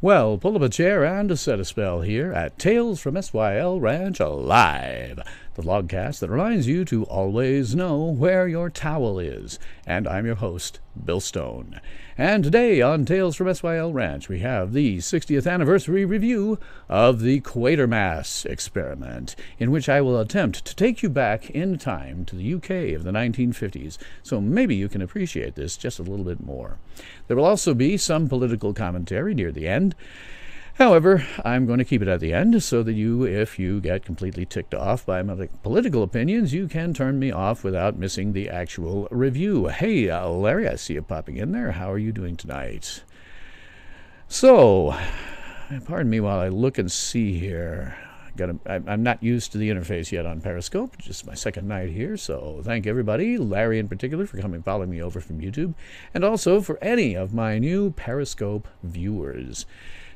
Well, pull up a chair and set a spell here at Tales from SYL Ranch Live, the vlogcast that reminds you to always know where your towel is. And I'm your host, Bill Stone. And today on Tales from SYL Ranch, we have the 60th anniversary review of the Quatermass experiment, in which I will attempt to take you back in time to the UK of the 1950s, so maybe you can appreciate this just a little bit more. There will also be some political commentary near the end. However, I'm going to keep it at the end so that you, if you get completely ticked off by my political opinions, you can turn me off without missing the actual review. Hey, Larry, I see you popping in there. How are you doing tonight? So, pardon me while I look and see here. I'm not used to the interface yet on Periscope, just my second night here, so thank everybody, Larry in particular, for following me over from YouTube, and also for any of my new Periscope viewers.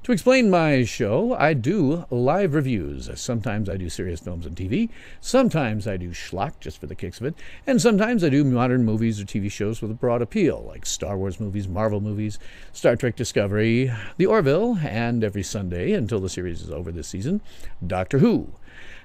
To explain my show, I do live reviews. Sometimes I do serious films and TV, sometimes I do schlock just for the kicks of it, and sometimes I do modern movies or TV shows with a broad appeal, like Star Wars movies, Marvel movies, Star Trek Discovery, The Orville, and every Sunday, until the series is over this season, Doctor Who.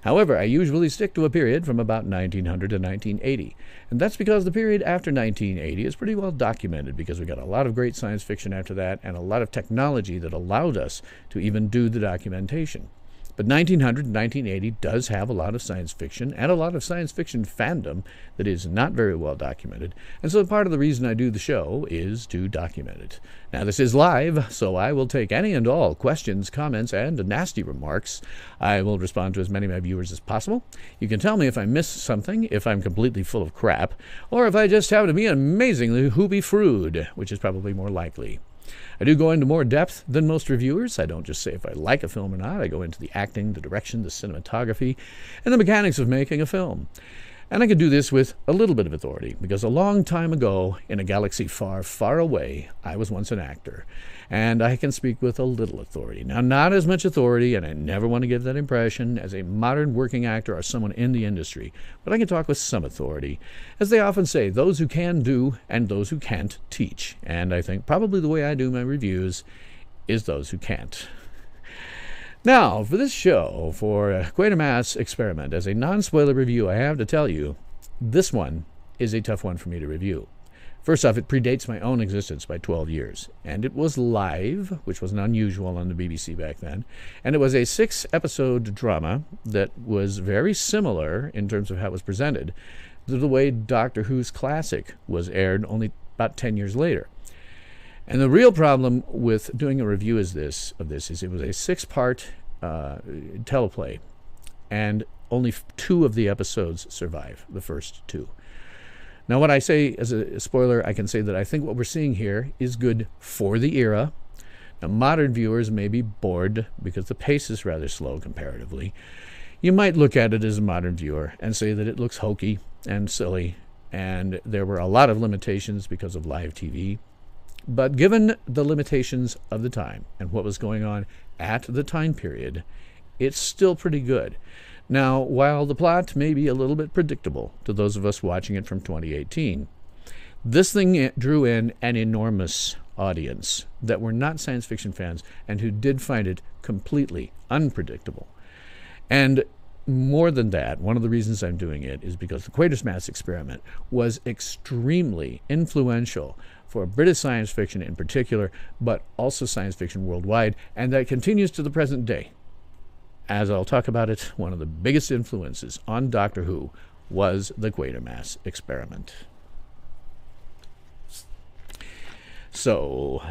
However, I usually stick to a period from about 1900 to 1980, and that's because the period after 1980 is pretty well documented, because we got a lot of great science fiction after that and a lot of technology that allowed us to even do the documentation. But 1900 and 1980 does have a lot of science fiction and a lot of science fiction fandom that is not very well documented. And so part of the reason I do the show is to document it. Now, this is live, so I will take any and all questions, comments, and nasty remarks. I will respond to as many of my viewers as possible. You can tell me if I missed something, if I'm completely full of crap, or if I just happen to be amazingly hoopy-frood, which is probably more likely. I do go into more depth than most reviewers. I don't just say if I like a film or not. I go into the acting, the direction, the cinematography, and the mechanics of making a film. And I can do this with a little bit of authority, because a long time ago, in a galaxy far, far away, I was once an actor. And I can speak with a little authority. Now, not as much authority, and I never want to give that impression, as a modern working actor or someone in the industry. But I can talk with some authority. As they often say, those who can do and those who can't teach. And I think probably the way I do my reviews is those who can't. Now, for this show, for Quatermass Experiment, as a non-spoiler review, I have to tell you, this one is a tough one for me to review. First off, it predates my own existence by 12 years, and it was live, which was unusual on the BBC back then, and it was a 6-episode drama that was very similar in terms of how it was presented to the way Doctor Who's classic was aired only about 10 years later. And the real problem with doing a review of this is it was a 6-part teleplay, and only 2 of the episodes survive, the first 2. Now, what I say as a spoiler, I can say that I think what we're seeing here is good for the era. Now, modern viewers may be bored because the pace is rather slow comparatively. You might look at it as a modern viewer and say that it looks hokey and silly, and there were a lot of limitations because of live TV. But given the limitations of the time and what was going on at the time period, it's still pretty good. Now, while the plot may be a little bit predictable to those of us watching it from 2018, this thing drew in an enormous audience that were not science fiction fans and who did find it completely unpredictable. And more than that, one of the reasons I'm doing it is because the Quatermass experiment was extremely influential for British science fiction in particular, but also science fiction worldwide, and that continues to the present day. As I'll talk about it, one of the biggest influences on Doctor Who was the Quatermass experiment. So,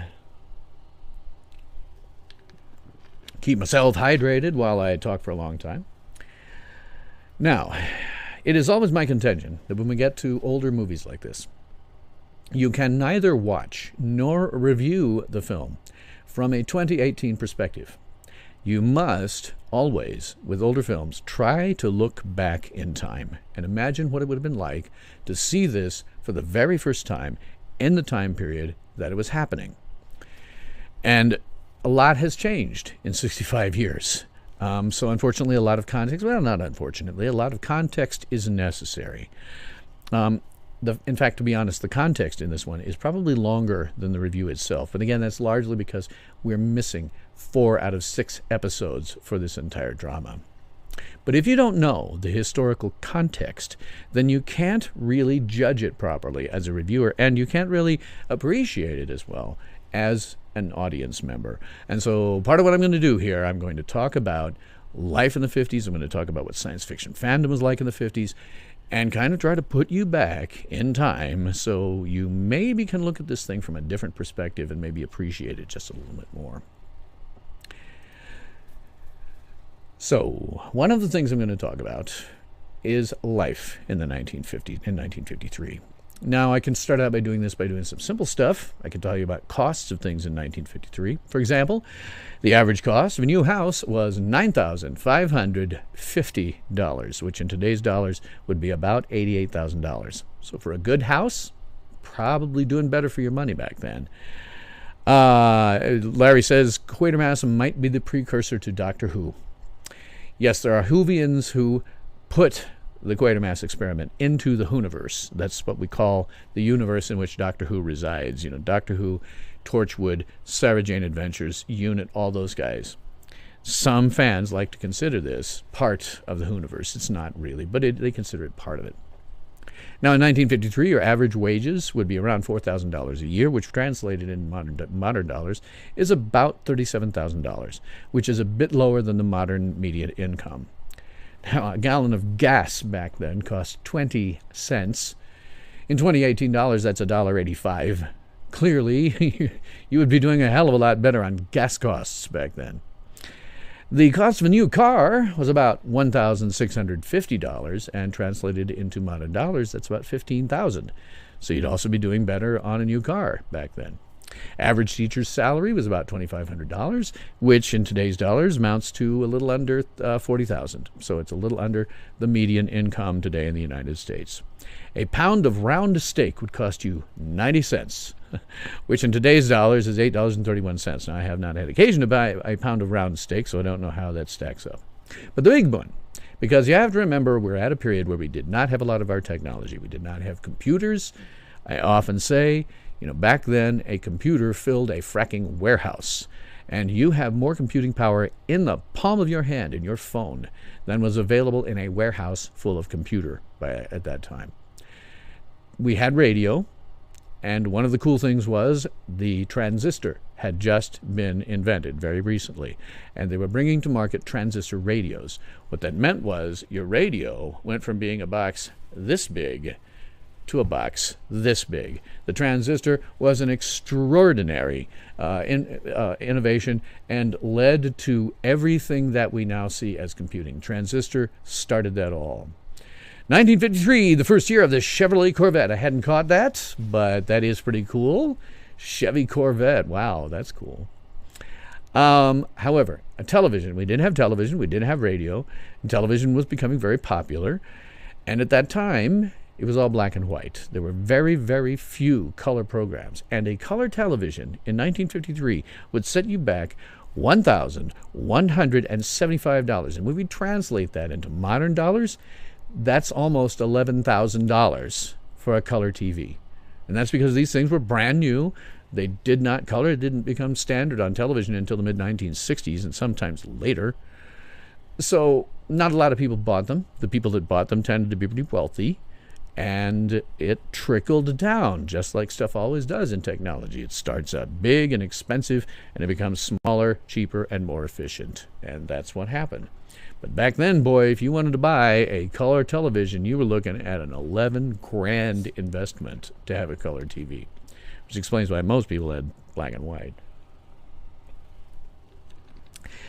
keep myself hydrated while I talk for a long time. Now, it is always my contention that when we get to older movies like this, you can neither watch nor review the film from a 2018 perspective. You must always, with older films, try to look back in time and imagine what it would have been like to see this for the very first time in the time period that it was happening. And a lot has changed in 65 years. So unfortunately, a lot of context, well, not unfortunately, a lot of context is necessary. in fact, to be honest, the context in this one is probably longer than the review itself. But again, that's largely because we're missing 4 out of 6 episodes for this entire drama. But if you don't know the historical context, then you can't really judge it properly as a reviewer, and you can't really appreciate it as well as an audience member. And so part of what I'm going to do here, I'm going to talk about life in the 50s. I'm going to talk about what science fiction fandom was like in the 50s, and kind of try to put you back in time so you maybe can look at this thing from a different perspective and maybe appreciate it just a little bit more. So, one of the things I'm going to talk about is life in the 1953. Now, I can start out by doing some simple stuff. I can tell you about costs of things in 1953. For example, the average cost of a new house was $9,550, which in today's dollars would be about $88,000. So for a good house, probably doing better for your money back then. Larry says Quatermass might be the precursor to Doctor Who. Yes, there are Whovians who put the Quatermass experiment into the Whoniverse. That's what we call the universe in which Doctor Who resides. You know, Doctor Who, Torchwood, Sarah Jane Adventures, Unit, all those guys. Some fans like to consider this part of the Whoniverse. It's not really, but they consider it part of it. Now, in 1953, your average wages would be around $4,000 a year, which translated in modern dollars is about $37,000, which is a bit lower than the modern median income. Now, a gallon of gas back then cost 20 cents. In 2018 dollars, that's $1.85. Clearly, you would be doing a hell of a lot better on gas costs back then. The cost of a new car was about $1,650, and translated into modern dollars, that's about $15,000. So you'd also be doing better on a new car back then. Average teacher's salary was about $2,500, which in today's dollars amounts to a little under $40,000. So it's a little under the median income today in the United States. A pound of round steak would cost you 90 cents, which in today's dollars is $8.31. Now, I have not had occasion to buy a pound of round steak, so I don't know how that stacks up. But the big one, because you have to remember we're at a period where we did not have a lot of our technology. We did not have computers. I often say, back then a computer filled a fracking warehouse. And you have more computing power in the palm of your hand, in your phone, than was available in a warehouse full of computer at that time. We had radio, and one of the cool things was the transistor had just been invented very recently, and they were bringing to market transistor radios. What that meant was your radio went from being a box this big to a box this big. The transistor was an extraordinary innovation and led to everything that we now see as computing. Transistor started that all. 1953, the first year of the Chevrolet Corvette. I hadn't caught that, but that is pretty cool. Chevy Corvette. Wow, that's cool. However, a television. We didn't have television. We didn't have radio. And television was becoming very popular. And at that time, it was all black and white. There were very, very few color programs. And a color television in 1953 would set you back $1,175. And when we translate that into modern dollars, that's almost $11,000 for a color TV. And that's because these things were brand new. They did not color. It didn't become standard on television until the mid-1960s and sometimes later. So not a lot of people bought them. The people that bought them tended to be pretty wealthy. And it trickled down, just like stuff always does in technology. It starts out big and expensive, and it becomes smaller, cheaper, and more efficient. And that's what happened. But back then, boy, if you wanted to buy a color television, you were looking at an $11,000 investment to have a color TV, which explains why most people had black and white.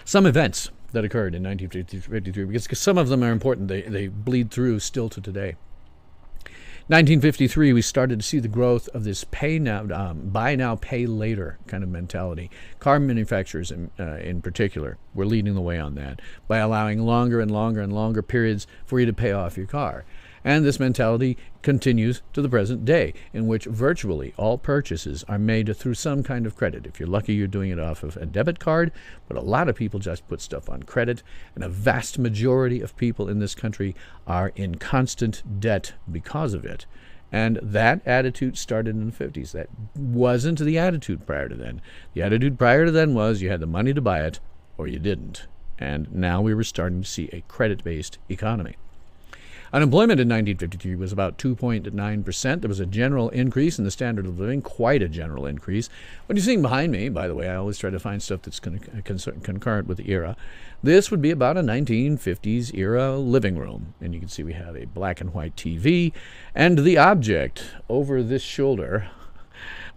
Some events that occurred in 1953, because some of them are important. They bleed through still to today. 1953, we started to see the growth of this buy now, pay later kind of mentality. Car manufacturers in particular were leading the way on that by allowing longer and longer and longer periods for you to pay off your car. And this mentality continues to the present day, in which virtually all purchases are made through some kind of credit. If you're lucky, you're doing it off of a debit card, but a lot of people just put stuff on credit, and a vast majority of people in this country are in constant debt because of it. And that attitude started in the 50s. That wasn't the attitude prior to then. The attitude prior to then was you had the money to buy it or you didn't. And now we were starting to see a credit-based economy. Unemployment in 1953 was about 2.9%. There was a general increase in the standard of living, quite a general increase. What you're seeing behind me, by the way, I always try to find stuff that's concurrent with the era. This would be about a 1950s era living room. And you can see we have a black and white TV. And the object over this shoulder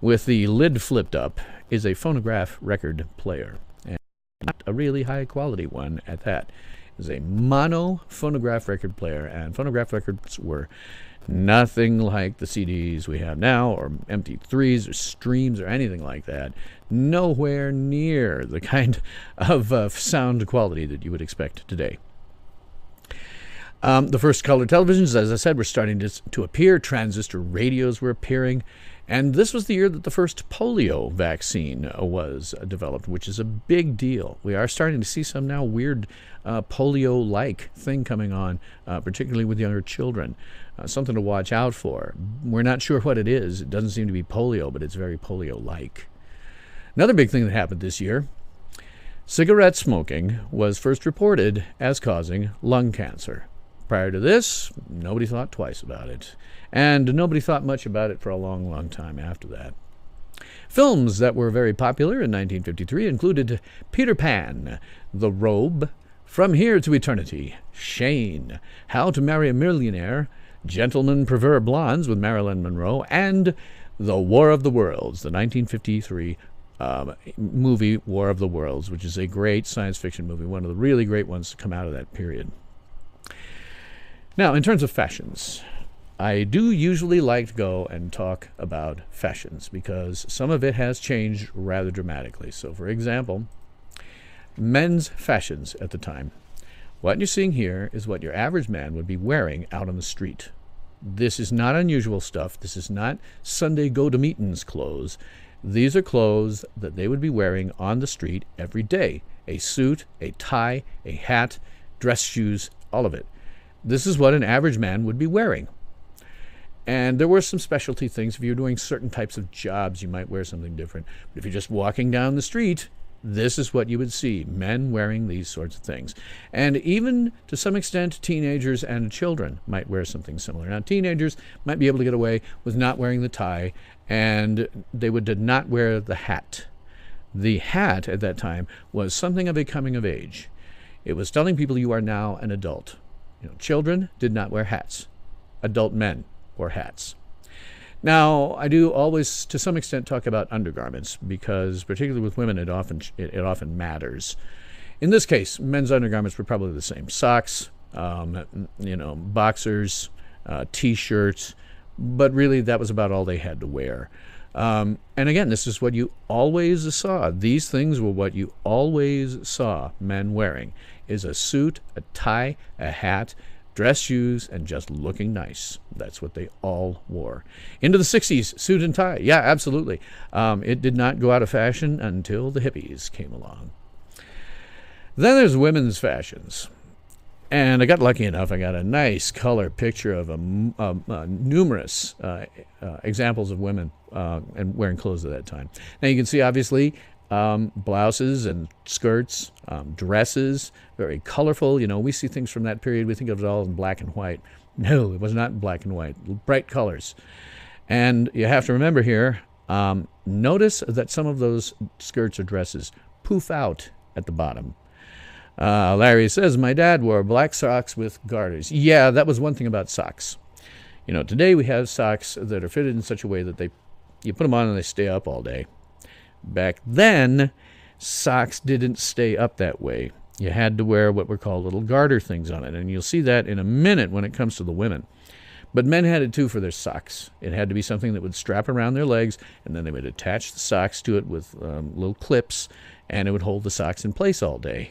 with the lid flipped up is a phonograph record player. And not a really high quality one at that. Is a mono phonograph record player, and phonograph records were nothing like the CDs we have now, or MP3s, or streams, or anything like that. Nowhere near the kind of sound quality that you would expect today. The first color televisions, as I said, were starting to appear. Transistor radios were appearing. And this was the year that the first polio vaccine was developed, which is a big deal. We are starting to see some now weird polio-like thing coming on, particularly with younger children. Something to watch out for. We're not sure what it is. It doesn't seem to be polio, but it's very polio-like. Another big thing that happened this year, cigarette smoking was first reported as causing lung cancer. Prior to this, nobody thought twice about it. And nobody thought much about it for a long, long time after that. Films that were very popular in 1953 included Peter Pan, The Robe, From Here to Eternity, Shane, How to Marry a Millionaire, Gentlemen Prefer Blondes with Marilyn Monroe, and The War of the Worlds, the 1953 movie War of the Worlds, which is a great science fiction movie, one of the really great ones to come out of that period. Now, in terms of fashions, I do usually like to go and talk about fashions because some of it has changed rather dramatically. So, for example, men's fashions at the time. What you're seeing here is what your average man would be wearing out on the street. This is not unusual stuff. This is not Sunday go-to-meetings clothes. These are clothes that they would be wearing on the street every day. A suit, a tie, a hat, dress shoes, all of it. This is what an average man would be wearing. And there were some specialty things. If you're doing certain types of jobs, you might wear something different. But if you're just walking down the street, this is what you would see, men wearing these sorts of things. And even, to some extent, teenagers and children might wear something similar. Now, teenagers might be able to get away with not wearing the tie, and they did not wear the hat. The hat, at that time, was something of a coming of age. It was telling people you are now an adult. Children did not wear hats. Adult men wore hats. Now, I do always, to some extent, talk about undergarments because, particularly with women, it often matters. In this case, men's undergarments were probably the same: socks, boxers, T-shirts, but really that was about all they had to wear. And again, this is what you always saw. These things were what you always saw men wearing: is a suit, a tie, a hat, dress shoes, and just looking nice. That's what they all wore. Into the 60s, suit and tie. Yeah, absolutely. It did not go out of fashion until the hippies came along. Then there's women's fashions. And I got lucky enough. I got a nice color picture of numerous examples of women and wearing clothes at that time. Now you can see, obviously, blouses and skirts, dresses, very colorful. We see things from that period. We think of it all in black and white. No, it was not in black and white. Bright colors. And you have to remember here, notice that some of those skirts or dresses poof out at the bottom. Larry says, my dad wore black socks with garters. Yeah, that was one thing about socks. Today we have socks that are fitted in such a way that you put them on and they stay up all day. Back then, socks didn't stay up that way. You had to wear what were called little garter things on it, and you'll see that in a minute when it comes to the women. But men had it too for their socks. It had to be something that would strap around their legs, and then they would attach the socks to it with little clips, and it would hold the socks in place all day.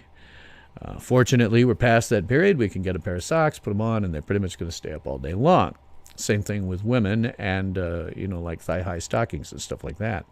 Fortunately, we're past that period. We can get a pair of socks, put them on, and they're pretty much going to stay up all day long. Same thing with women and, like thigh-high stockings and stuff like that.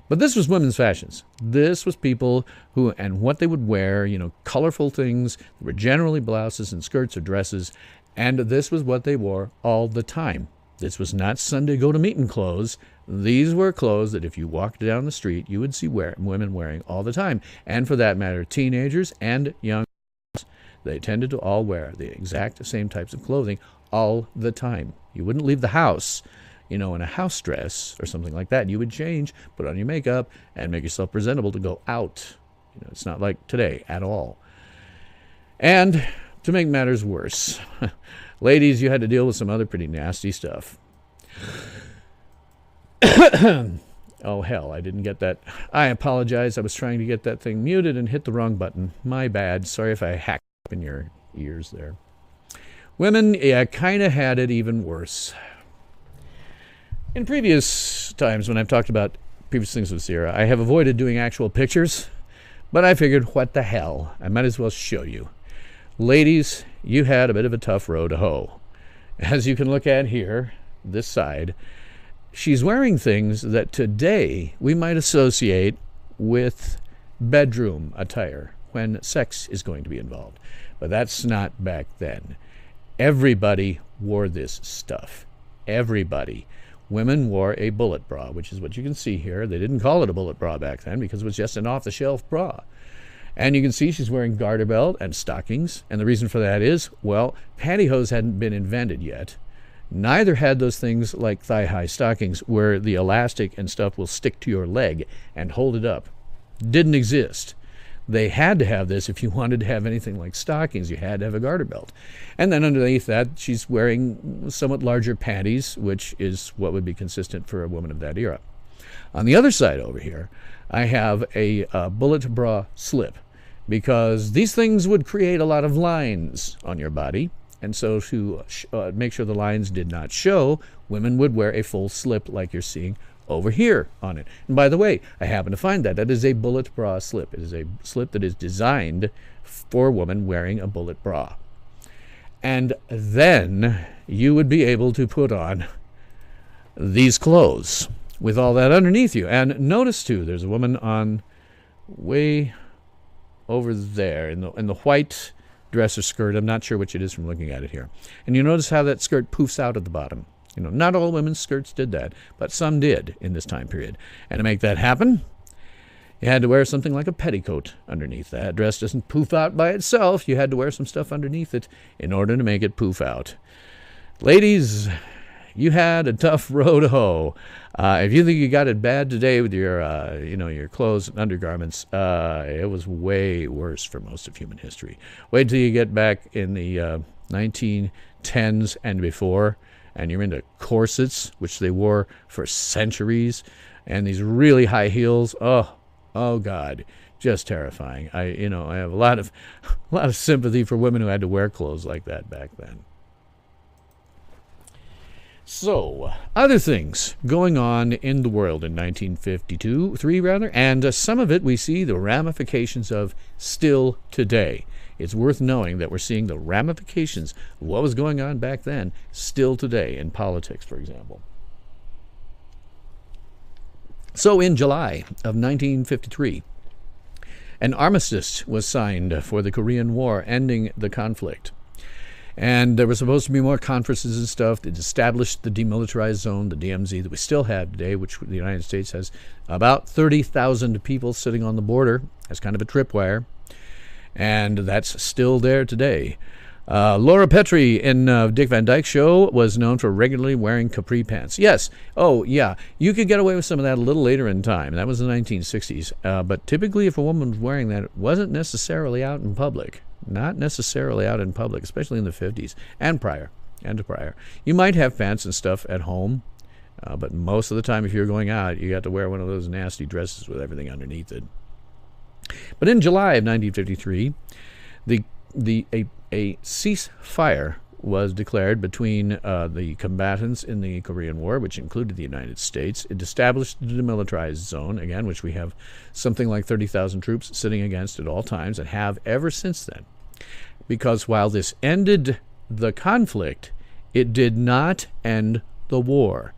But this was women's fashions. This was people who, and what they would wear, colorful things. They were generally blouses and skirts or dresses, and this was what they wore all the time. This was not Sunday go-to-meeting clothes. These were clothes that if you walked down the street, you would see women wearing all the time. And for that matter, teenagers and young girls, they tended to all wear the exact same types of clothing all the time. You wouldn't leave the house, in a house dress or something like that. You would change, put on your makeup, and make yourself presentable to go out. It's not like today at all. And to make matters worse, ladies, you had to deal with some other pretty nasty stuff. Oh, hell, I didn't get that. I apologize. I was trying to get that thing muted and hit the wrong button. My bad. Sorry if I hacked up in your ears there. Women, kind of had it even worse. In previous times when I've talked about previous things with Sierra, I have avoided doing actual pictures, but I figured, what the hell? I might as well show you. Ladies, you had a bit of a tough row to hoe. As you can look at here, this side, she's wearing things that today we might associate with bedroom attire when sex is going to be involved. But that's not back then. Everybody wore this stuff. Everybody. Women wore a bullet bra, which is what you can see here. They didn't call it a bullet bra back then because it was just an off-the-shelf bra. And you can see she's wearing garter belt and stockings. And the reason for that is, well, pantyhose hadn't been invented yet. Neither had those things like thigh-high stockings where the elastic and stuff will stick to your leg and hold it up. Didn't exist. They had to have this if you wanted to have anything like stockings. You had to have a garter belt. And then underneath that, she's wearing somewhat larger panties, which is what would be consistent for a woman of that era. On the other side over here, I have a bullet bra slip, because these things would create a lot of lines on your body. And so to make sure the lines did not show, women would wear a full slip like you're seeing over here on it. And by the way, I happen to find that. That is a bullet bra slip. It is a slip that is designed for a woman wearing a bullet bra. And then you would be able to put on these clothes with all that underneath you. And notice, too, there's a woman on way over there in the white dress or skirt. I'm not sure which it is from looking at it here. And you notice how that skirt poofs out at the bottom. Not all women's skirts did that, but some did in this time period. And to make that happen, you had to wear something like a petticoat underneath. That dress doesn't poof out by itself. You had to wear some stuff underneath it in order to make it poof out. Ladies, you had a tough row to hoe. If you think you got it bad today with your, your clothes and undergarments, it was way worse for most of human history. Wait till you get back in the 1910s and before, and you're into corsets, which they wore for centuries, and these really high heels. Oh God, just terrifying. I have a lot of sympathy for women who had to wear clothes like that back then. So, other things going on in the world in 1953, and some of it we see the ramifications of still today. It's worth knowing that we're seeing the ramifications of what was going on back then still today in politics, for example. So in July of 1953, an armistice was signed for the Korean War, ending the conflict. And there were supposed to be more conferences and stuff that established the demilitarized zone, the DMZ, that we still have today, which the United States has about 30,000 people sitting on the border as kind of a tripwire. And that's still there today. Laura Petrie in Dick Van Dyke Show was known for regularly wearing capri pants. Yes. Oh, yeah. You could get away with some of that a little later in time. That was the 1960s. But typically, if a woman was wearing that, it wasn't necessarily out in public. Not necessarily out in public, especially in the 50s and prior. You might have pants and stuff at home, but most of the time, if you're going out, you got to wear one of those nasty dresses with everything underneath it. But in July of 1953, a ceasefire was declared between the combatants in the Korean War, which included the United States. It established the demilitarized zone, again, which we have something like 30,000 troops sitting against at all times and have ever since then. Because while this ended the conflict, it did not end the war.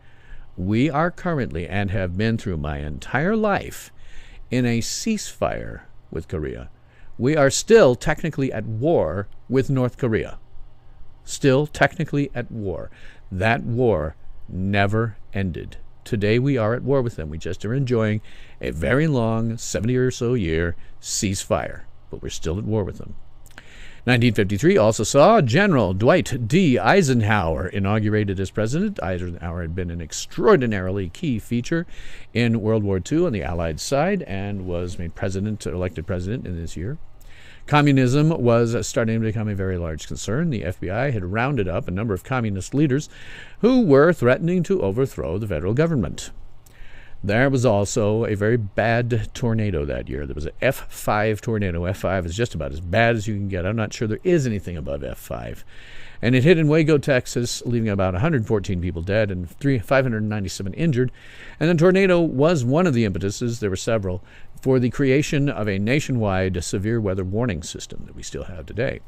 We are currently, and have been through my entire life, in a ceasefire with Korea. We are still technically at war with North Korea. Still technically at war. That war never ended. Today we are at war with them. We just are enjoying a very long 70 or so year ceasefire, but we're still at war with them. 1953 also saw General Dwight D. Eisenhower inaugurated as president. Eisenhower had been an extraordinarily key feature in World War II on the Allied side and was made elected president in this year. Communism was starting to become a very large concern. The FBI had rounded up a number of communist leaders who were threatening to overthrow the federal government. There was also a very bad tornado that year. There was an F5 tornado. F5 is just about as bad as you can get. I'm not sure there is anything above F5. And it hit in Waco, Texas, leaving about 114 people dead and 597 injured. And the tornado was one of the impetuses, there were several, for the creation of a nationwide severe weather warning system that we still have today.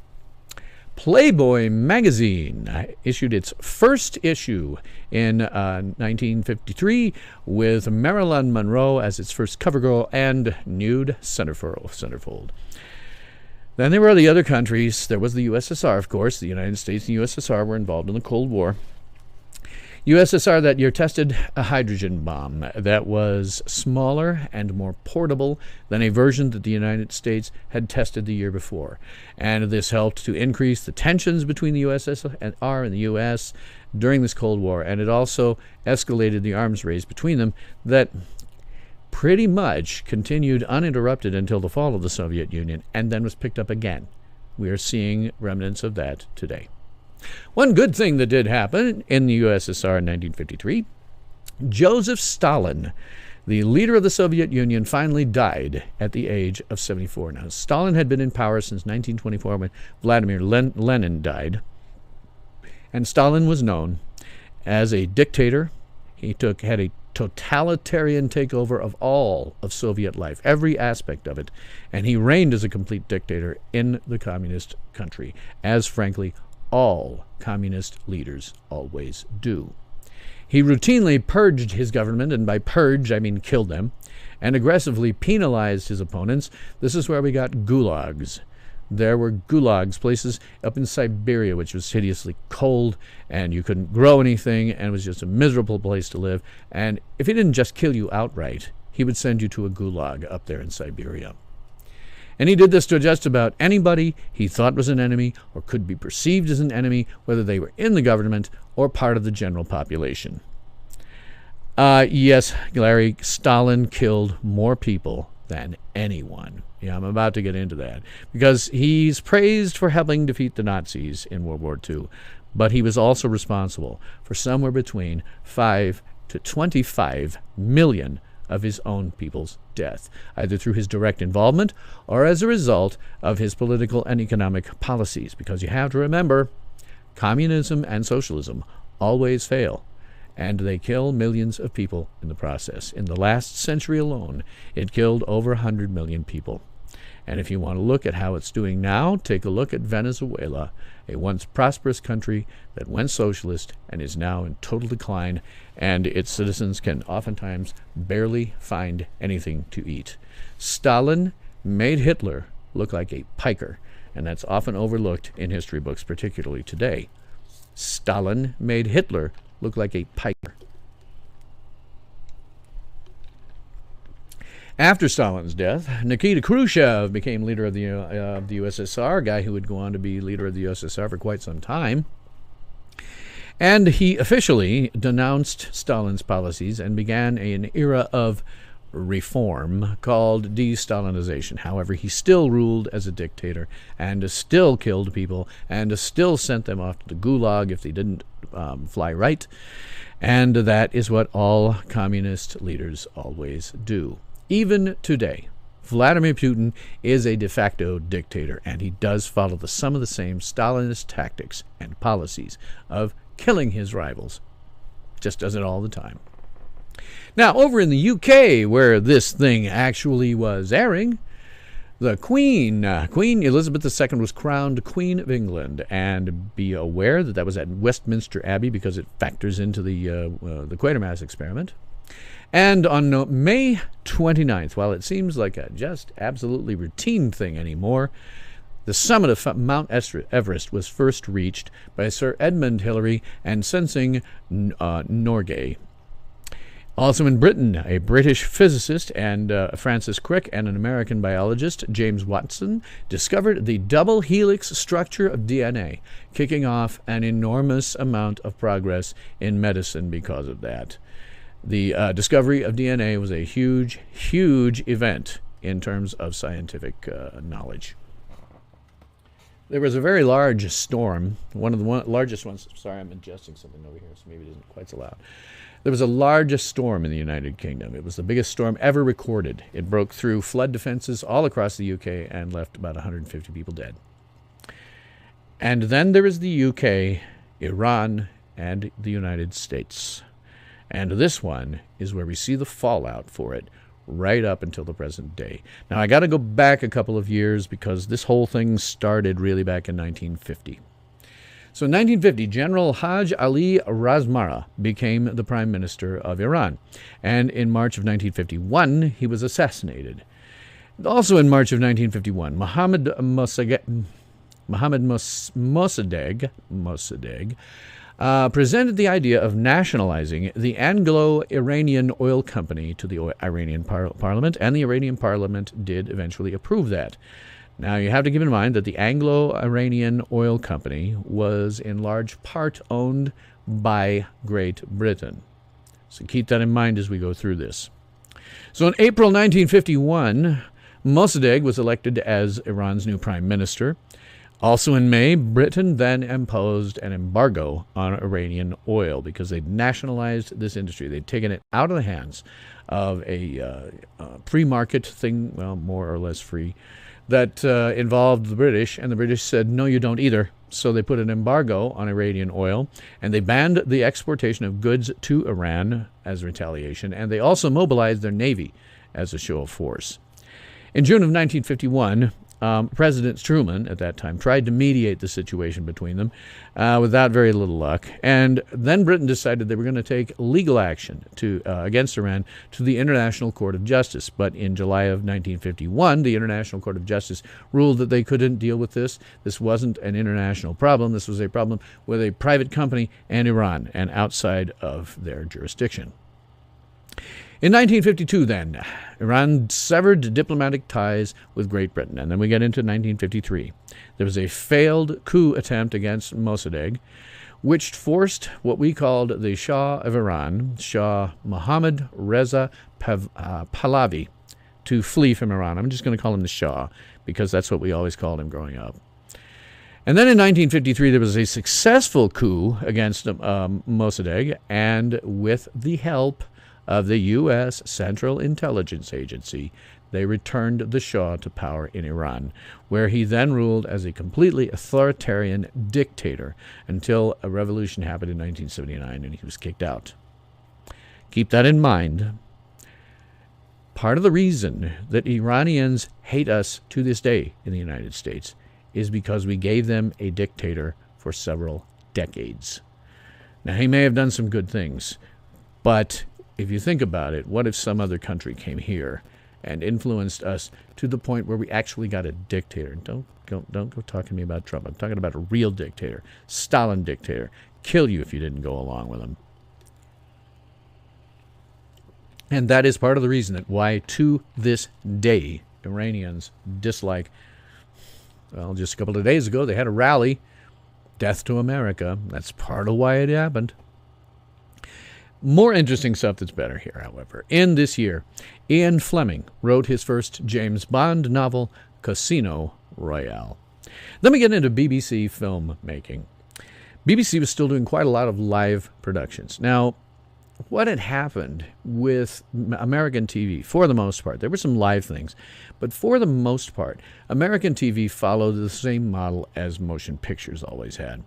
Playboy magazine issued its first issue in 1953 with Marilyn Monroe as its first cover girl and nude centerfold. Then there were the other countries. There was the USSR, of course. The United States and USSR were involved in the Cold War. USSR that year tested a hydrogen bomb that was smaller and more portable than a version that the United States had tested the year before. And this helped to increase the tensions between the USSR and the US during this Cold War. And it also escalated the arms race between them that pretty much continued uninterrupted until the fall of the Soviet Union and then was picked up again. We are seeing remnants of that today. One good thing that did happen in the USSR in 1953, Joseph Stalin, the leader of the Soviet Union, finally died at the age of 74. Now, Stalin had been in power since 1924 when Vladimir Lenin died. And Stalin was known as a dictator. He had a totalitarian takeover of all of Soviet life, every aspect of it. And he reigned as a complete dictator in the communist country, as frankly all communist leaders always do. He routinely purged his government, and by purge I mean killed them, and aggressively penalized his opponents. This is where we got gulags. There were gulags, places up in Siberia, which was hideously cold, and you couldn't grow anything, and it was just a miserable place to live. And if he didn't just kill you outright, he would send you to a gulag up there in Siberia. And he did this to just about anybody he thought was an enemy or could be perceived as an enemy, whether they were in the government or part of the general population. Yes, Larry, Stalin killed more people than anyone. Yeah, I'm about to get into that, because he's praised for helping defeat the Nazis in World War II, but he was also responsible for somewhere between 5 to 25 million of his own people's death, either through his direct involvement or as a result of his political and economic policies. Because you have to remember, communism and socialism always fail, and they kill millions of people in the process. In the last century alone, it killed over 100 million people. And if you want to look at how it's doing now, take a look at Venezuela, a once prosperous country that went socialist and is now in total decline, and its citizens can oftentimes barely find anything to eat. Stalin made Hitler look like a piker, and that's often overlooked in history books, particularly today. Stalin made Hitler look like a piker. After Stalin's death, Nikita Khruschev became leader of the USSR, a guy who would go on to be leader of the USSR for quite some time. And he officially denounced Stalin's policies and began an era of reform called de-Stalinization. However, he still ruled as a dictator and still killed people and still sent them off to the gulag if they didn't fly right. And that is what all communist leaders always do. Even today, Vladimir Putin is a de facto dictator, and he does follow some of the same Stalinist tactics and policies of killing his rivals. Just does it all the time. Now, over in the UK, where this thing actually was airing, the Queen Elizabeth II was crowned Queen of England, and be aware that that was at Westminster Abbey because it factors into the Quatermass experiment. And on May 29th, while it seems like a just absolutely routine thing anymore, The summit of Mount Everest was first reached by Sir Edmund Hillary and Sensing Norgay. Also in Britain, a British physicist and Francis Crick and an American biologist, James Watson, discovered the double helix structure of DNA, kicking off an enormous amount of progress in medicine because of that. The discovery of DNA was a huge, huge event in terms of scientific knowledge. There was a very large storm, one of the largest ones. Sorry, I'm adjusting something over here, so maybe it isn't quite so loud. There was a largest storm in the United Kingdom. It was the biggest storm ever recorded. It broke through flood defenses all across the UK and left about 150 people dead. And then there is the UK, Iran, and the United States. And this one is where we see the fallout for it right up until the present day. Now, I got to go back a couple of years because this whole thing started really back in 1950. So in 1950, General Haj Ali Razmara became the Prime Minister of Iran. And in March of 1951, he was assassinated. Also in March of 1951, Mohammad Mossadegh presented the idea of nationalizing the Anglo-Iranian Oil Company to the Iranian Parliament, and the Iranian Parliament did eventually approve that. Now, you have to keep in mind that the Anglo-Iranian Oil Company was in large part owned by Great Britain. So keep that in mind as we go through this. So in April 1951, Mossadegh was elected as Iran's new prime minister. Also in May, Britain then imposed an embargo on Iranian oil because they'd nationalized this industry. They'd taken it out of the hands of a free-market thing, well, more or less free, that involved the British, and the British said, no, you don't either. So they put an embargo on Iranian oil, and they banned the exportation of goods to Iran as retaliation, and they also mobilized their navy as a show of force. In June of 1951, President Truman, at that time, tried to mediate the situation between them without very little luck. And then Britain decided they were going to take legal action against Iran to the International Court of Justice. But in July of 1951, the International Court of Justice ruled that they couldn't deal with this. This wasn't an international problem. This was a problem with a private company and Iran, and outside of their jurisdiction. In 1952, then, Iran severed diplomatic ties with Great Britain, and then we get into 1953. There was a failed coup attempt against Mossadegh, which forced what we called the Shah of Iran, Shah Mohammad Reza Pahlavi, to flee from Iran. I'm just going to call him the Shah, because that's what we always called him growing up. And then in 1953, there was a successful coup against Mossadegh, and with the help of the U.S. Central Intelligence Agency, they returned the Shah to power in Iran, where he then ruled as a completely authoritarian dictator until a revolution happened in 1979 and he was kicked out. Keep that in mind. Part of the reason that Iranians hate us to this day in the United States is because we gave them a dictator for several decades. Now, he may have done some good things, but if you think about it, what if some other country came here and influenced us to the point where we actually got a dictator? Don't go talking to me about Trump. I'm talking about a real dictator, Stalin dictator. Kill you if you didn't go along with him. And that is part of the reason that why to this day Iranians dislike, well, just a couple of days ago they had a rally, Death to America. That's part of why it happened. More interesting stuff that's better here, however. In this year, Ian Fleming wrote his first James Bond novel, Casino Royale. Then we get into BBC filmmaking. BBC was still doing quite a lot of live productions. Now, what had happened with American TV, for the most part, there were some live things, but for the most part, American TV followed the same model as motion pictures always had.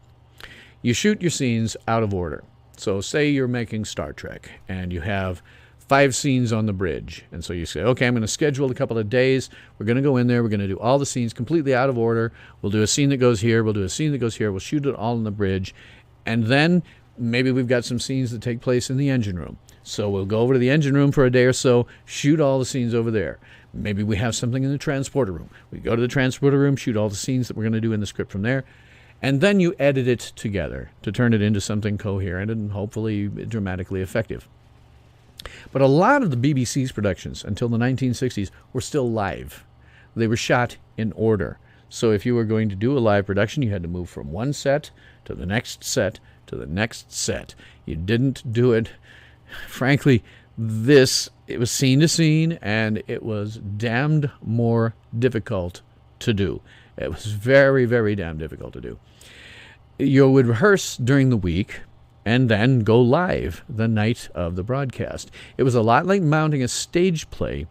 You shoot your scenes out of order. So say you're making Star Trek, and you have 5 scenes on the bridge. And so you say, okay, I'm going to schedule a couple of days. We're going to go in there. We're going to do all the scenes completely out of order. We'll do a scene that goes here. We'll do a scene that goes here. We'll shoot it all on the bridge. And then maybe we've got some scenes that take place in the engine room. So we'll go over to the engine room for a day or so, shoot all the scenes over there. Maybe we have something in the transporter room. We go to the transporter room, shoot all the scenes that we're going to do in the script from there, and then you edit it together to turn it into something coherent and hopefully dramatically effective. But a lot of the BBC's productions until the 1960s were still live. They were shot in order. So if you were going to do a live production, you had to move from one set to the next set to the next set. You didn't do it. Frankly, it was scene to scene, and it was damned more difficult to do. It was very, very damn difficult to do. You would rehearse during the week and then go live the night of the broadcast. It was a lot like mounting a stage play,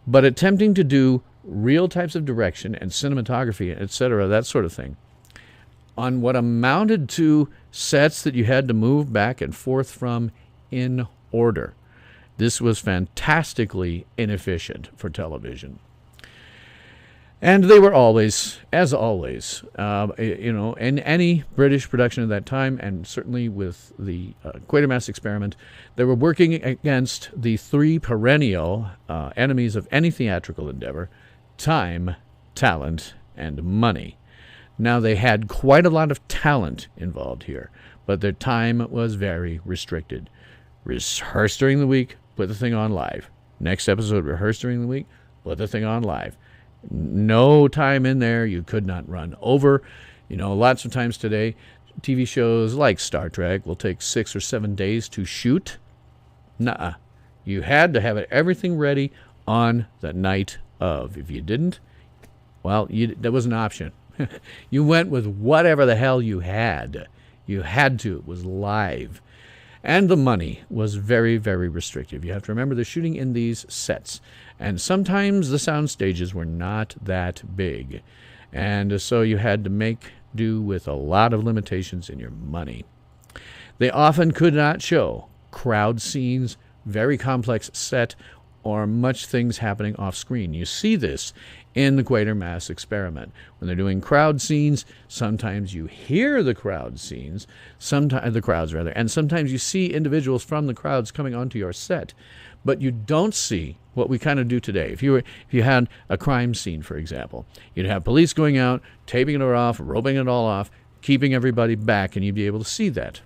but attempting to do real types of direction and cinematography, etc., that sort of thing, on what amounted to sets that you had to move back and forth from in order. This was fantastically inefficient for television. And they were always, as always, in any British production at that time, and certainly with the Quatermass experiment, they were working against the three perennial enemies of any theatrical endeavor: time, talent, and money. Now, they had quite a lot of talent involved here, but their time was very restricted. Rehearse during the week, put the thing on live. Next episode, rehearse during the week, put the thing on live. No time in there. You could not run over. Lots of times today, TV shows like Star Trek will take 6 or 7 days to shoot. Nuh-uh. You had to have everything ready on the night of. If you didn't, well, that was an option. You went with whatever the hell you had. You had to. It was live. And the money was very, very restrictive. You have to remember they're shooting in these sets. And sometimes the sound stages were not that big. And so you had to make do with a lot of limitations in your money. They often could not show crowd scenes, very complex set, or much things happening off screen. You see this in the Quatermass experiment. When they're doing crowd scenes, sometimes you hear the crowd scenes, sometimes the crowds rather, and sometimes you see individuals from the crowds coming onto your set, but you don't see what we kind of do today. If you had a crime scene, for example, you'd have police going out, taping it off, roping it all off, keeping everybody back, and you'd be able to see that.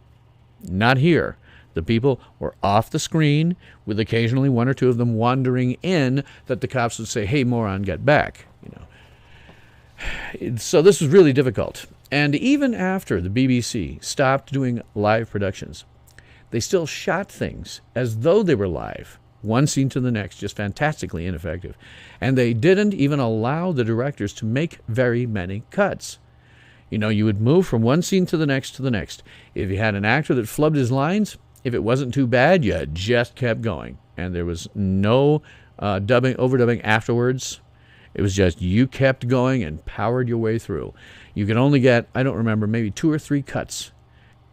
Not here. The people were off the screen, with occasionally one or two of them wandering in that the cops would say, "Hey, moron, get back." So this was really difficult. And even after the BBC stopped doing live productions, they still shot things as though they were live, one scene to the next, just fantastically ineffective. And they didn't even allow the directors to make very many cuts. You would move from one scene to the next to the next. If you had an actor that flubbed his lines, if it wasn't too bad, you just kept going. And there was no overdubbing afterwards. It was just you kept going and powered your way through. You could only get, I don't remember, maybe 2 or 3 cuts.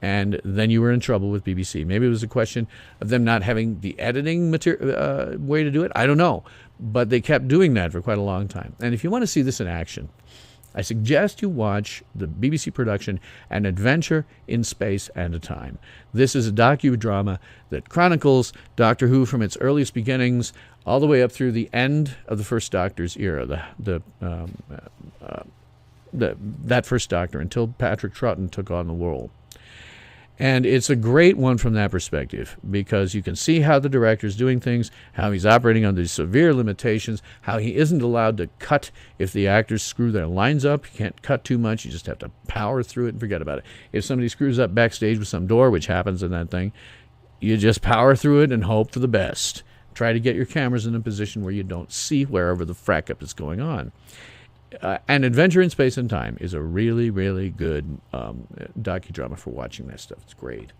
And then you were in trouble with BBC. Maybe it was a question of them not having the editing way to do it. I don't know. But they kept doing that for quite a long time. And if you want to see this in action, I suggest you watch the BBC production An Adventure in Space and Time. This is a docudrama that chronicles Doctor Who from its earliest beginnings all the way up through the end of the First Doctor's era, that First Doctor, until Patrick Troughton took on the role. And it's a great one from that perspective, because you can see how the director's doing things, how he's operating under severe limitations, how he isn't allowed to cut if the actors screw their lines up. You can't cut too much. You just have to power through it and forget about it. If somebody screws up backstage with some door, which happens in that thing, you just power through it and hope for the best. Try to get your cameras in a position where you don't see wherever the frackup is going on. An Adventure in Space and Time is a really, really good docudrama for watching that stuff. It's great.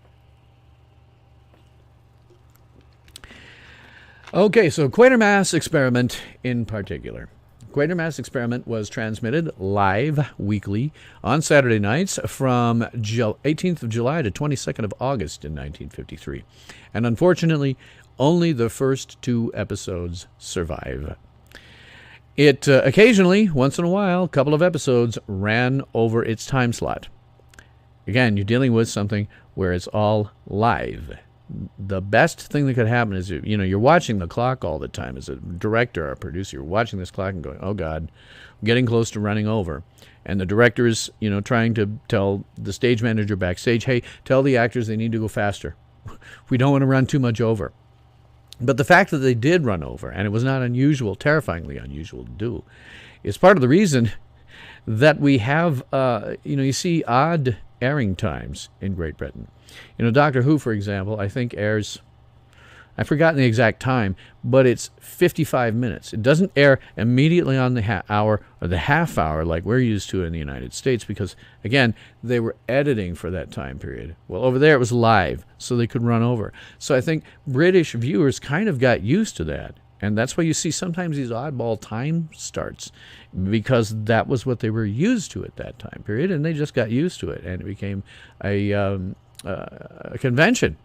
Okay, so Quatermass Experiment in particular. Quatermass Experiment was transmitted live weekly on Saturday nights from 18th of July to 22nd of August in 1953. And unfortunately, only the first 2 episodes survive. It occasionally, once in a while, a couple of episodes ran over its time slot. Again, you're dealing with something where it's all live. the best thing that could happen is, you're watching the clock all the time as a director or a producer. You're watching this clock and going, oh, God, I'm getting close to running over. And the director is, trying to tell the stage manager backstage, hey, tell the actors they need to go faster. We don't want to run too much over. But the fact that they did run over, and it was not unusual, terrifyingly unusual to do, is part of the reason that we have, you see odd airing times in Great Britain. Doctor Who, for example, I think airs, I've forgotten the exact time, but it's 55 minutes. It doesn't air immediately on the hour or the half hour like we're used to in the United States because, again, they were editing for that time period. Well, over there it was live, so they could run over. So I think British viewers kind of got used to that. And that's why you see sometimes these oddball time starts, because that was what they were used to at that time period, and they just got used to it, and it became a convention.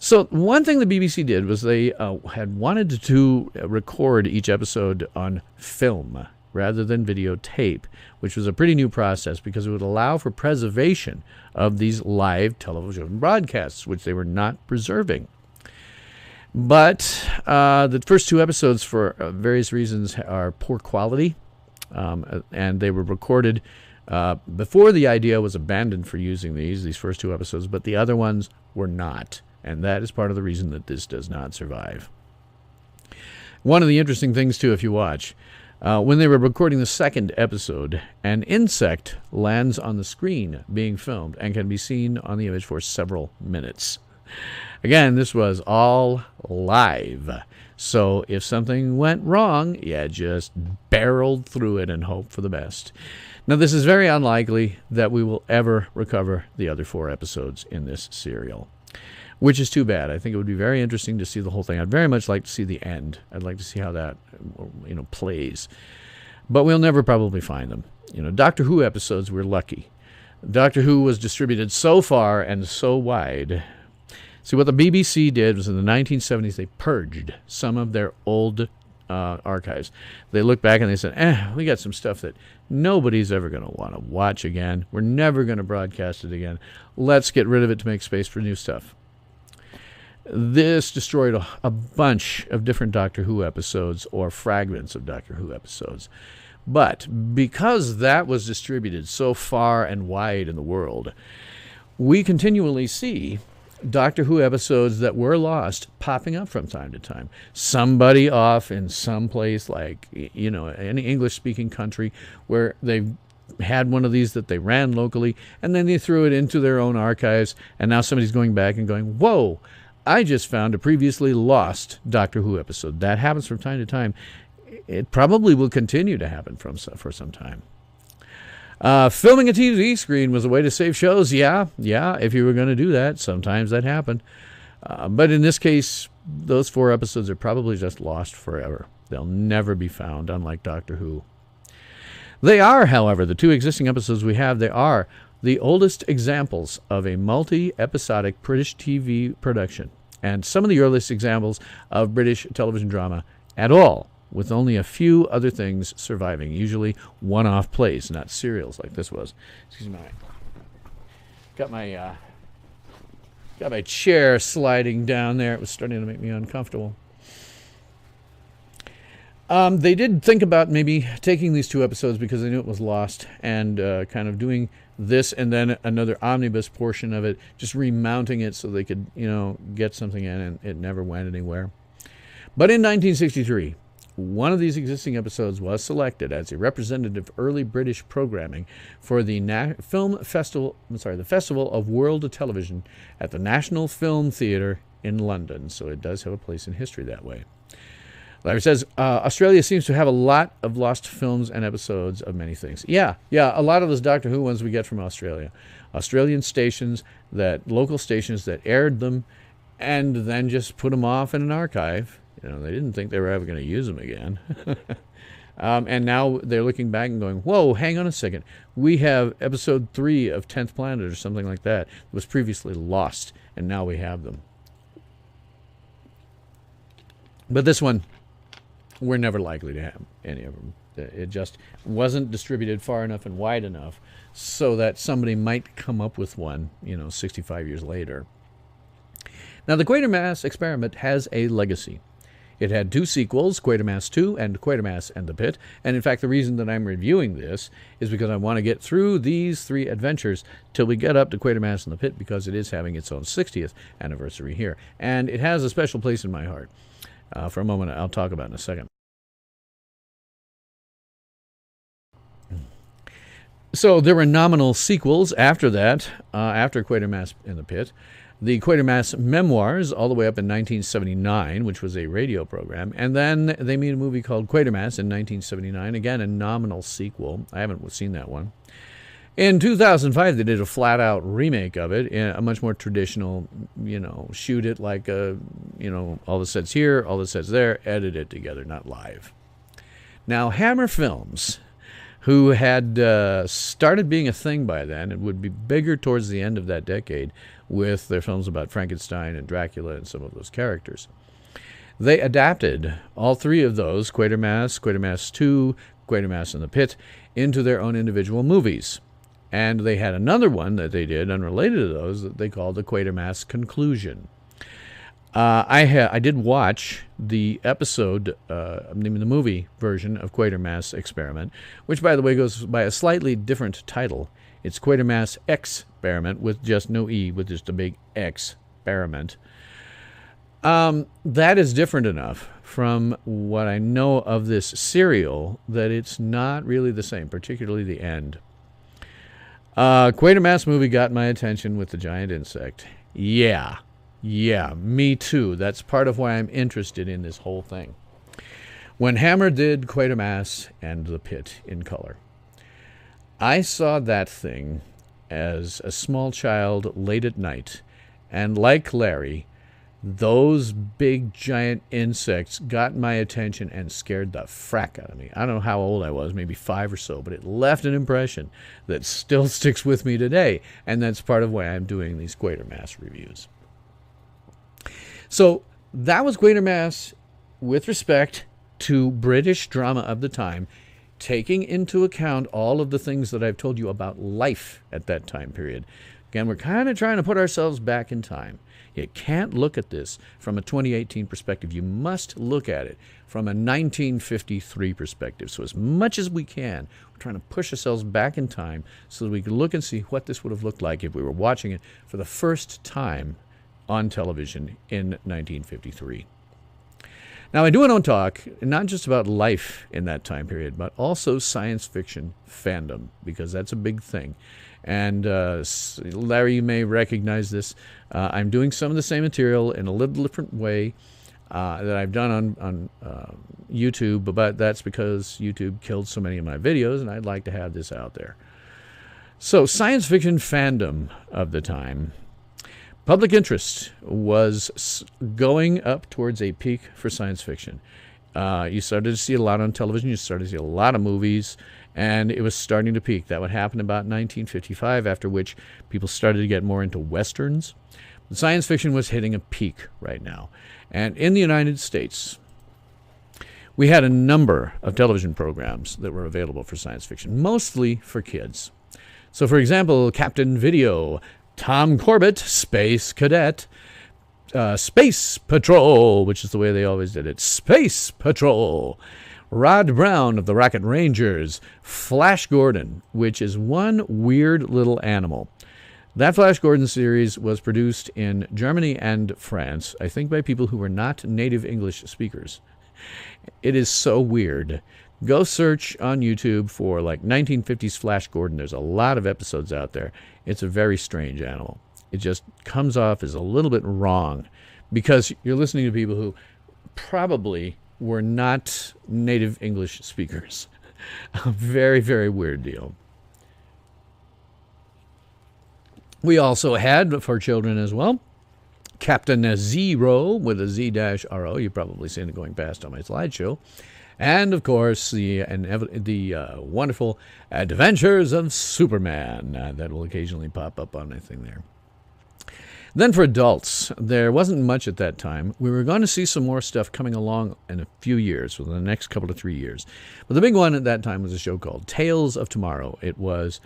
So one thing the BBC did was they had wanted to record each episode on film rather than videotape, which was a pretty new process because it would allow for preservation of these live television broadcasts, which they were not preserving. But the first two episodes, for various reasons, are poor quality, and they were recorded before the idea was abandoned for using these first two episodes, but the other ones were not. And that is part of the reason that this does not survive. One of the interesting things, too, if you watch, when they were recording the second episode, an insect lands on the screen being filmed and can be seen on the image for several minutes. Again, this was all live. So if something went wrong, you just barreled through it and hoped for the best. Now, this is very unlikely that we will ever recover the other 4 episodes in this serial, which is too bad. I think it would be very interesting to see the whole thing. I'd very much like to see the end. I'd like to see how that, plays. But we'll never probably find them. Doctor Who episodes, we're lucky. Doctor Who was distributed so far and so wide. See, what the BBC did was in the 1970s, they purged some of their old archives. They looked back and they said, we got some stuff that nobody's ever going to want to watch again. We're never going to broadcast it again. Let's get rid of it to make space for new stuff. This destroyed a bunch of different Doctor Who episodes or fragments of Doctor Who episodes. But because that was distributed so far and wide in the world, we continually see Doctor Who episodes that were lost popping up from time to time. Somebody off in some place like, any English-speaking country where they've had one of these that they ran locally, and then they threw it into their own archives, and now somebody's going back and going, whoa, I just found a previously lost Doctor Who episode. That happens from time to time. It probably will continue to happen for some time. Filming a TV screen was a way to save shows. Yeah, if you were going to do that, sometimes that happened. But in this case, those 4 episodes are probably just lost forever. They'll never be found, unlike Doctor Who. They are, however, the 2 existing episodes we have, they are the oldest examples of a multi-episodic British TV production, and some of the earliest examples of British television drama at all, with only a few other things surviving, usually one-off plays, not serials like this was. Excuse me. Got my chair sliding down there. It was starting to make me uncomfortable. They did think about maybe taking these 2 episodes because they knew it was lost and kind of doing this and then another omnibus portion of it, just remounting it so they could, get something in, and it never went anywhere. But in 1963, one of these existing episodes was selected as a representative early British programming for the the Festival of World Television at the National Film Theatre in London. So it does have a place in history that way. Larry says, Australia seems to have a lot of lost films and episodes of many things. Yeah, a lot of those Doctor Who ones we get from Australia. Australian stations, local stations that aired them and then just put them off in an archive. They didn't think they were ever going to use them again. And now they're looking back and going, whoa, hang on a second. We have episode 3 of 10th Planet or something like that was previously lost, and now we have them. But this one, we're never likely to have any of them. It just wasn't distributed far enough and wide enough so that somebody might come up with one, 65 years later. Now, the Quatermass experiment has a legacy. It had 2 sequels, Quatermass 2 and Quatermass and the Pit. And in fact, the reason that I'm reviewing this is because I want to get through these 3 adventures till we get up to Quatermass and the Pit, because it is having its own 60th anniversary here. And it has a special place in my heart. For a moment, I'll talk about it in a second. So there were nominal sequels after that, after Quatermass and the Pit. The Quatermass Memoirs, all the way up in 1979, which was a radio program. And then they made a movie called Quatermass in 1979, again, a nominal sequel. I haven't seen that one. In 2005, they did a flat-out remake of it, a much more traditional, shoot it like, all the sets here, all the sets there, edit it together, not live. Now, Hammer Films, who had started being a thing by then and would be bigger towards the end of that decade with their films about Frankenstein and Dracula and some of those characters. They adapted all 3 of those, Quatermass, Quatermass 2, Quatermass and the Pit, into their own individual movies. And they had another one that they did, unrelated to those, that they called the Quatermass Conclusion. I did watch the episode, the movie version of Quatermass Experiment, which, by the way, goes by a slightly different title. It's Quatermass Experiment with just no E, with just a big experiment. That is different enough from what I know of this serial that it's not really the same, particularly the end. Quatermass movie got my attention with the giant insect. Yeah, me too. That's part of why I'm interested in this whole thing. When Hammer did Quatermass and the Pit in color, I saw that thing as a small child late at night, and like Larry, those big giant insects got my attention and scared the frack out of me. I don't know how old I was, maybe 5 or so, but it left an impression that still sticks with me today, and that's part of why I'm doing these Quatermass reviews. So that was Quatermass with respect to British drama of the time, taking into account all of the things that I've told you about life at that time period. Again, we're kind of trying to put ourselves back in time. You can't look at this from a 2018 perspective. You must look at it from a 1953 perspective. So as much as we can, we're trying to push ourselves back in time so that we can look and see what this would have looked like if we were watching it for the first time on television in 1953. Now, I do want to talk not just about life in that time period, but also science fiction fandom, because that's a big thing. And Larry, you may recognize this. I'm doing some of the same material in a little different way that I've done on YouTube, but that's because YouTube killed so many of my videos, and I'd like to have this out there. So, science fiction fandom of the time. Public interest was going up towards a peak for science fiction. You started to see a lot on television. You started to see a lot of movies, and it was starting to peak. That would happen about 1955, after which people started to get more into Westerns. But science fiction was hitting a peak right now. And in the United States, we had a number of television programs that were available for science fiction, mostly for kids. So, for example, Captain Video, Tom Corbett, Space Cadet, Space Patrol, which is the way they always did it, Space Patrol, Rod Brown of the Rocket Rangers, Flash Gordon, which is one weird little animal. That Flash Gordon series was produced in Germany and France, I think by people who were not native English speakers. It is so weird. Go search on YouTube for like 1950s Flash Gordon. There's a lot of episodes out there. It's a very strange animal. It just comes off as a little bit wrong because you're listening to people who probably were not native English speakers. A very, very weird deal. We also had, for children as well, Captain Zero with a Z-R-O. You've probably seen it going past on my slideshow. And, of course, the wonderful Adventures of Superman. That will occasionally pop up on my thing there. Then for adults, there wasn't much at that time. We were going to see some more stuff coming along in a few years, within the next couple of 3 years. But the big one at that time was a show called Tales of Tomorrow. It was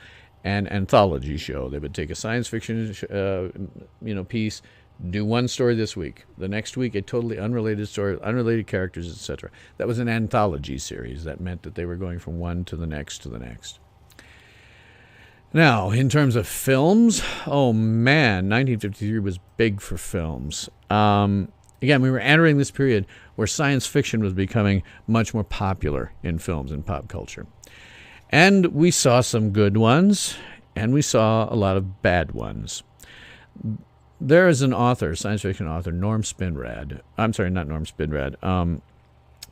an anthology show. They would take a science fiction piece, Do one story this week. The next week, a totally unrelated story, unrelated characters, etc. That was an anthology series. That meant that they were going from one to the next to the next. Now, in terms of films, oh man, 1953 was big for films. Again, we were entering this period where science fiction was becoming much more popular in films and pop culture. And we saw some good ones, and we saw a lot of bad ones. There is an author, science fiction author, Norm Spinrad. I'm sorry, not Norm Spinrad.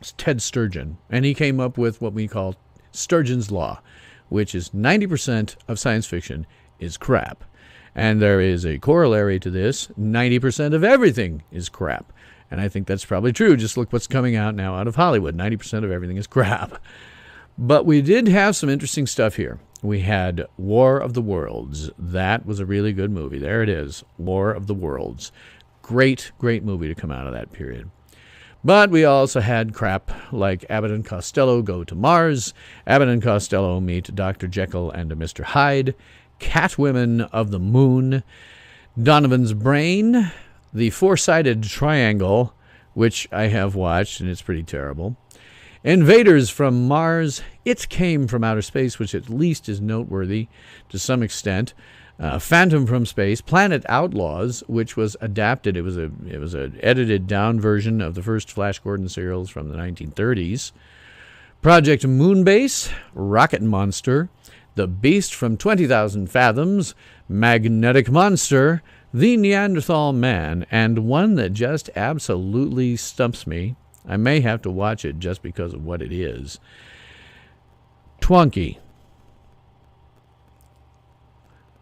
It's Ted Sturgeon. And he came up with what we call Sturgeon's Law, which is 90% of science fiction is crap. And there is a corollary to this. 90% of everything is crap. And I think that's probably true. Just look what's coming out now out of Hollywood. 90% of everything is crap. But we did have some interesting stuff here. We had War of the Worlds. That was a really good movie. There it is, War of the Worlds. Great, great movie to come out of that period. But we also had crap like Abbott and Costello Go to Mars, Abbott and Costello Meet Dr. Jekyll and Mr. Hyde, Catwomen of the Moon, Donovan's Brain, The Four-Sided Triangle, which I have watched, and it's pretty terrible. Invaders from Mars, It Came from Outer Space, which at least is noteworthy to some extent. Phantom from Space, Planet Outlaws, which was adapted. It was an edited down version of the first Flash Gordon serials from the 1930s. Project Moonbase, Rocket Monster, The Beast from 20,000 Fathoms, Magnetic Monster, The Neanderthal Man, and one that just absolutely stumps me. I may have to watch it just because of what it is. Twonky.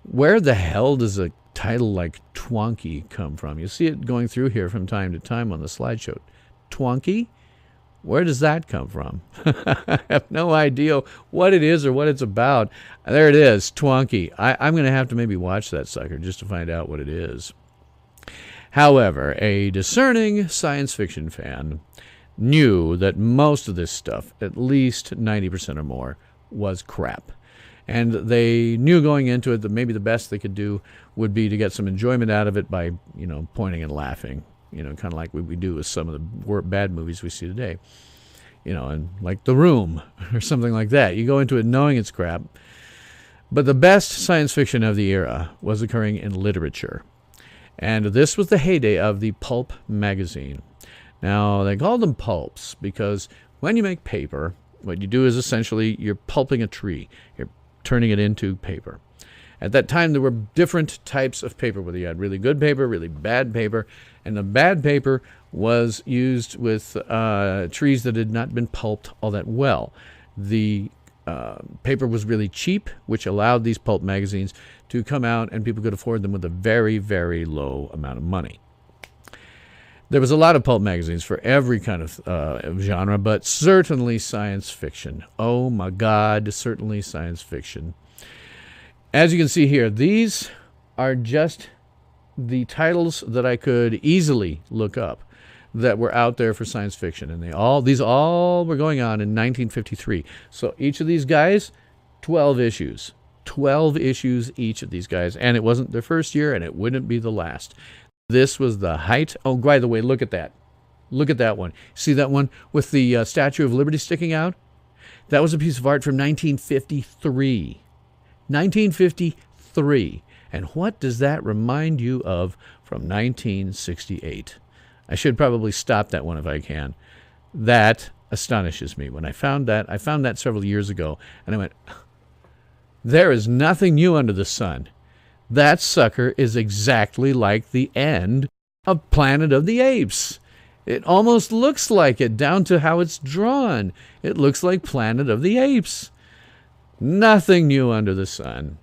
Where the hell does a title like Twonky come from? You see it going through here from time to time on the slideshow. Twonky? Where does that come from? I have no idea what it is or what it's about. There it is, Twonky. I'm going to have to maybe watch that sucker just to find out what it is. However, a discerning science fiction fan knew that most of this stuff, at least 90% or more, was crap. And they knew going into it that maybe the best they could do would be to get some enjoyment out of it by, pointing and laughing, kind of like we do with some of the bad movies we see today. And like The Room or something like that. You go into it knowing it's crap. But the best science fiction of the era was occurring in literature. And this was the heyday of the pulp magazine. Now, they called them pulps because when you make paper, what you do is essentially you're pulping a tree. You're turning it into paper. At that time, there were different types of paper, whether you had really good paper, really bad paper, and the bad paper was used with trees that had not been pulped all that well. The paper was really cheap, which allowed these pulp magazines to come out, and people could afford them with a very, very low amount of money. There was a lot of pulp magazines for every kind of genre, but certainly science fiction. Oh my God, certainly science fiction. As you can see here, these are just the titles that I could easily look up that were out there for science fiction. And these all were going on in 1953. So each of these guys, 12 issues. 12 issues each of these guys. And it wasn't their first year, and it wouldn't be the last. This was the height. Oh, by the way, look at that. Look at that one. See that one with the Statue of Liberty sticking out? That was a piece of art from 1953. 1953. And what does that remind you of from 1968? I should probably stop that one if I can. That astonishes me. When I found that several years ago, and I went, there is nothing new under the sun. That sucker is exactly like the end of Planet of the Apes. It almost looks like it, down to how it's drawn. It looks like Planet of the Apes. Nothing new under the sun.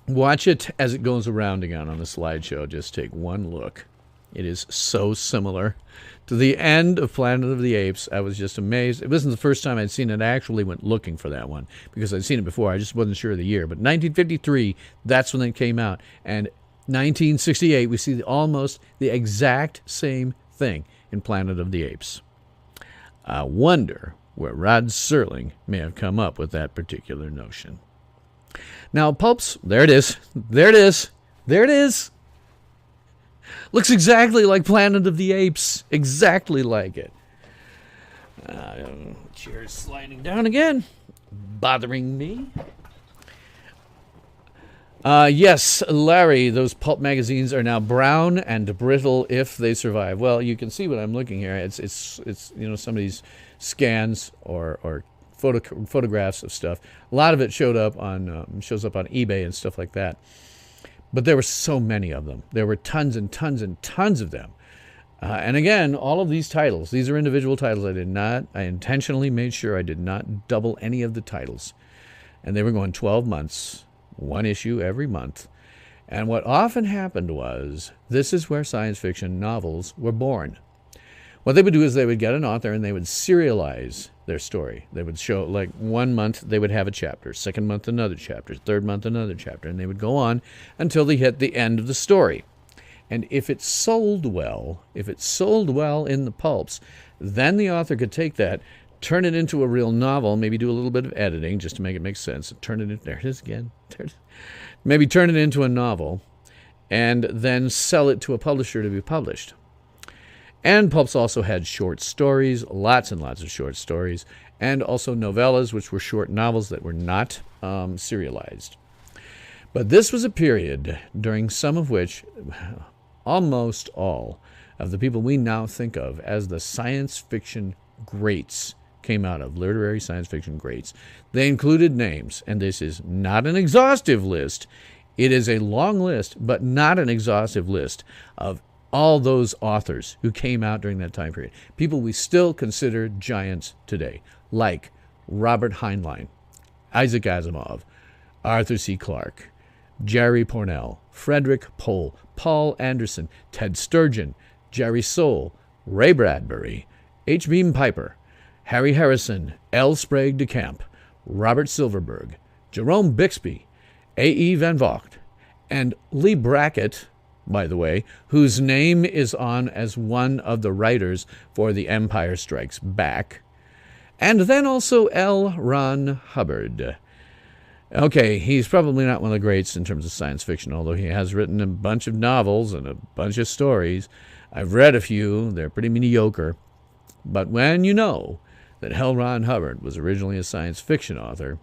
Watch it as it goes around again on the slideshow. Just take one look. It is so similar to the end of Planet of the Apes. I was just amazed. It wasn't the first time I'd seen it. I actually went looking for that one because I'd seen it before. I just wasn't sure of the year. But 1953, that's when it came out. And 1968, we see almost the exact same thing in Planet of the Apes. I wonder where Rod Serling may have come up with that particular notion. Now, pulps, there it is. There it is. There it is. Looks exactly like Planet of the Apes. Exactly like it. Chair's sliding down again. Bothering me. Yes, Larry, those pulp magazines are now brown and brittle if they survive. Well, you can see what I'm looking here. It's some of these scans or photographs of stuff. A lot of it shows up on eBay and stuff like that. But there were so many of them. There were tons and tons and tons of them. And again, all of these titles, these are individual titles. I intentionally made sure I did not double any of the titles. And they were going 12 months, one issue every month. And what often happened was, this is where science fiction novels were born. What they would do is they would get an author and they would serialize their story. They would show, like, 1 month they would have a chapter, second month another chapter, third month another chapter, and they would go on until they hit the end of the story. And if it sold well in the pulps, then the author could take that, turn it into a real novel, maybe do a little bit of editing just to make it make sense, there it is again, maybe turn it into a novel, and then sell it to a publisher to be published. And pulps also had short stories, lots and lots of short stories, and also novellas, which were short novels that were not serialized. But this was a period during some of which almost all of the people we now think of as the science fiction greats came out of, literary science fiction greats. They included names, and this is not an exhaustive list. It is a long list, but not an exhaustive list of all those authors who came out during that time period. People we still consider giants today, like Robert Heinlein, Isaac Asimov, Arthur C. Clarke, Jerry Pournelle, Frederick Pohl, Paul Anderson, Ted Sturgeon, Jerry Soule, Ray Bradbury, H. Beam Piper, Harry Harrison, L. Sprague de Camp, Robert Silverberg, Jerome Bixby, A.E. Van Vogt, and Lee Brackett, by the way, whose name is on as one of the writers for The Empire Strikes Back, and then also L. Ron Hubbard. Okay, he's probably not one of the greats in terms of science fiction, although he has written a bunch of novels and a bunch of stories. I've read a few. They're pretty mediocre. But when you know that L. Ron Hubbard was originally a science fiction author,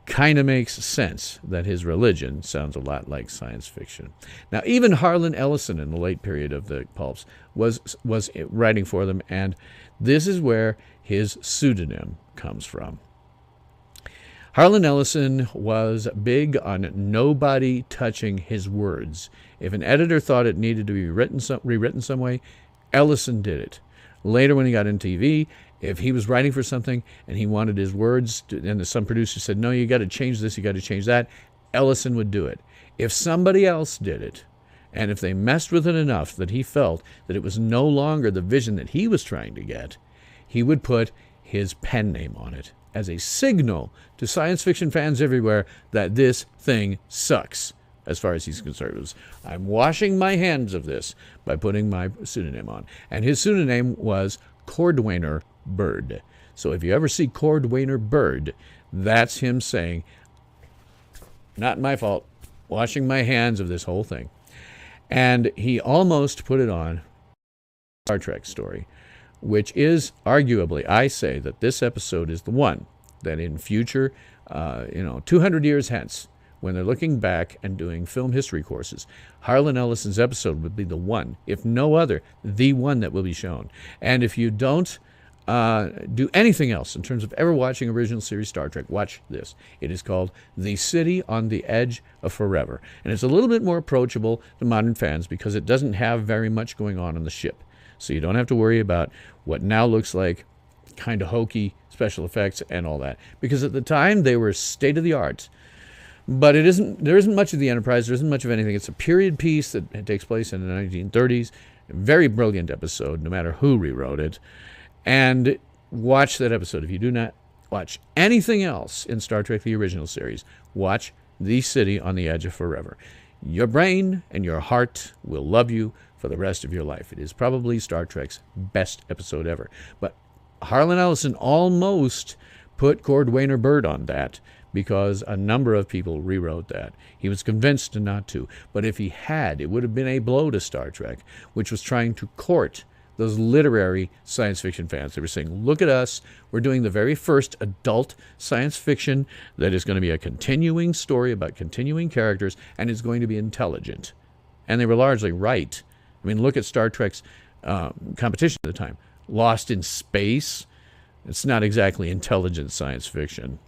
kind of makes sense that his religion sounds a lot like science fiction. Now, even Harlan Ellison in the late period of the pulps was writing for them, and this is where his pseudonym comes from. Harlan Ellison was big on nobody touching his words. If an editor thought it needed to be rewritten some way, Ellison did it. Later, when he got into TV, if he was writing for something and he wanted his words, and some producer said, no, you got to change this, you got to change that, Ellison would do it. If somebody else did it, and if they messed with it enough that he felt that it was no longer the vision that he was trying to get, he would put his pen name on it as a signal to science fiction fans everywhere that this thing sucks. As far as he's concerned, I'm washing my hands of this by putting my pseudonym on. And his pseudonym was Cordwainer Bird. So if you ever see Cordwainer Bird, that's him saying, not my fault, washing my hands of this whole thing. And he almost put it on Star Trek story, which is arguably, I say that this episode is the one that in future, 200 years hence, when they're looking back and doing film history courses, Harlan Ellison's episode would be the one, if no other, the one that will be shown. And if you don't do anything else in terms of ever watching original series Star Trek, watch this. It is called The City on the Edge of Forever. And it's a little bit more approachable to modern fans because it doesn't have very much going on the ship. So you don't have to worry about what now looks like kind of hokey special effects and all that. Because at the time, they were state-of-the-art. But there isn't much of the Enterprise. There isn't much of anything. It's a period piece that takes place in the 1930s. A very brilliant episode, no matter who rewrote it. And watch that episode. If you do not watch anything else in Star Trek, the original series, watch The City on the Edge of Forever. Your brain and your heart will love you for the rest of your life. It is probably Star Trek's best episode ever. But Harlan Ellison almost put Cordwainer Bird on that because a number of people rewrote that. He was convinced not to. But if he had, it would have been a blow to Star Trek, which was trying to court those literary science fiction fans. They were saying, look at us, we're doing the very first adult science fiction that is going to be a continuing story about continuing characters, and is going to be intelligent. And they were largely right. I mean, look at Star Trek's competition at the time. Lost in Space. It's not exactly intelligent science fiction.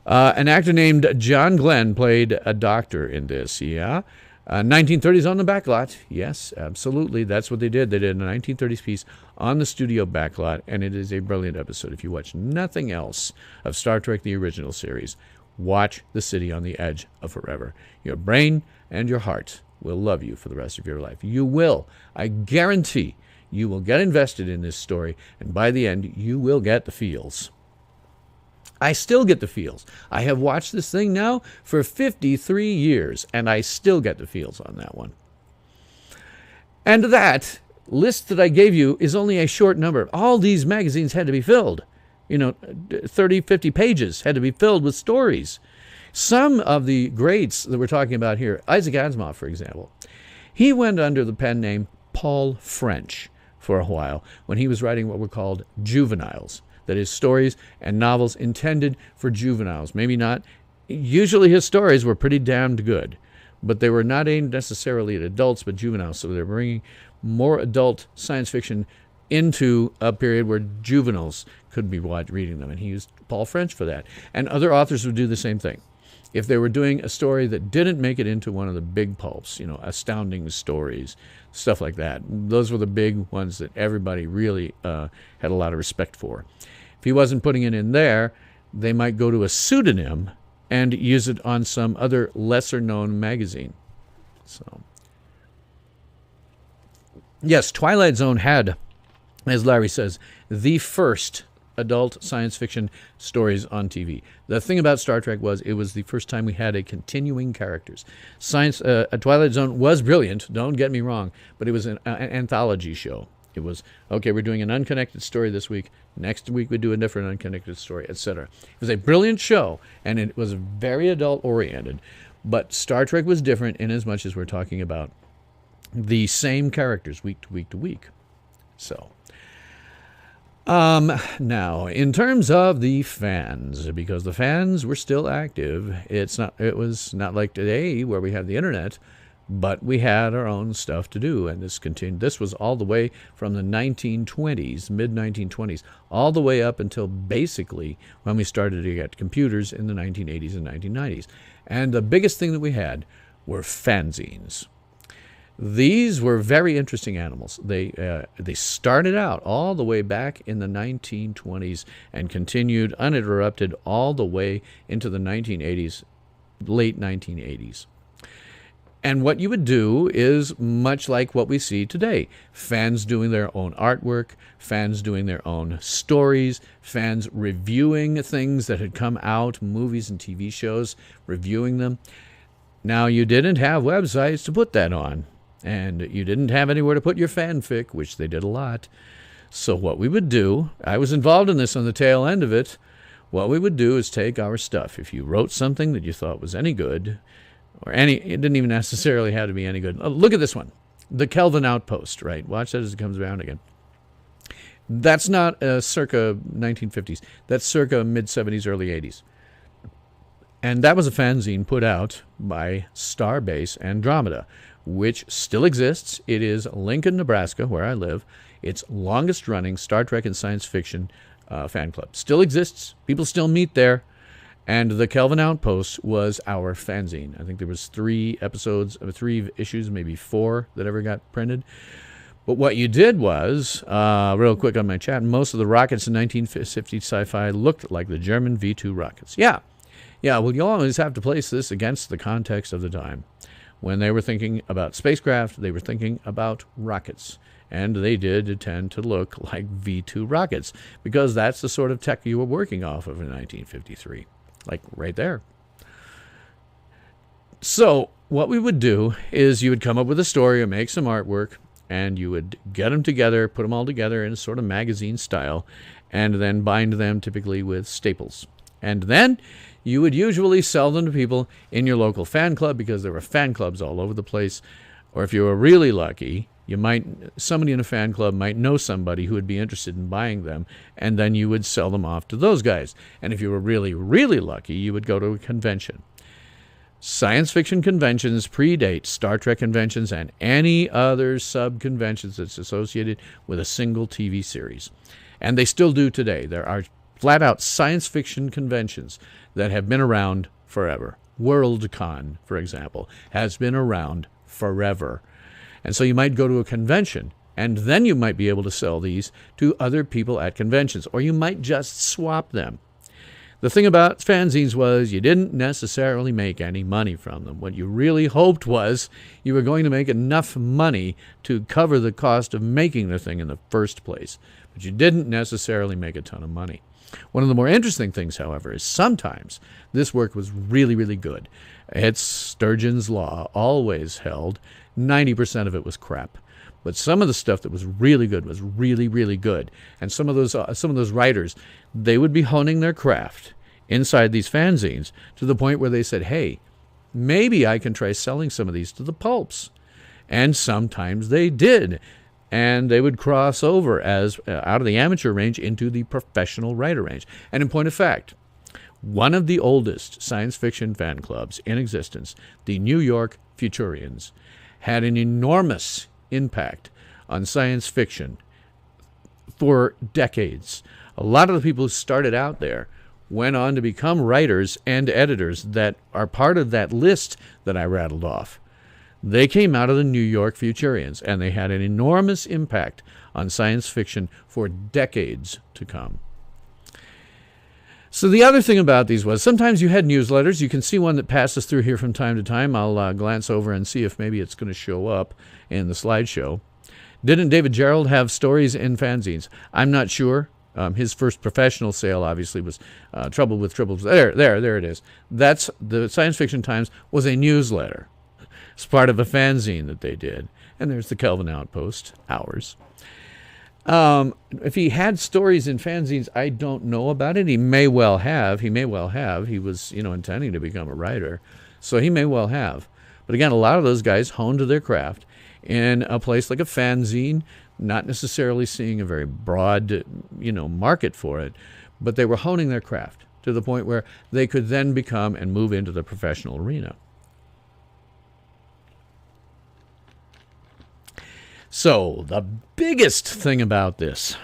An actor named John Glenn played a doctor in this, yeah. 1930s on the backlot. Yes, absolutely. That's what they did. They did a 1930s piece on the studio backlot, and it is a brilliant episode. If you watch nothing else of Star Trek, the original series, watch The City on the Edge of Forever. Your brain and your heart will love you for the rest of your life. You will. I guarantee you will get invested in this story, and by the end, you will get the feels. I still get the feels. I have watched this thing now for 53 years, and I still get the feels on that one. And that list that I gave you is only a short number. All these magazines had to be filled. 30, 50 pages had to be filled with stories. Some of the greats that we're talking about here, Isaac Asimov, for example, he went under the pen name Paul French for a while when he was writing what were called juveniles. That is, stories and novels intended for juveniles. Maybe not. Usually his stories were pretty damned good, but they were not aimed necessarily at adults, but juveniles. So they're bringing more adult science fiction into a period where juveniles could be reading them. And he used Paul French for that. And other authors would do the same thing. If they were doing a story that didn't make it into one of the big pulps, Astounding Stories, stuff like that, those were the big ones that everybody really had a lot of respect for. If he wasn't putting it in there, they might go to a pseudonym and use it on some other lesser-known magazine. So, yes, Twilight Zone had, as Larry says, the first adult science fiction stories on TV. The thing about Star Trek was it was the first time we had a continuing characters. Twilight Zone was brilliant, don't get me wrong, but it was an anthology show. It was, okay, we're doing an unconnected story this week. Next week we do a different unconnected story, etc. It was a brilliant show, and it was very adult-oriented. But Star Trek was different in as much as we're talking about the same characters week to week to week. So, now, in terms of the fans, because the fans were still active, it was not like today where we have the internet, but we had our own stuff to do, and this continued. This was all the way from the 1920s, mid-1920s, all the way up until basically when we started to get computers in the 1980s and 1990s. And the biggest thing that we had were fanzines. These were very interesting animals. They started out all the way back in the 1920s and continued uninterrupted all the way into the 1980s, late 1980s. And what you would do is much like what we see today. Fans doing their own artwork, fans doing their own stories, fans reviewing things that had come out, movies and TV shows, reviewing them. Now, you didn't have websites to put that on, and you didn't have anywhere to put your fanfic, which they did a lot. So what we would do, I was involved in this on the tail end of it, what we would do is take our stuff. If you wrote something that you thought was any good, it didn't even necessarily have to be any good. Look at this one, the Kelvin Outpost, right? Watch that as it comes around again. That's not circa 1950s. That's circa mid-70s, early 80s. And that was a fanzine put out by Starbase Andromeda, which still exists. It is Lincoln, Nebraska, where I live. Its longest-running Star Trek and science fiction fan club. Still exists. People still meet there. And the Kelvin Outpost was our fanzine. I think there was 3 issues, maybe 4 that ever got printed. But what you did was, real quick on my chat, most of the rockets in 1950 sci-fi looked like the German V-2 rockets. Yeah, well, you always have to place this against the context of the time. When they were thinking about spacecraft, they were thinking about rockets. And they did tend to look like V-2 rockets, because that's the sort of tech you were working off of in 1953. Like right there. So what we would do is you would come up with a story or make some artwork, and you would get them together, put them all together in a sort of magazine style, and then bind them typically with staples. And then you would usually sell them to people in your local fan club, because there were fan clubs all over the place. Or if you were really lucky, somebody in a fan club might know somebody who would be interested in buying them, and then you would sell them off to those guys. And if you were really, really lucky, you would go to a convention. Science fiction conventions predate Star Trek conventions and any other sub-conventions that's associated with a single TV series. And they still do today. There are flat-out science fiction conventions that have been around forever. Worldcon, for example, has been around forever. And so you might go to a convention, and then you might be able to sell these to other people at conventions, or you might just swap them. The thing about fanzines was you didn't necessarily make any money from them. What you really hoped was you were going to make enough money to cover the cost of making the thing in the first place. But you didn't necessarily make a ton of money. One of the more interesting things, however, is sometimes this work was really, really good. It's Sturgeon's Law, always held. 90% of it was crap. But some of the stuff that was really good was really, really good. And some of those writers, they would be honing their craft inside these fanzines to the point where they said, hey, maybe I can try selling some of these to the pulps. And sometimes they did. And they would cross over as out of the amateur range into the professional writer range. And in point of fact, one of the oldest science fiction fan clubs in existence, the New York Futurians, had an enormous impact on science fiction for decades. A lot of the people who started out there went on to become writers and editors that are part of that list that I rattled off. They came out of the New York Futurians, and they had an enormous impact on science fiction for decades to come. So the other thing about these was sometimes you had newsletters. You can see one that passes through here from time to time. I'll glance over and see if maybe it's going to show up in the slideshow. Didn't David Gerald have stories in fanzines? I'm not sure. His first professional sale obviously was Trouble with Tribbles. There it is. That's the Science Fiction Times was a newsletter. It's part of a fanzine that they did. And there's the Kelvin Outpost, ours. If he had stories in fanzines, I don't know about it. He may well have. He was, intending to become a writer. So he may well have. But again, a lot of those guys honed their craft in a place like a fanzine, not necessarily seeing a very broad, market for it, but they were honing their craft to the point where they could then become and move into the professional arena. So the biggest thing about this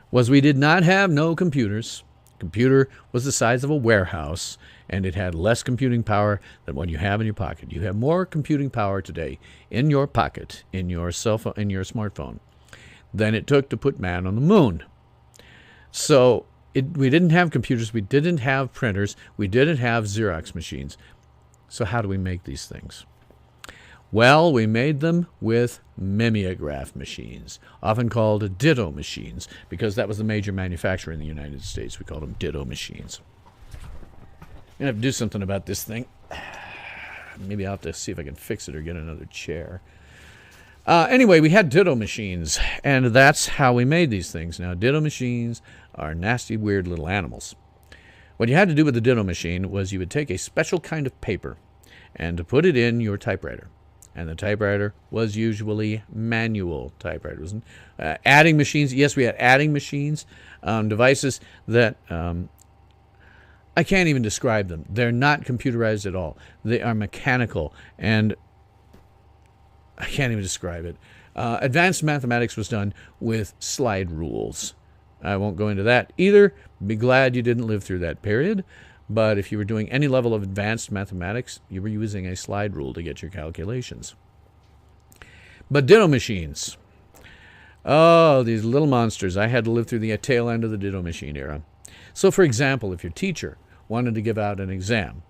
was we did not have no computers. Computer was the size of a warehouse, and it had less computing power than what you have in your pocket. You have more computing power today in your pocket, in your cell phone, in your smartphone, than it took to put man on the moon. So we didn't have computers, we didn't have printers, we didn't have Xerox machines. So how do we make these things? Well, we made them with mimeograph machines, often called ditto machines, because that was the major manufacturer in the United States. We called them ditto machines. I'm going to have to do something about this thing. Maybe I'll have to see if I can fix it or get another chair. Anyway, we had ditto machines, and that's how we made these things. Now, ditto machines are nasty, weird little animals. What you had to do with the ditto machine was you would take a special kind of paper and to put it in your typewriter. And the typewriter was usually manual typewriters. Adding machines, yes, we had adding machines, devices that I can't even describe them. They're not computerized at all. They are mechanical, and I can't even describe it. Advanced mathematics was done with slide rules. I won't go into that either. Be glad you didn't live through that period. But if you were doing any level of advanced mathematics, you were using a slide rule to get your calculations. But ditto machines. Oh, these little monsters. I had to live through the tail end of the ditto machine era. So, for example, if your teacher wanted to give out an exam,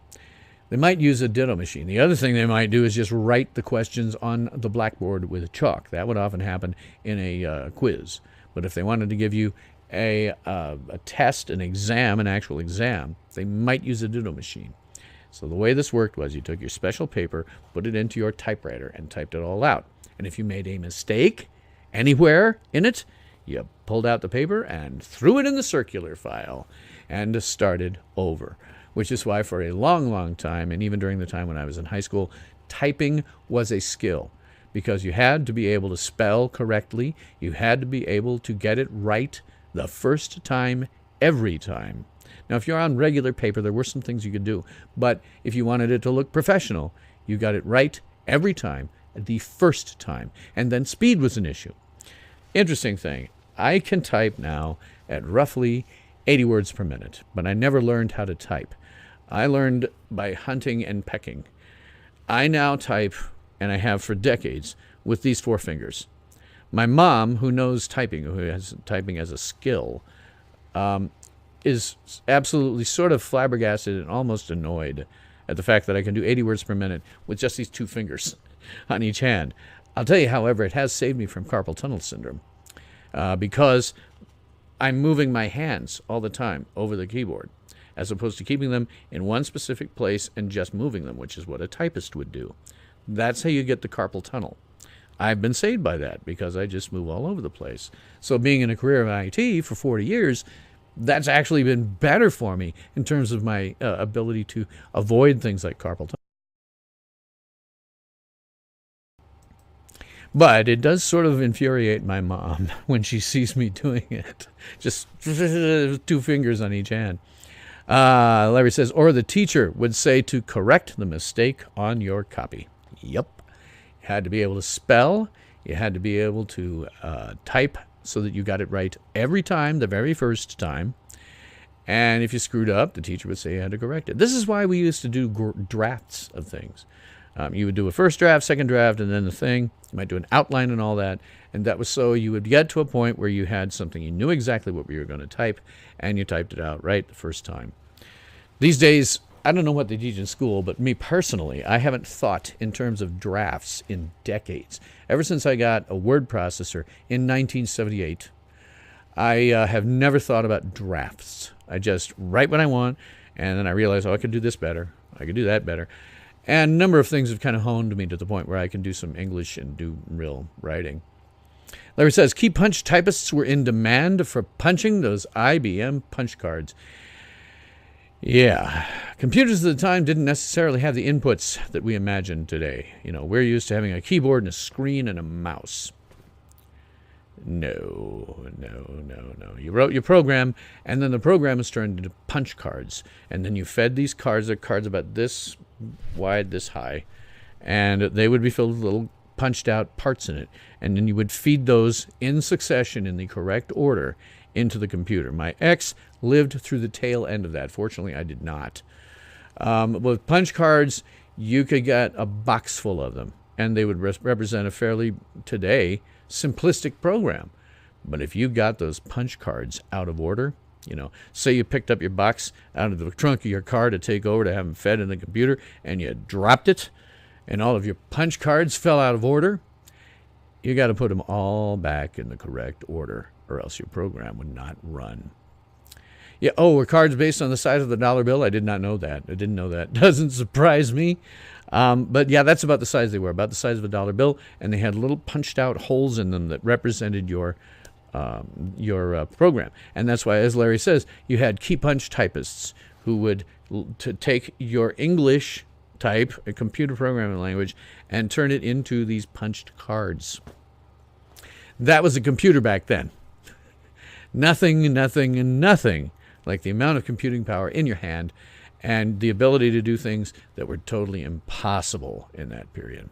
they might use a ditto machine. The other thing they might do is just write the questions on the blackboard with chalk. That would often happen in a quiz. But if they wanted to give you a test, an exam, an actual exam, they might use a ditto machine. So the way this worked was you took your special paper, put it into your typewriter, and typed it all out. And if you made a mistake anywhere in it, you pulled out the paper and threw it in the circular file and started over. which is why for a long, long time, and even during the time when I was in high school, typing was a skill because you had to be able to spell correctly. You had to be able to get it right the first time, every time. Now, if you're on regular paper, there were some things you could do. But if you wanted it to look professional, you got it right every time, the first time. And then speed was an issue. Interesting thing, I can type now at roughly 80 words per minute, but I never learned how to type. I learned by hunting and pecking. I now type, and I have for decades, with these 4 fingers. My mom, who knows typing, who has typing as a skill, is absolutely sort of flabbergasted and almost annoyed at the fact that I can do 80 words per minute with just these 2 fingers on each hand. I'll tell you, however, it has saved me from carpal tunnel syndrome because I'm moving my hands all the time over the keyboard as opposed to keeping them in one specific place and just moving them, which is what a typist would do. That's how you get the carpal tunnel. I've been saved by that because I just move all over the place. So being in a career of IT for 40 years, that's actually been better for me in terms of my ability to avoid things like carpal tunnel. But it does sort of infuriate my mom when she sees me doing it. Just 2 fingers on each hand. Larry says, or the teacher would say to correct the mistake on your copy. Yep. You had to be able to spell. You had to be able to type so that you got it right every time, the very first time. And if you screwed up, the teacher would say you had to correct it. This is why we used to do drafts of things. You would do a first draft, second draft, and then the thing. You might do an outline and all that. And that was so you would get to a point where you had something, you knew exactly what you were going to type, and you typed it out right the first time. These days, I don't know what they teach in school, but me personally, I haven't thought in terms of drafts in decades. Ever since I got a word processor in 1978, I have never thought about drafts. I just write what I want, and then I realize, oh, I could do this better. I could do that better. And a number of things have kind of honed me to the point where I can do some English and do real writing. Larry says, key punch typists were in demand for punching those IBM punch cards. Yeah, computers at the time didn't necessarily have the inputs that we imagine today. You know, we're used to having a keyboard and a screen and a mouse. No. You wrote your program, and then the program is turned into punch cards. And then you fed these cards, they're cards about this wide, this high, and they would be filled with little punched out parts in it. And then you would feed those in succession in the correct order into the computer. My ex lived through the tail end of that. Fortunately, I did not. With punch cards, you could get a box full of them, and they would represent a fairly, today, simplistic program. But if you got those punch cards out of order, you know, say you picked up your box out of the trunk of your car to take over to have them fed in the computer, and you dropped it, and all of your punch cards fell out of order, you got to put them all back in the correct order, or else your program would not run. Yeah. Oh, were cards based on the size of the dollar bill? I did not know that. I didn't know that. Doesn't surprise me. But yeah, that's about the size they were, about the size of a dollar bill, and they had little punched out holes in them that represented your program. And that's why, as Larry says, you had key punch typists who would to take your English type, a computer programming language, and turn it into these punched cards. That was a computer back then. Nothing like the amount of computing power in your hand and the ability to do things that were totally impossible in that period.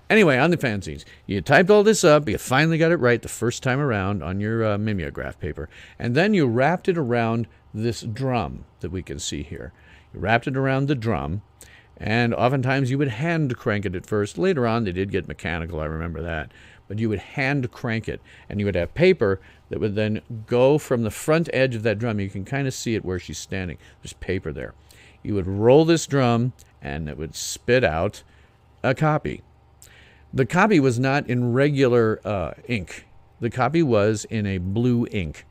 Anyway, on the fanzines, you typed all this up, you finally got it right the first time around on your mimeograph paper, and then you wrapped it around this drum that we can see here. You wrapped it around the drum, and oftentimes you would hand crank it at first. Later on, they did get mechanical, I remember that. But you would hand crank it, and you would have paper that would then go from the front edge of that drum. You can kind of see it where she's standing. There's paper there. You would roll this drum, and it would spit out a copy. The copy was not in regular ink. The copy was in a blue ink,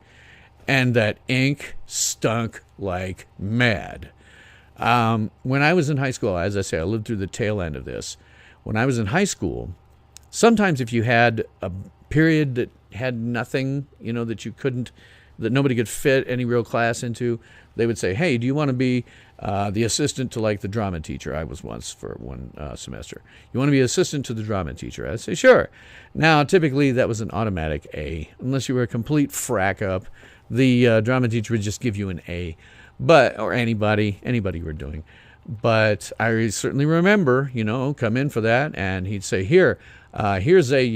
and that ink stunk like mad. When I was in high school, as I say, I lived through the tail end of this. When I was in high school, sometimes if you had a period that had nothing, that you couldn't that nobody could fit any real class into, they would say, hey, do you want to be the assistant to like the drama teacher? I was once for one semester. You want to be assistant to the drama teacher? I'd say, sure. Now, typically that was an automatic A. Unless you were a complete frack up, the drama teacher would just give you an A. Or anybody you were doing. But I certainly remember, come in for that, and he'd say, here's a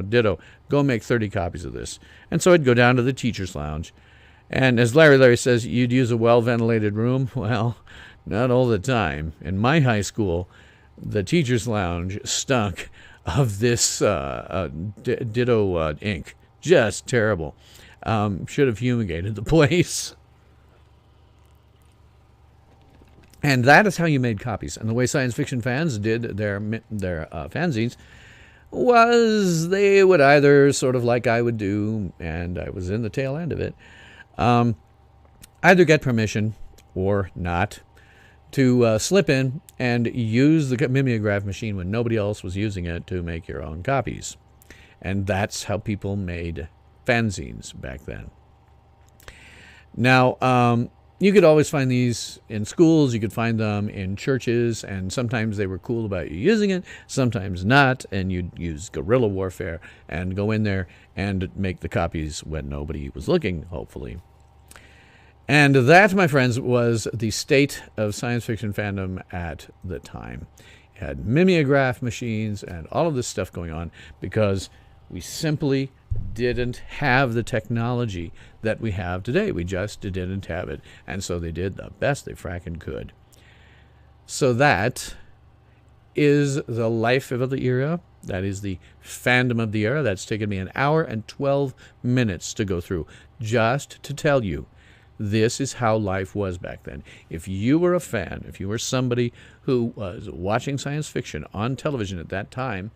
ditto. Go make 30 copies of this. And so I'd go down to the teacher's lounge. And as Larry says, you'd use a well-ventilated room. Well, not all the time. In my high school, the teacher's lounge stunk of this ditto ink. Just terrible. Should have fumigated the place. And that is how you made copies. And the way science fiction fans did their fanzines was they would either, sort of like I would do, and I was in the tail end of it, either get permission or not to slip in and use the mimeograph machine when nobody else was using it to make your own copies. And that's how people made fanzines back then. Now, you could always find these in schools, you could find them in churches, and sometimes they were cool about you using it, sometimes not, and you'd use guerrilla warfare and go in there and make the copies when nobody was looking, hopefully. And that, my friends, was the state of science fiction fandom at the time. It had mimeograph machines and all of this stuff going on because we simply didn't have the technology that we have today. We just didn't have it. And so they did the best they fracking could. So that is the life of the era. That is the fandom of the era. That's taken me 1 hour and 12 minutes to go through just to tell you this is how life was back then. If you were a fan, if you were somebody who was watching science fiction on television at that time,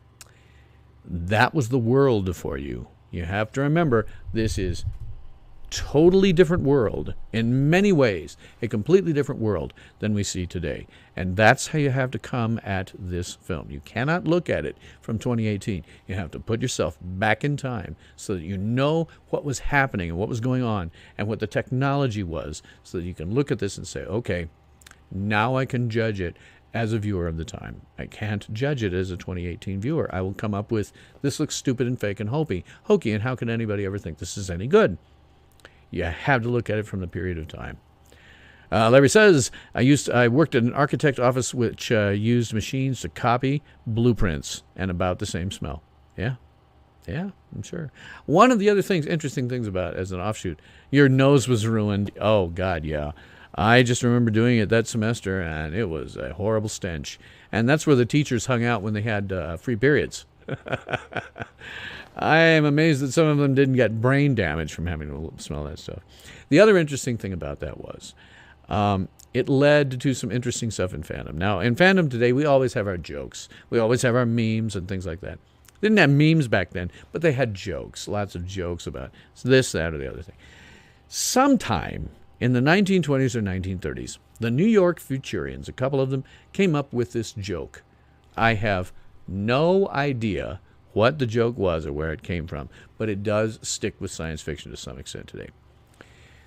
that was the world for you. You have to remember, this is totally different world in many ways, a completely different world than we see today. And that's how you have to come at this film. You cannot look at it from 2018. You have to put yourself back in time so that you know what was happening and what was going on and what the technology was, so that you can look at this and say, okay, now I can judge it as a viewer of the time. I can't judge it as a 2018 viewer. I will come up with, this looks stupid and fake and hokey, and how can anybody ever think this is any good? You have to look at it from the period of time. Larry says, I worked at an architect office which used machines to copy blueprints, and about the same smell. Yeah, I'm sure. One of the other interesting things about, as an offshoot, your nose was ruined. Oh, God, yeah. I just remember doing it that semester, and it was a horrible stench. And that's where the teachers hung out when they had free periods. I am amazed that some of them didn't get brain damage from having to smell that stuff. The other interesting thing about that was it led to some interesting stuff in fandom. Now, in fandom today, we always have our jokes. We always have our memes and things like that. They didn't have memes back then, but they had jokes, lots of jokes about this, that, or the other thing. Sometime in the 1920s or 1930s, the New York Futurians, a couple of them, came up with this joke. I have no idea what the joke was or where it came from, but it does stick with science fiction to some extent today.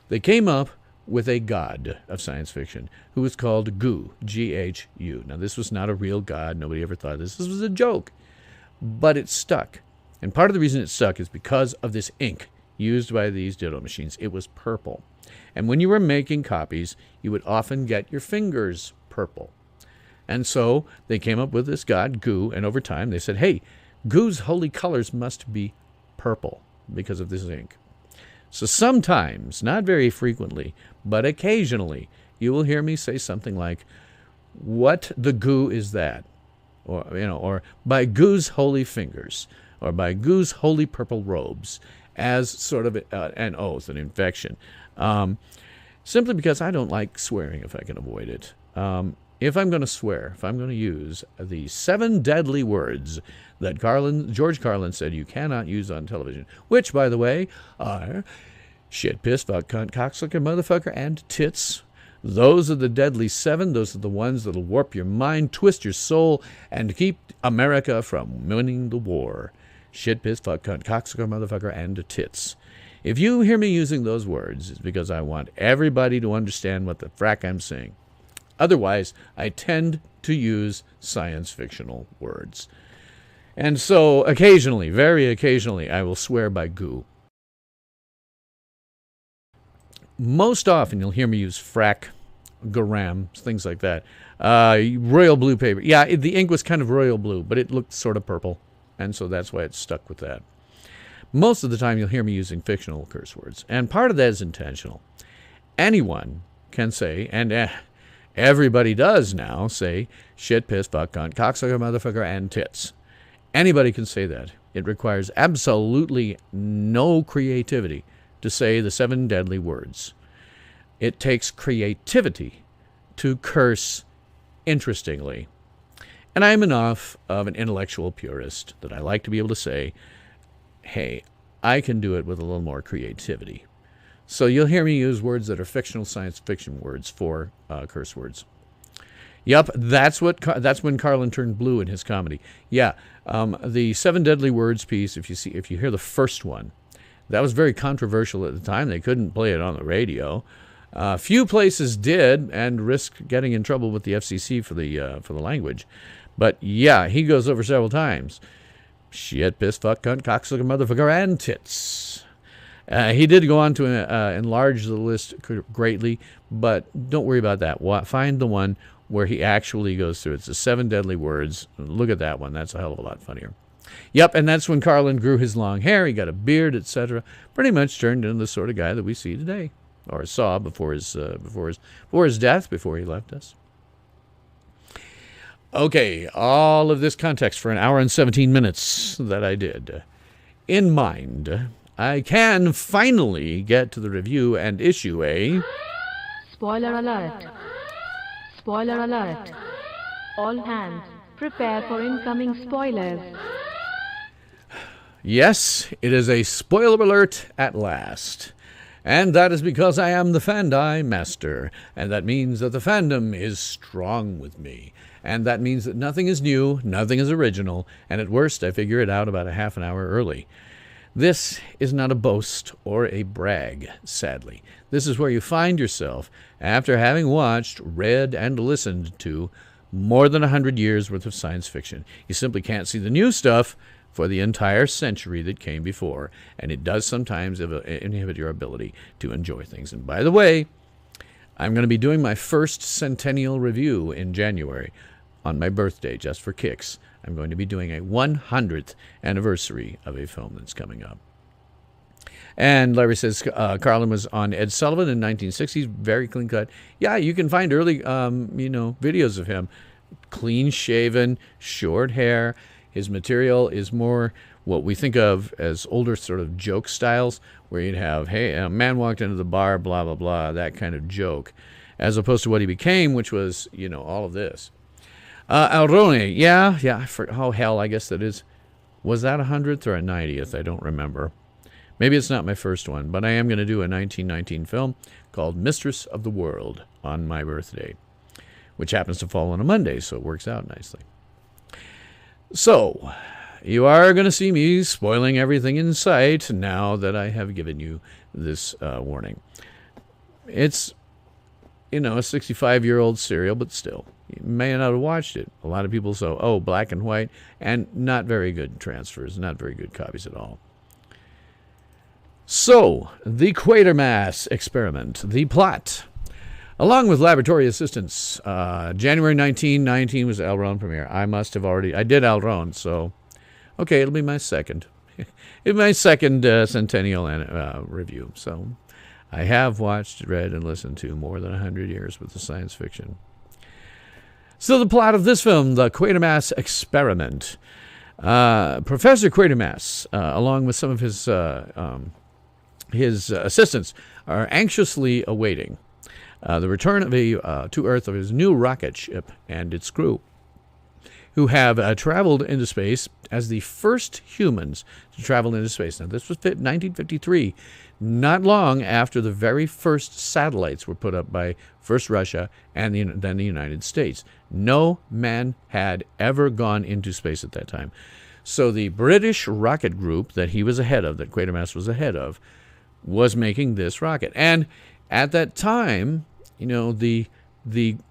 They came up with a god of science fiction who was called Ghu, G-H-U. Now, this was not a real god. Nobody ever thought this. This was a joke, but it stuck. And part of the reason it stuck is because of this ink used by these ditto machines. It was purple. And when you were making copies, you would often get your fingers purple. And so they came up with this god, Ghu, and over time they said, hey, Ghu's holy colors must be purple because of this ink. So sometimes, not very frequently, but occasionally, you will hear me say something like, what the Ghu is that? Or by Ghu's holy fingers, or by Ghu's holy purple robes, as sort of an oath, an infection. Simply because I don't like swearing if I can avoid it. If I'm going to swear, if I'm going to use the 7 deadly words that George Carlin said you cannot use on television, which, by the way, are shit, piss, fuck, cunt, cocksucker, motherfucker, and tits. Those are the deadly 7. Those are the ones that'll warp your mind, twist your soul, and keep America from winning the war. Shit, piss, fuck, cunt, cocksucker, motherfucker, and tits. If you hear me using those words, it's because I want everybody to understand what the frack I'm saying. Otherwise, I tend to use science fictional words. And so occasionally, very occasionally, I will swear by goo. Most often, you'll hear me use frack, garam, things like that. Royal blue paper. Yeah, the ink was kind of royal blue, but it looked sort of purple, and so that's why it stuck with that. Most of the time, you'll hear me using fictional curse words, and part of that is intentional. Anyone can say, and everybody does now, say, shit, piss, fuck, cunt, cocksucker, motherfucker, and tits. Anybody can say that. It requires absolutely no creativity to say the 7 deadly words. It takes creativity to curse interestingly. And I'm enough of an intellectual purist that I like to be able to say, hey, I can do it with a little more creativity. So you'll hear me use words that are fictional science fiction words for curse words. Yep, that's when Carlin turned blue in his comedy. Yeah, the 7 deadly words piece, if you hear the first one, that was very controversial at the time. They couldn't play it on the radio. Few places did, and risked getting in trouble with the FCC for the language. But yeah, he goes over several times. Shit, piss, fuck, cunt, cocksucker, motherfucker, and tits. He did go on to enlarge the list greatly, but don't worry about that. Find the one where he actually goes through. It's the 7 deadly words. Look at that one. That's a hell of a lot funnier. Yep, and that's when Carlin grew his long hair. He got a beard, etc. Pretty much turned into the sort of guy that we see today, or saw before his death, before he left us. Okay, all of this context for an hour and 17 minutes that I did in mind, I can finally get to the review and issue a... Spoiler alert. Spoiler alert. All hands, prepare for incoming spoilers. Yes, it is a spoiler alert at last. And that is because I am the Fandi master, and that means that the fandom is strong with me. And that means that nothing is new, nothing is original, and at worst I figure it out about a half an hour early. This is not a boast or a brag, sadly. This is where you find yourself after having watched, read, and listened to more than 100 years worth of science fiction. You simply can't see the new stuff for the entire century that came before, and it does sometimes inhibit your ability to enjoy things. And by the way, I'm going to be doing my first centennial review in January on my birthday, just for kicks. I'm going to be doing a 100th anniversary of a film that's coming up. And Larry says Carlin was on Ed Sullivan in 1960s, very clean cut. Yeah, you can find early, videos of him, clean shaven, short hair. His material is more what we think of as older sort of joke styles, where you'd have, hey, a man walked into the bar, blah, blah, blah, that kind of joke, as opposed to what he became, which was, all of this. Alrone, yeah, I guess that is. Was that 100th or a 90th? I don't remember. Maybe it's not my first one, but I am going to do a 1919 film called Mistress of the World on my birthday, which happens to fall on a Monday, so it works out nicely. So, you are going to see me spoiling everything in sight now that I have given you this warning. It's, a 65-year-old serial, but still, you may not have watched it. A lot of people say, black and white, and not very good transfers, not very good copies at all. So, the Quatermass experiment, the plot. Along with laboratory assistants, January 1919 was Elron premiere. I did Elron, so, okay, it'll be my second. It'll be my second centennial review. So, I have watched, read, and listened to more than 100 years with the science fiction. So, the plot of this film, the Quatermass experiment. Professor Quatermass, along with some of his assistants, are anxiously awaiting the return to Earth of his new rocket ship and its crew, who have traveled into space as the first humans to travel into space. Now, this was 1953, not long after the very first satellites were put up by first Russia and then the United States. No man had ever gone into space at that time. So the British rocket group that he was ahead of, that Quatermass was ahead of, was making this rocket. And at that time, the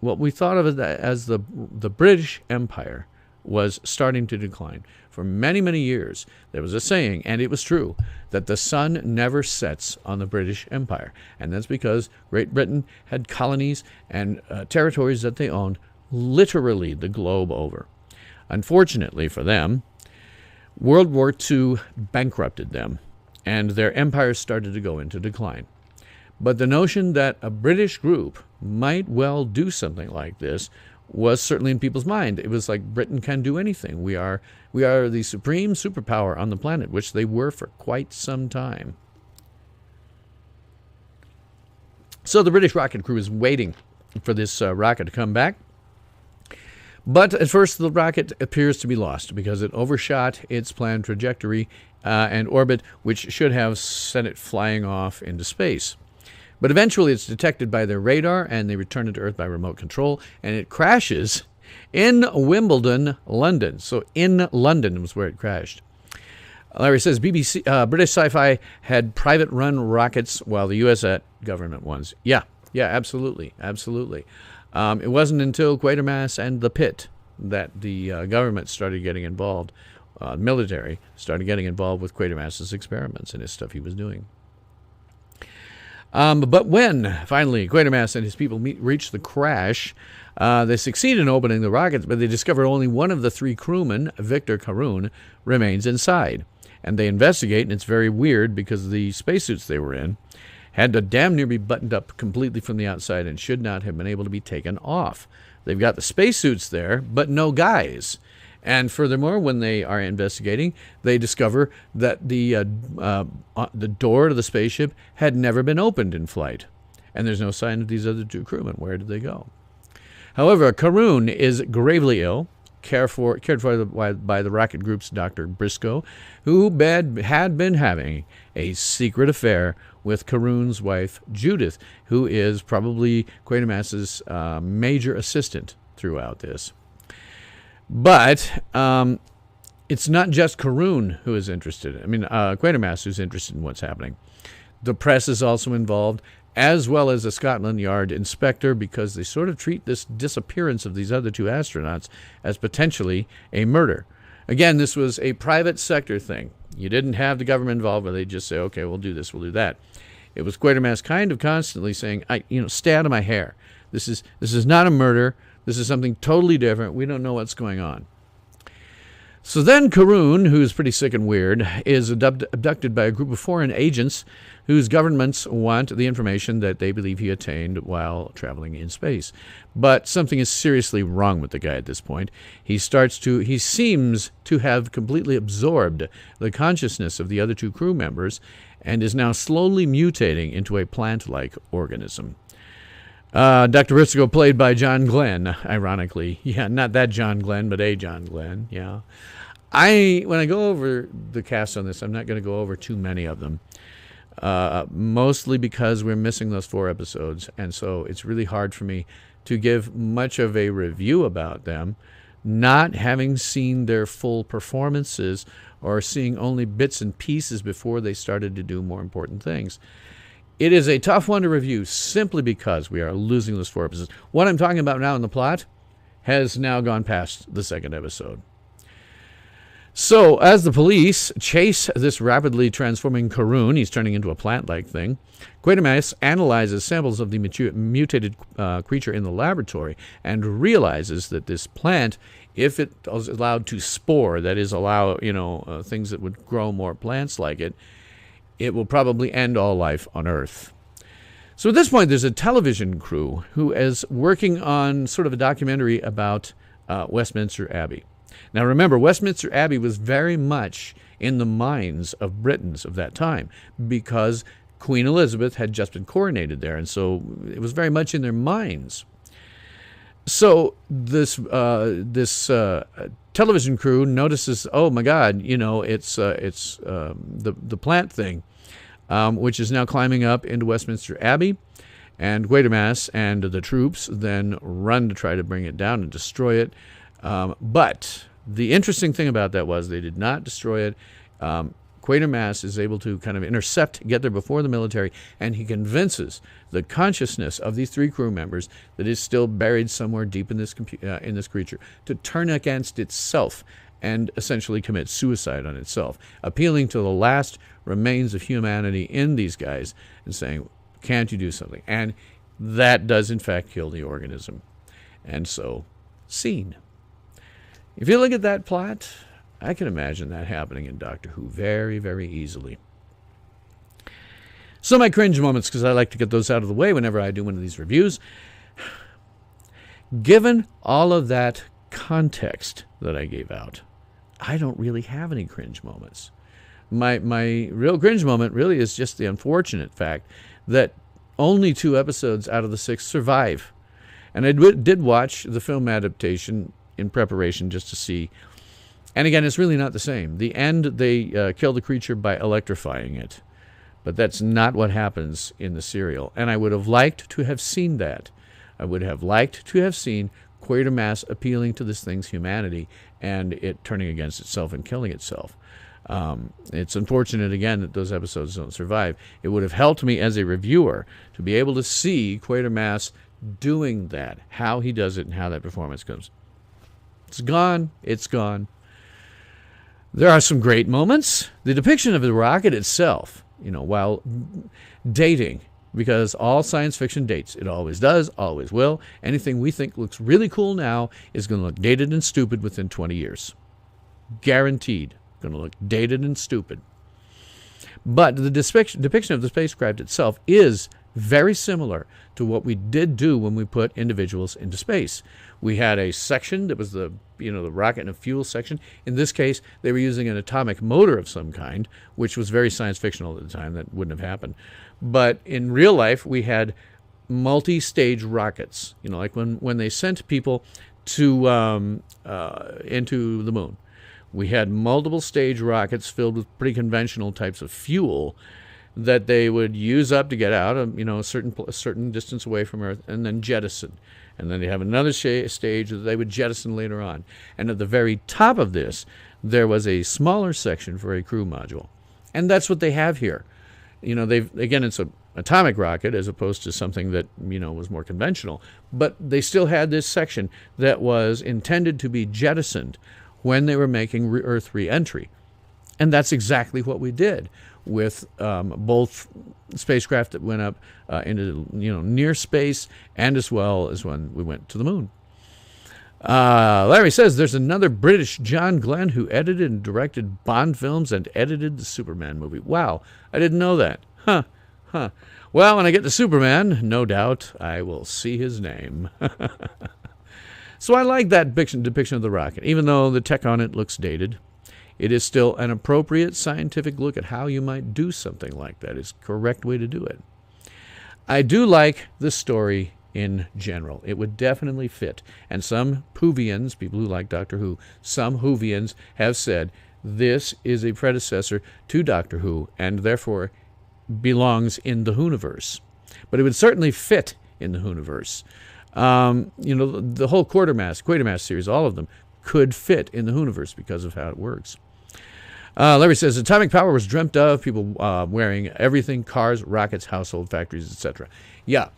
what we thought of as the British Empire was starting to decline. For many, many years, there was a saying, and it was true, that the sun never sets on the British Empire. And that's because Great Britain had colonies and territories that they owned literally the globe over. Unfortunately for them, World War II bankrupted them, and their empires started to go into decline. But the notion that a British group might well do something like this was certainly in people's mind. It was like Britain can do anything. We are the supreme superpower on the planet, which they were for quite some time. So the British rocket crew is waiting for this rocket to come back. But at first, the rocket appears to be lost because it overshot its planned trajectory and orbit, which should have sent it flying off into space. But eventually it's detected by their radar, and they return it to Earth by remote control, and it crashes in Wimbledon, London. So in London was where it crashed. Larry says, BBC, British Sci-Fi had private-run rockets while the U.S. had government ones. Yeah, absolutely. It wasn't until Quatermass and the Pit that the government started getting involved. Military started getting involved with Quatermass's experiments and his stuff he was doing. But when, finally, Quatermass and his people reached the crash, they succeed in opening the rockets, but they discover only one of the three crewmen, Victor Carun, remains inside. And they investigate, and it's very weird because the spacesuits they were in had to damn near be buttoned up completely from the outside and should not have been able to be taken off. They've got the spacesuits there, but no guys. And furthermore, when they are investigating, they discover that the door to the spaceship had never been opened in flight. And there's no sign of these other two crewmen. Where did they go? However, Carun is gravely ill, cared for by the rocket group's Dr. Briscoe, who had been having a secret affair with Carun's wife, Judith, who is probably Quatermass's major assistant throughout this. But it's not just Carun who is interested. Quatermass who's interested in what's happening. The press is also involved, as well as a Scotland Yard inspector, because they sort of treat this disappearance of these other two astronauts as potentially a murder. Again, this was a private sector thing. You didn't have the government involved where they just say, okay, we'll do this, we'll do that. It was Quatermass kind of constantly saying, stay out of my hair. This is not a murder. This is something totally different. We don't know what's going on. So then Carun, who's pretty sick and weird, is abducted by a group of foreign agents whose governments want the information that they believe he attained while traveling in space. But something is seriously wrong with the guy at this point. He seems to have completely absorbed the consciousness of the other two crew members and is now slowly mutating into a plant-like organism. Dr. Briscoe, played by John Glenn, ironically. Yeah, not that John Glenn, but a John Glenn, yeah. When I go over the cast on this, I'm not going to go over too many of them, mostly because we're missing those 4 episodes, and so it's really hard for me to give much of a review about them, not having seen their full performances or seeing only bits and pieces before they started to do more important things. It is a tough one to review simply because we are losing those 4 episodes. What I'm talking about now in the plot has now gone past the 2nd episode. So, as the police chase this rapidly transforming Carun, he's turning into a plant-like thing, Quatermass analyzes samples of the mutated creature in the laboratory and realizes that this plant, if it is allowed to spore, that is, allow things that would grow more plants like it, it will probably end all life on Earth. So at this point, there's a television crew who is working on sort of a documentary about Westminster Abbey. Now remember, Westminster Abbey was very much in the minds of Britons of that time because Queen Elizabeth had just been coronated there, and so it was very much in their minds. So this television crew notices, oh my God, it's the plant thing, which is now climbing up into Westminster Abbey, and Quatermass and the troops then run to try to bring it down and destroy it. But the interesting thing about that was they did not destroy it. Quatermass is able to kind of intercept, get there before the military, and he convinces the consciousness of these 3 crew members that is still buried somewhere deep in this creature to turn against itself and essentially commit suicide on itself, appealing to the last remains of humanity in these guys and saying, can't you do something? And that does, in fact, kill the organism. And so, scene. If you look at that plot, I can imagine that happening in Doctor Who very, very easily. So my cringe moments, because I like to get those out of the way whenever I do one of these reviews. Given all of that context that I gave out, I don't really have any cringe moments. My real cringe moment really is just the unfortunate fact that only 2 episodes out of the 6 survive. And I did watch the film adaptation in preparation just to see. And again, it's really not the same. The end, they kill the creature by electrifying it. But that's not what happens in the serial. And I would have liked to have seen that. I would have liked to have seen Quatermass appealing to this thing's humanity and it turning against itself and killing itself. It's unfortunate, again, that those episodes don't survive. It would have helped me as a reviewer to be able to see Quatermass doing that, how he does it and how that performance comes. It's gone. It's gone. There are some great moments. The depiction of the rocket itself, while dating, because all science fiction dates. It always does, always will. Anything we think looks really cool now is going to look dated and stupid within 20 years. Guaranteed. Going to look dated and stupid. But the depiction of the spacecraft itself is very similar to what we did do when we put individuals into space. We had a section that was the rocket and fuel section. In this case, they were using an atomic motor of some kind, which was very science fictional at the time. That wouldn't have happened. But in real life, we had multi-stage rockets. Like when they sent people to into the moon. We had multiple stage rockets filled with pretty conventional types of fuel that they would use up to get out of, a certain distance away from Earth and then jettison. And then they have another stage that they would jettison later on. And at the very top of this, there was a smaller section for a crew module. And that's what they have here. It's an atomic rocket as opposed to something that, was more conventional. But they still had this section that was intended to be jettisoned when they were making Earth re-entry. And that's exactly what we did with both spacecraft that went up into near space and as well as when we went to the moon. Larry says there's another British John Glenn who edited and directed Bond films and edited the Superman movie. Wow, I didn't know that. Huh. Well, when I get to Superman, no doubt I will see his name. So I like that depiction of the rocket. Even though the tech on it looks dated, it is still an appropriate scientific look at how you might do something like that. It's the correct way to do it. I do like the story in general. It would definitely fit. And some Whovians, people who like Doctor Who, some Whovians have said this is a predecessor to Doctor Who and therefore belongs in the Whoniverse. But it would certainly fit in the Whoniverse. The whole Quatermass series, all of them, could fit in the Whoniverse because of how it works. Larry says, atomic power was dreamt of, people wearing everything, cars, rockets, household, factories, etc. Yeah,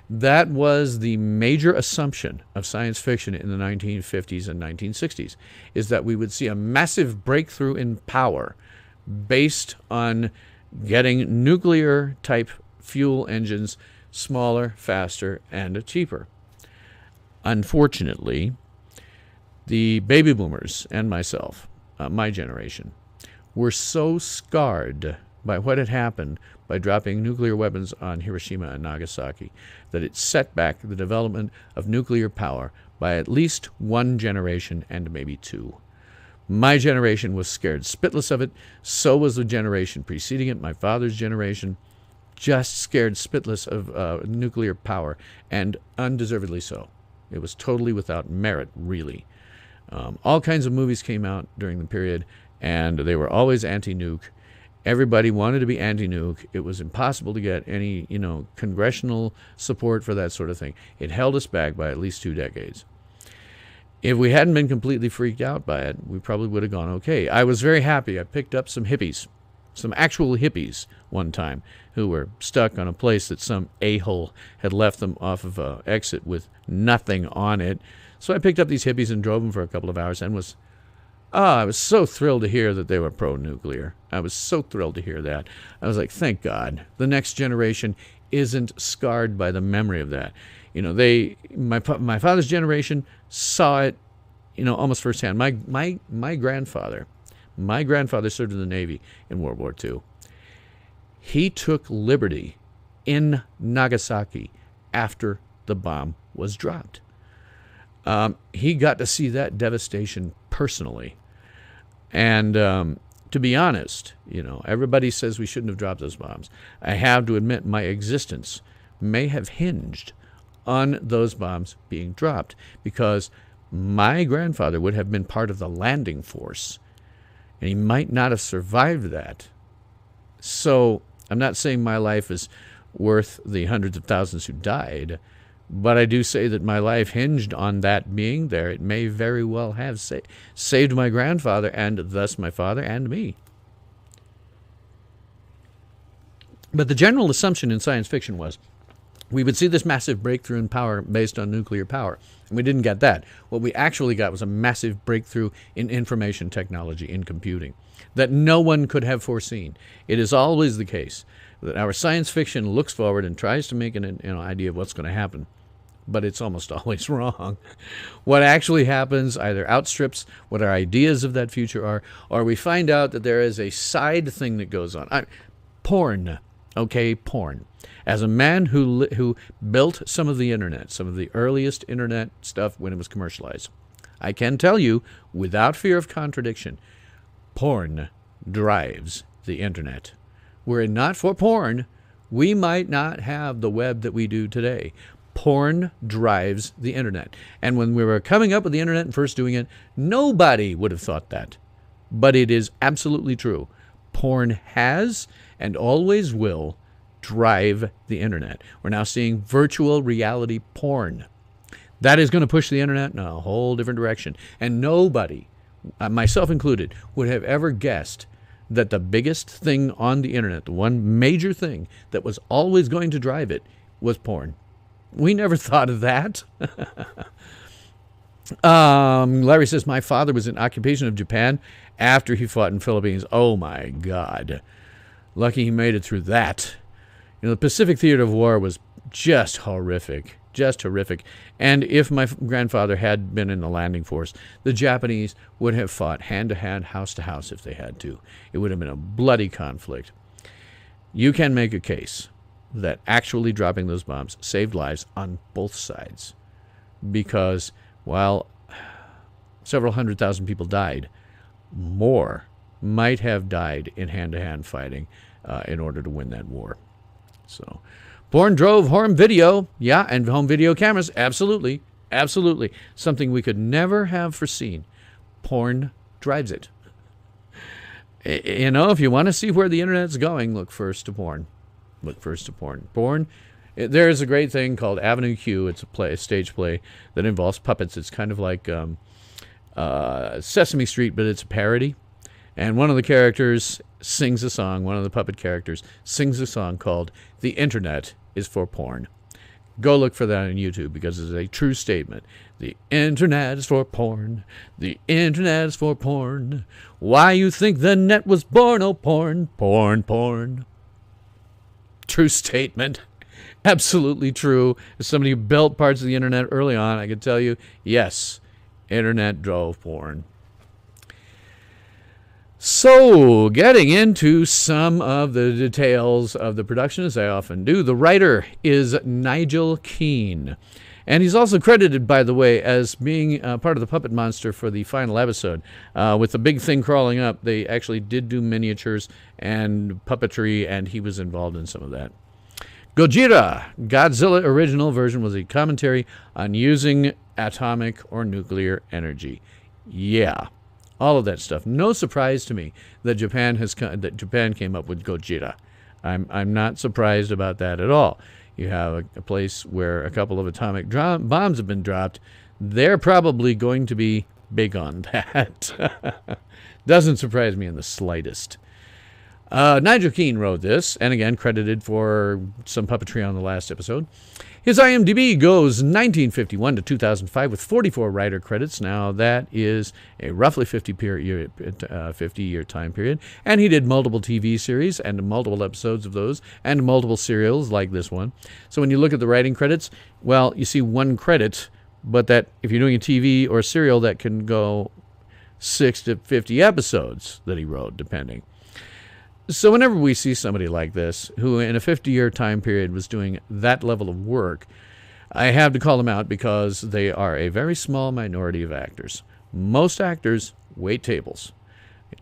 that was the major assumption of science fiction in the 1950s and 1960s, is that we would see a massive breakthrough in power based on getting nuclear-type fuel engines smaller, faster, and cheaper. Unfortunately, the baby boomers and myself, my generation, were so scarred by what had happened by dropping nuclear weapons on Hiroshima and Nagasaki that it set back the development of nuclear power by at least one generation and maybe 2. My generation was scared spitless of it. So was the generation preceding it, my father's generation, just scared spitless of nuclear power, and undeservedly so. It was totally without merit, really. All kinds of movies came out during the period, and they were always anti-nuke. Everybody wanted to be anti-nuke. It was impossible to get any, congressional support for that sort of thing. It held us back by at least 2 decades. If we hadn't been completely freaked out by it, we probably would have gone okay. I was very happy. I picked up some hippies some actual hippies one time who were stuck on a place that some a-hole had left them off of an exit with nothing on it. So I picked up these hippies and drove them for a couple of hours and I was so thrilled to hear that they were pro-nuclear. I was so thrilled to hear that. I was like, thank God, the next generation isn't scarred by the memory of that. You know, my father's generation saw it, you know, almost firsthand. My grandfather served in the Navy in World War II. He took liberty in Nagasaki after the bomb was dropped. He got to see that devastation personally. And to be honest, you know, everybody says we shouldn't have dropped those bombs. I have to admit my existence may have hinged on those bombs being dropped, because my grandfather would have been part of the landing force, and he might not have survived that. So I'm not saying my life is worth the hundreds of thousands who died, but I do say that my life hinged on that being there. It may very well have saved my grandfather, and thus my father and me. But the general assumption in science fiction was we would see this massive breakthrough in power based on nuclear power. And we didn't get that. What we actually got was a massive breakthrough in information technology, in computing, that no one could have foreseen. It is always the case that our science fiction looks forward and tries to make an idea of what's going to happen, but it's almost always wrong. What actually happens either outstrips what our ideas of that future are, or we find out that there is a side thing that goes on. Porn. Okay, porn. As a man who built some of the internet, some of the earliest internet stuff when it was commercialized, I can tell you, without fear of contradiction, porn drives the internet. Were it not for porn, we might not have the web that we do today. Porn drives the internet. And when we were coming up with the internet and first doing it, nobody would have thought that. But it is absolutely true. Porn has and always will drive the internet. We're now seeing virtual reality porn. That is going to push the internet in a whole different direction. And nobody, myself included, would have ever guessed that the biggest thing on the internet, the one major thing that was always going to drive it, was porn. We never thought of that. Larry says, my father was in occupation of Japan after he fought in Philippines. Oh, my God. Lucky he made it through that. You know, the Pacific Theater of War was just horrific. Just horrific. And if my grandfather had been in the landing force, the Japanese would have fought hand-to-hand, house-to-house if they had to. It would have been a bloody conflict. You can make a case that actually dropping those bombs saved lives on both sides, because while several 100,000 people died, more might have died in hand-to-hand fighting in order to win that war. So, porn drove home video, yeah, and home video cameras, absolutely, absolutely. Something we could never have foreseen. Porn drives it. You know, if you want to see where the internet's going, look first to porn. Look first to porn. Porn, there is a great thing called Avenue Q. It's a stage play that involves puppets. It's kind of like Sesame Street, but it's a parody. And one of the characters sings a song, one of the puppet characters sings a song called The Internet is for Porn. Go look for that on YouTube, because it's a true statement. The internet is for porn. The internet is for porn. Why you think the net was born? Oh, porn, porn, porn. True statement. Absolutely true. As somebody who built parts of the internet early on, I can tell you, yes, internet drove porn. So, getting into some of the details of the production, as I often do, the writer is Nigel Keane. And he's also credited, by the way, as being part of the puppet monster for the final episode. With the big thing crawling up, they actually did do miniatures and puppetry, and he was involved in some of that. Gojira, Godzilla original version, was a commentary on using atomic or nuclear energy. Yeah. All of that stuff. No surprise to me that Japan came up with Gojira. I'm not surprised about that at all. You have a place where a couple of atomic bombs have been dropped. They're probably going to be big on that. Doesn't surprise me in the slightest. Nigel Keane wrote this, and again credited for some puppetry on the last episode. His IMDb goes 1951 to 2005 with 44 writer credits. Now, that is a roughly 50-year time period. And he did multiple TV series and multiple episodes of those and multiple serials like this one. So when you look at the writing credits, well, you see one credit, but that if you're doing a TV or a serial, that can go 6 to 50 episodes that he wrote, depending. So whenever we see somebody like this, who in a 50-year time period was doing that level of work, I have to call them out because they are a very small minority of actors. Most actors wait tables.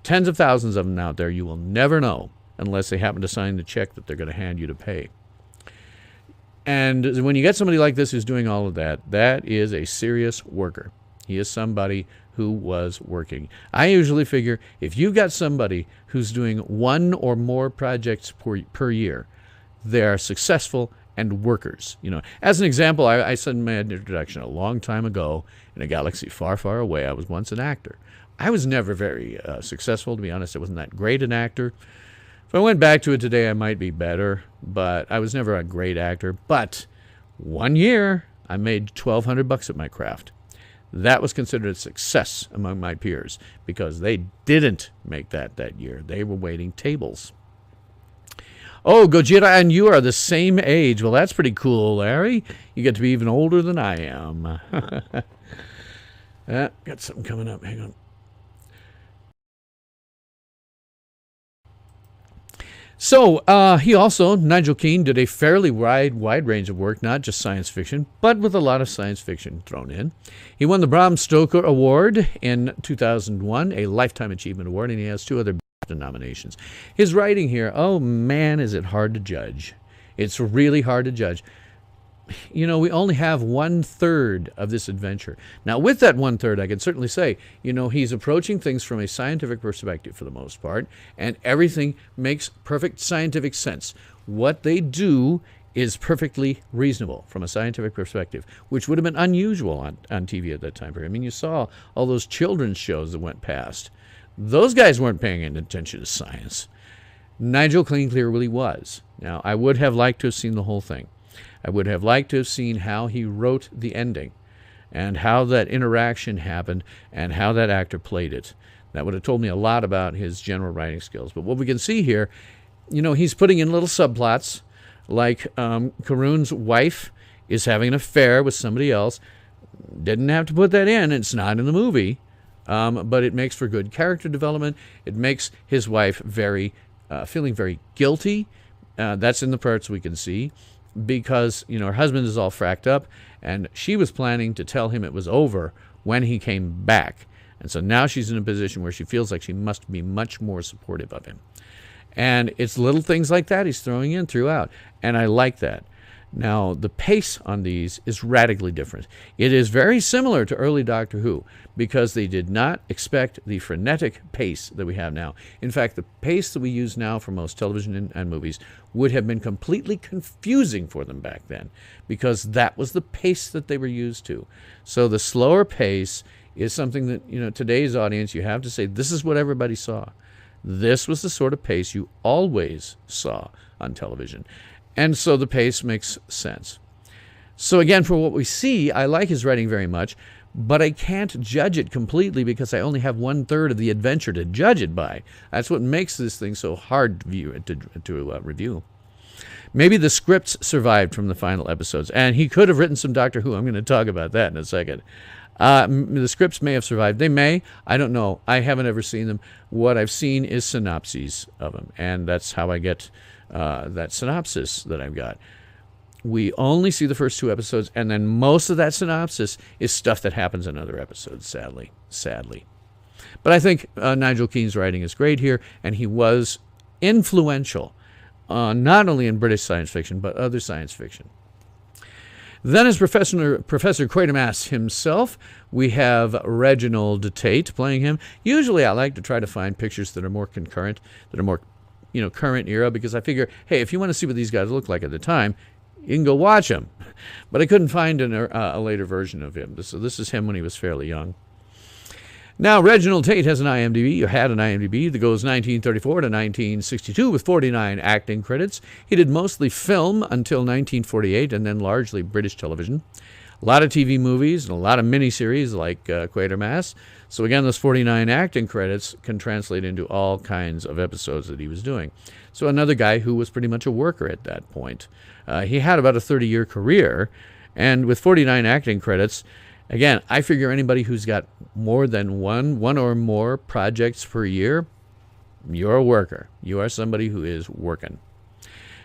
Tens of thousands of them out there you will never know unless they happen to sign the check that they're going to hand you to pay. And when you get somebody like this who's doing all of that, that is a serious worker. He is somebody who was working. I usually figure if you've got somebody who's doing one or more projects per year, they are successful and workers. You know, as an example, I said in my introduction a long time ago, in a galaxy far, far away, I was once an actor. I was never very successful, to be honest. I wasn't that great an actor. If I went back to it today, I might be better, but I was never a great actor. But one year, I made $1,200 at my craft. That was considered a success among my peers because they didn't make that year. They were waiting tables. Oh, Gojira and you are the same age. Well, that's pretty cool, Larry. You get to be even older than I am. Got something coming up. Hang on. So he also, Nigel Keane, did a fairly wide range of work, not just science fiction, but with a lot of science fiction thrown in. He won the Bram Stoker Award in 2001, a Lifetime Achievement Award, and he has 2 other BAFTA nominations. His writing here, oh man, is it hard to judge. It's really hard to judge. You know, we only have 1/3 of this adventure. Now, with that 1/3, I can certainly say, you know, he's approaching things from a scientific perspective for the most part, and everything makes perfect scientific sense. What they do is perfectly reasonable from a scientific perspective, which would have been unusual on TV at that time period. I mean, you saw all those children's shows that went past. Those guys weren't paying any attention to science. Nigel Keane clearly was. Now, I would have liked to have seen the whole thing. I would have liked to have seen how he wrote the ending and how that interaction happened and how that actor played it. That would have told me a lot about his general writing skills. But what we can see here, you know, he's putting in little subplots like Karun's wife is having an affair with somebody else. Didn't have to put that in. It's not in the movie. But it makes for good character development. It makes his wife feeling very guilty. That's in the parts we can see. Because, you know, her husband is all fracked up, and she was planning to tell him it was over when he came back. And so now she's in a position where she feels like she must be much more supportive of him. And it's little things like that he's throwing in throughout, and I like that. Now, the pace on these is radically different. It is very similar to early Doctor Who because they did not expect the frenetic pace that we have now. In fact, the pace that we use now for most television and movies would have been completely confusing for them back then because that was the pace that they were used to. So the slower pace is something that, you know, today's audience, you have to say, this is what everybody saw. This was the sort of pace you always saw on television. And so the pace makes sense. So again, for what we see, I like his writing very much, but I can't judge it completely because I only have 1/3 of the adventure to judge it by. That's what makes this thing so hard to review. Maybe the scripts survived from the final episodes, and he could have written some Doctor Who. I'm going to talk about that in a second. The scripts may have survived. They may. I don't know. I haven't ever seen them. What I've seen is synopses of them, and that's how I get that synopsis that I've got. We only see the first 2 episodes, and then most of that synopsis is stuff that happens in other episodes, sadly. But I think Nigel Keane's writing is great here, and he was influential, not only in British science fiction, but other science fiction. Then as Professor Quatermass himself, we have Reginald Tate playing him. Usually I like to try to find pictures that are more concurrent, that are more, you know, current era, because I figure, hey, if you want to see what these guys look like at the time, you can go watch them. But I couldn't find a later version of him. So this is him when he was fairly young. Now, Reginald Tate has an IMDb, or had an IMDb, that goes 1934 to 1962 with 49 acting credits. He did mostly film until 1948 and then largely British television. A lot of TV movies and a lot of miniseries like Quatermass. So again, those 49 acting credits can translate into all kinds of episodes that he was doing. So another guy who was pretty much a worker at that point. He had about a 30-year career, and with 49 acting credits, again, I figure anybody who's got more than one or more projects per year, you're a worker. You are somebody who is working.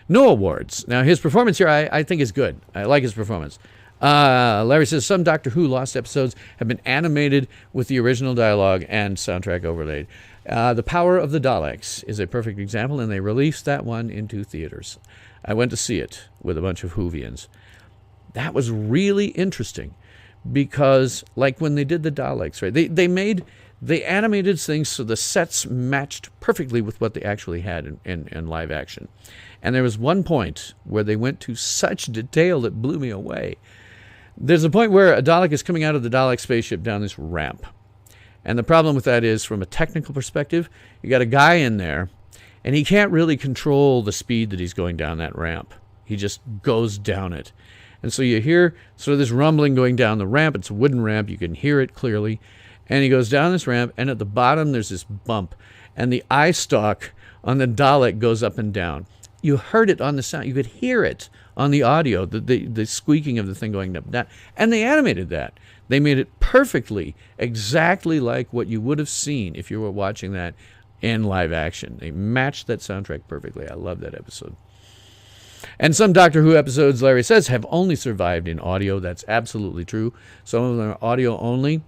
No awards. Now, his performance here I think is good. I like his performance. Larry says, some Doctor Who Lost episodes have been animated with the original dialogue and soundtrack overlaid. The Power of the Daleks is a perfect example, and they released that one into theaters. I went to see it with a bunch of Whovians. That was really interesting because, like when they did the Daleks, right? They animated things so the sets matched perfectly with what they actually had in live action. And there was one point where they went to such detail that blew me away. There's a point where a Dalek is coming out of the Dalek spaceship down this ramp. And the problem with that is, from a technical perspective, you got a guy in there, and he can't really control the speed that he's going down that ramp. He just goes down it. And so you hear sort of this rumbling going down the ramp. It's a wooden ramp. You can hear it clearly. And he goes down this ramp, and at the bottom there's this bump. And the eye stalk on the Dalek goes up and down. You heard it on the sound. You could hear it on the audio, the squeaking of the thing going up and down. And they animated that. They made it perfectly, exactly like what you would have seen if you were watching that in live action. They matched that soundtrack perfectly. I love that episode. And some Doctor Who episodes, Larry says, have only survived in audio. That's absolutely true. Some of them are audio only.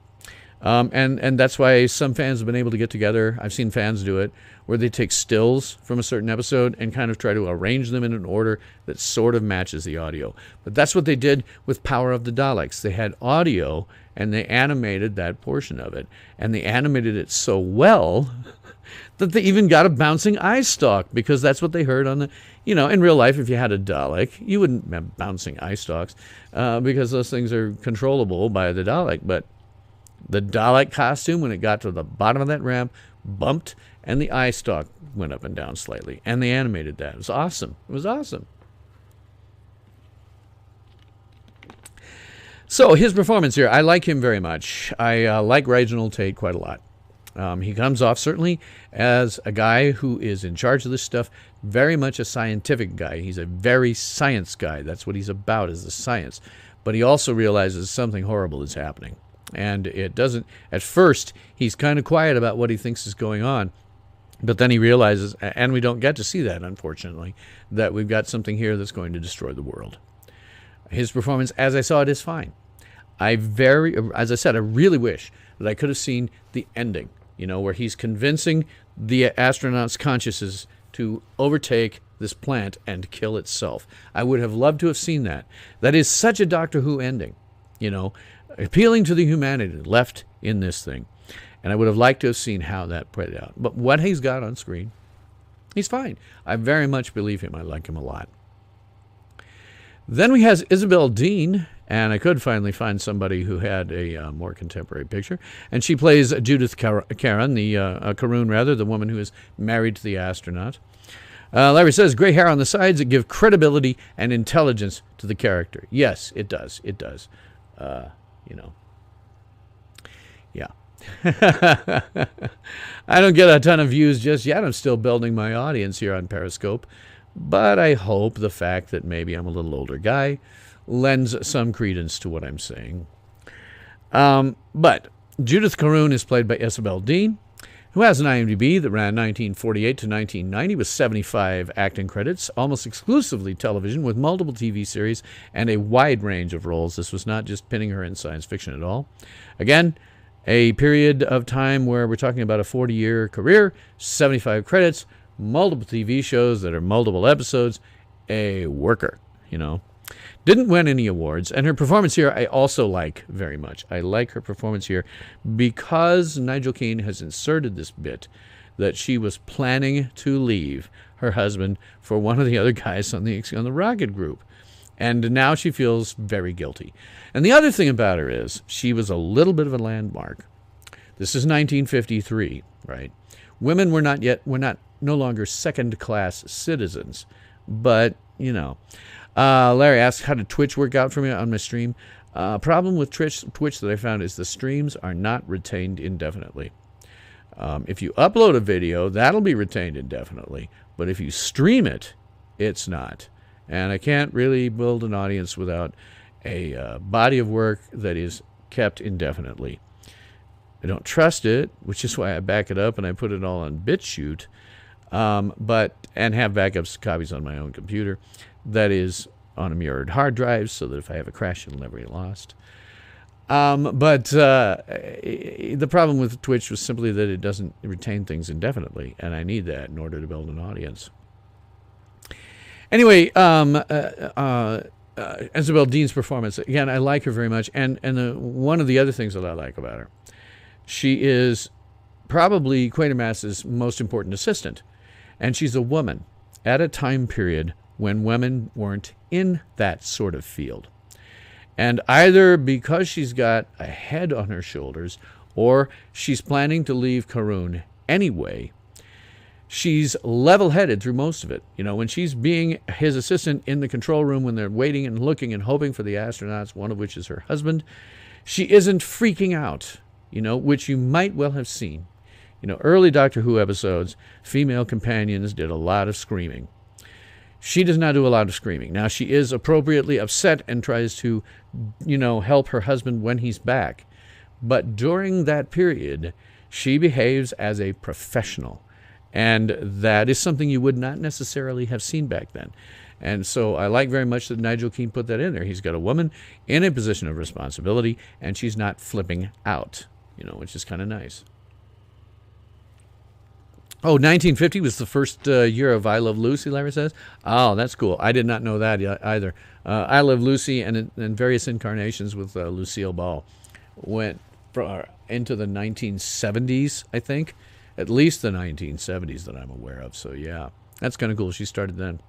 And that's why some fans have been able to get together. I've seen fans do it, where they take stills from a certain episode and kind of try to arrange them in an order that sort of matches the audio. But that's what they did with Power of the Daleks. They had audio, and they animated that portion of it. And they animated it so well that they even got a bouncing eye stalk, because that's what they heard on the... in real life, if you had a Dalek, you wouldn't have bouncing eye stalks, because those things are controllable by the Dalek. But the Dalek costume, when it got to the bottom of that ramp, bumped, and the eye stalk went up and down slightly. And they animated that. It was awesome. It was awesome. So his performance here, I like him very much. I like Reginald Tate quite a lot. He comes off certainly as a guy who is in charge of this stuff, very much a scientific guy. He's a very science guy. That's what he's about, is the science. But he also realizes something horrible is happening. And it doesn't, at first, he's kind of quiet about what he thinks is going on. But then he realizes, and we don't get to see that, unfortunately, that we've got something here that's going to destroy the world. His performance, as I saw it, is fine. As I said, I really wish that I could have seen the ending, where he's convincing the astronauts' consciousness to overtake this plant and kill itself. I would have loved to have seen that. That is such a Doctor Who ending, appealing to the humanity left in this thing. And I would have liked to have seen how that played out. But what he's got on screen, he's fine. I very much believe him. I like him a lot. Then we have Isabel Dean, and I could finally find somebody who had a more contemporary picture. And she plays Judith Karen, the woman who is married to the astronaut. Larry says, gray hair on the sides that give credibility and intelligence to the character. Yes, it does. It does. Yeah. I don't get a ton of views just yet. I'm still building my audience here on Periscope. But I hope the fact that maybe I'm a little older guy lends some credence to what I'm saying. But Judith Karen is played by Isabel Dean, who has an IMDb that ran 1948 to 1990 with 75 acting credits, almost exclusively television, with multiple TV series and a wide range of roles. This was not just pinning her in science fiction at all. Again, a period of time where we're talking about a 40-year career, 75 credits, multiple TV shows that are multiple episodes, a worker, Didn't win any awards, and her performance here I also like very much. I like her performance here because Nigel Keane has inserted this bit that she was planning to leave her husband for one of the other guys on the rocket group. And now she feels very guilty. And the other thing about her is she was a little bit of a landmark This is 1953, right? Women were no longer second-class citizens, but, you know. Larry asks, how did Twitch work out for me on my stream? Problem with Twitch that I found is the streams are not retained indefinitely. If you upload a video, that'll be retained indefinitely. But if you stream it, it's not. And I can't really build an audience without a body of work that is kept indefinitely. I don't trust it, which is why I back it up and I put it all on BitChute, and have backups copies on my own computer. That is on a mirrored hard drive, so that if I have a crash, it'll never be lost. But the problem with Twitch was simply that it doesn't retain things indefinitely, and I need that in order to build an audience. Anyway, Isabel Dean's performance, again, I like her very much, and one of the other things that I like about her, she is probably Quatermass's most important assistant, and she's a woman at a time period when women weren't in that sort of field. And either because she's got a head on her shoulders or she's planning to leave Karun anyway, she's level-headed through most of it. You know, when she's being his assistant in the control room when they're waiting and looking and hoping for the astronauts, one of which is her husband, she isn't freaking out, you know, which you might well have seen. You know, early Doctor Who episodes, female companions did a lot of screaming. She does not do a lot of screaming. Now, she is appropriately upset and tries to, you know, help her husband when he's back. But during that period, she behaves as a professional. And that is something you would not necessarily have seen back then. And so I like very much that Nigel Keane put that in there. He's got a woman in a position of responsibility, and she's not flipping out, you know, which is kind of nice. Oh, 1950 was the first year of I Love Lucy, Larry says. Oh, that's cool. I did not know that either. I Love Lucy and various incarnations with Lucille Ball went into the 1970s, I think. At least the 1970s that I'm aware of. So, yeah, that's kind of cool. She started then.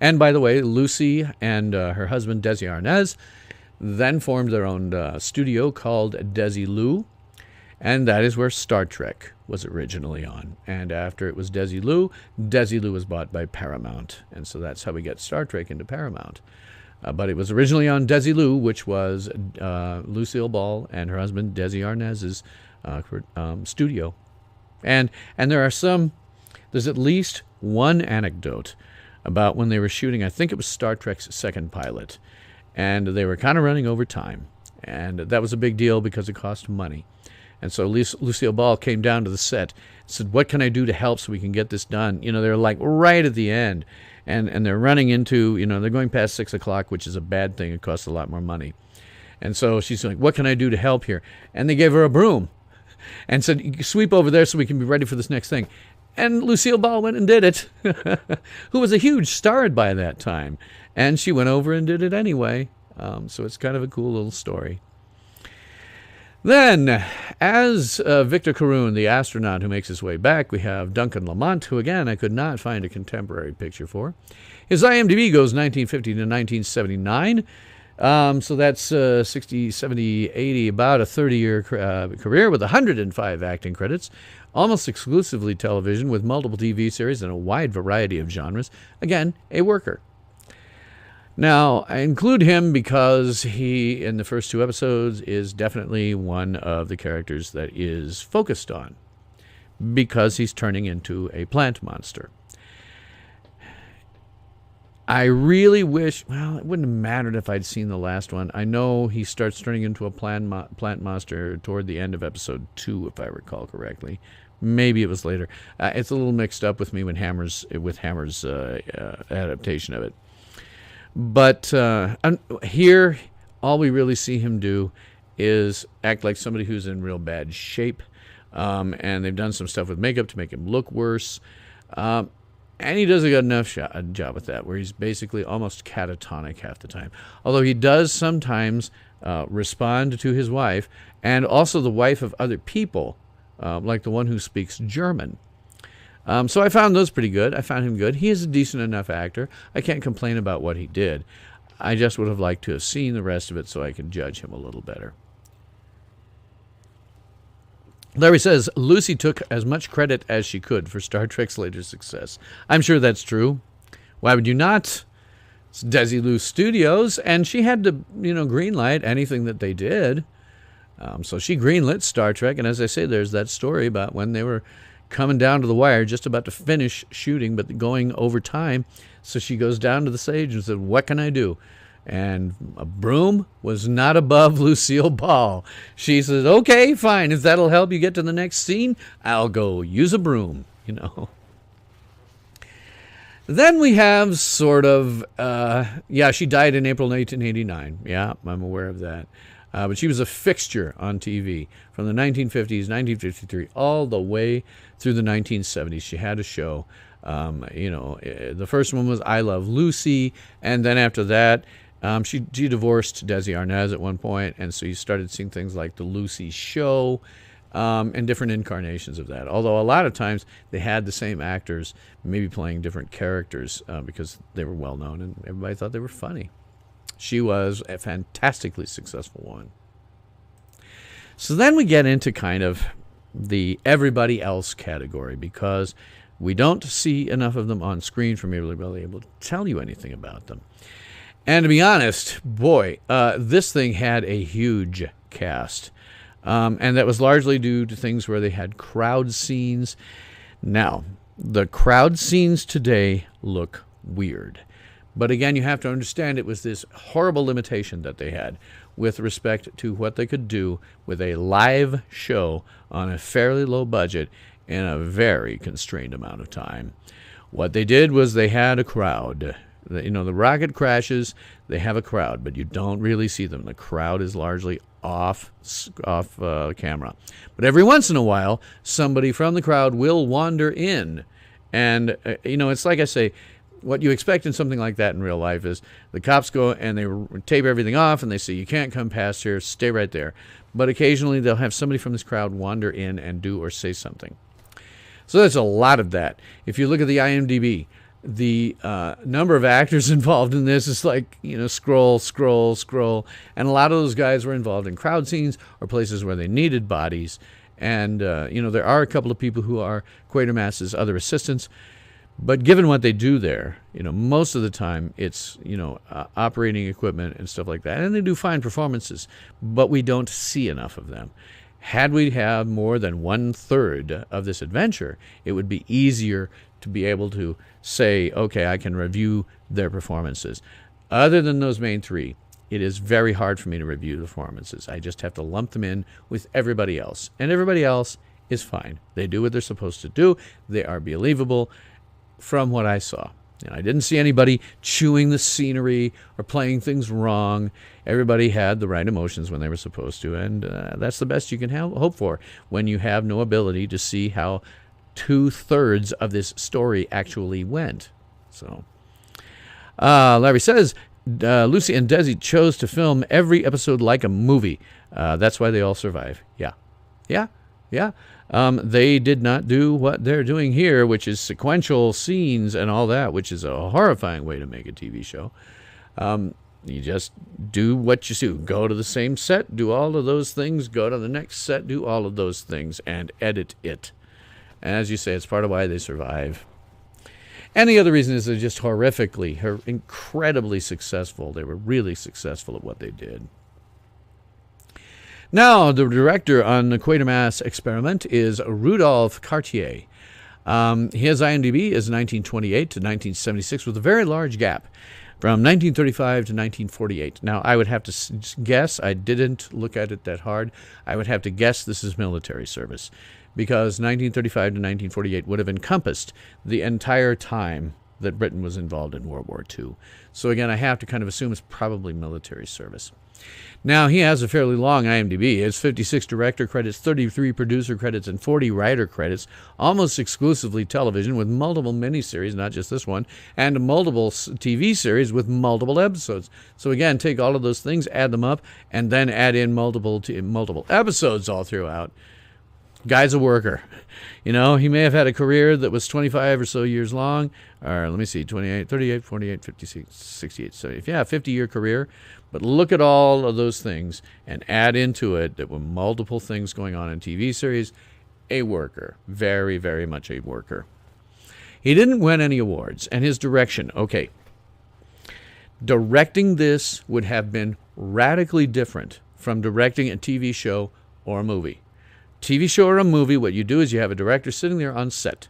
And, by the way, Lucy and her husband, Desi Arnaz, then formed their own studio called Desilu. And that is where Star Trek was originally on. And after it was Desilu was bought by Paramount. And so that's how we get Star Trek into Paramount. But it was originally on Desilu, which was Lucille Ball and her husband, Desi Arnaz's studio. And there's at least one anecdote about when they were shooting, I think it was Star Trek's second pilot. And they were kind of running over time. And that was a big deal because it cost money. And so Lucille Ball came down to the set and said, what can I do to help so we can get this done? You know, they're like right at the end. And they're running into, you know, they're going past 6 o'clock, which is a bad thing. It costs a lot more money. And so she's like, what can I do to help here? And they gave her a broom and said, sweep over there so we can be ready for this next thing. And Lucille Ball went and did it, who was a huge star by that time. And she went over and did it anyway. So it's kind of a cool little story. Then, as Victor Karun, the astronaut who makes his way back, we have Duncan Lamont, who, again, I could not find a contemporary picture for. His IMDb goes 1950 to 1979. So that's 60, 70, 80, about a 30-year career with 105 acting credits, almost exclusively television with multiple TV series and a wide variety of genres. Again, a worker. Now, I include him because he, in the first 2 episodes, is definitely one of the characters that is focused on because he's turning into a plant monster. I really wish, well, it wouldn't have mattered if I'd seen the last one. I know he starts turning into a plant monster toward the end of episode 2, if I recall correctly. Maybe it was later. It's a little mixed up with me with Hammer's adaptation of it. But here, all we really see him do is act like somebody who's in real bad shape. And they've done some stuff with makeup to make him look worse. And he does a good enough job with that, where he's basically almost catatonic half the time. Although he does sometimes respond to his wife, and also the wife of other people, like the one who speaks German. So I found those pretty good. I found him good. He is a decent enough actor. I can't complain about what he did. I just would have liked to have seen the rest of it so I could judge him a little better. Larry says, Lucy took as much credit as she could for Star Trek's later success. I'm sure that's true. Why would you not? It's Desilu Studios, and she had to, greenlight anything that they did. So she greenlit Star Trek, and as I say, there's that story about when they were coming down to the wire, just about to finish shooting, but going over time. So she goes down to the stage and said, what can I do? And a broom was not above Lucille Ball. She says, okay, fine. If that'll help you get to the next scene, I'll go use a broom, Then we have sort of, she died in April 1989. Yeah, I'm aware of that. But she was a fixture on TV from the 1950s, 1953, all the way through the 1970s. She had a show. The first one was I Love Lucy, and then after that, she divorced Desi Arnaz at one point, and so you started seeing things like The Lucy Show and different incarnations of that. Although a lot of times they had the same actors, maybe playing different characters because they were well known and everybody thought they were funny. She was a fantastically successful one. So then we get into kind of the everybody else category because we don't see enough of them on screen for me to really be able to tell you anything about them. And to be honest, boy, this thing had a huge cast. And that was largely due to things where they had crowd scenes. Now, the crowd scenes today look weird. But again, you have to understand it was this horrible limitation that they had with respect to what they could do with a live show on a fairly low budget in a very constrained amount of time. What they did was they had a crowd. The rocket crashes, they have a crowd, but you don't really see them. The crowd is largely off camera. But every once in a while, somebody from the crowd will wander in. And, it's like I say, what you expect in something like that in real life is the cops go and they tape everything off and they say, you can't come past here, stay right there. But occasionally they'll have somebody from this crowd wander in and do or say something. So there's a lot of that. If you look at the IMDb, the number of actors involved in this is like, scroll. And a lot of those guys were involved in crowd scenes or places where they needed bodies. And, there are a couple of people who are Quatermass's other assistants. But given what they do there, most of the time it's, operating equipment and stuff like that. And they do fine performances, but we don't see enough of them. Had we had more than 1/3 of this adventure, it would be easier to be able to say, okay, I can review their performances. Other than those main three, it is very hard for me to review the performances. I just have to lump them in with everybody else. And everybody else is fine. They do what they're supposed to do. They are believable from what I saw. And I didn't see anybody chewing the scenery or playing things wrong. Everybody had the right emotions when they were supposed to. And that's the best you can hope for when you have no ability to see how 2/3 of this story actually went. So, Larry says, Lucy and Desi chose to film every episode like a movie. That's why they all survive. Yeah. They did not do what they're doing here, which is sequential scenes and all that, which is a horrifying way to make a TV show. You just do what you do. Go to the same set, do all of those things, go to the next set, do all of those things, and edit it. And as you say, it's part of why they survive. And the other reason is they're just incredibly successful. They were really successful at what they did. Now, the director on the Quatermass experiment is Rudolph Cartier. His IMDb is 1928 to 1976 with a very large gap from 1935 to 1948. Now, I would have to guess, I didn't look at it that hard, I would have to guess this is military service because 1935 to 1948 would have encompassed the entire time that Britain was involved in World War II. So again, I have to kind of assume it's probably military service. Now, he has a fairly long IMDb. It's 56 director credits, 33 producer credits, and 40 writer credits, almost exclusively television with multiple miniseries, not just this one, and multiple TV series with multiple episodes. So again, take all of those things, add them up, and then add in multiple episodes all throughout. Guy's a worker. He may have had a career that was 25 or so years long, or let me see, 28, 38, 48, 56, 68, 70. Yeah, 50-year career. But look at all of those things and add into it that were multiple things going on in TV series. A worker. Very, very much a worker. He didn't win any awards. And his direction, okay. Directing this would have been radically different from directing a TV show or a movie. TV show or a movie, what you do is you have a director sitting there on set,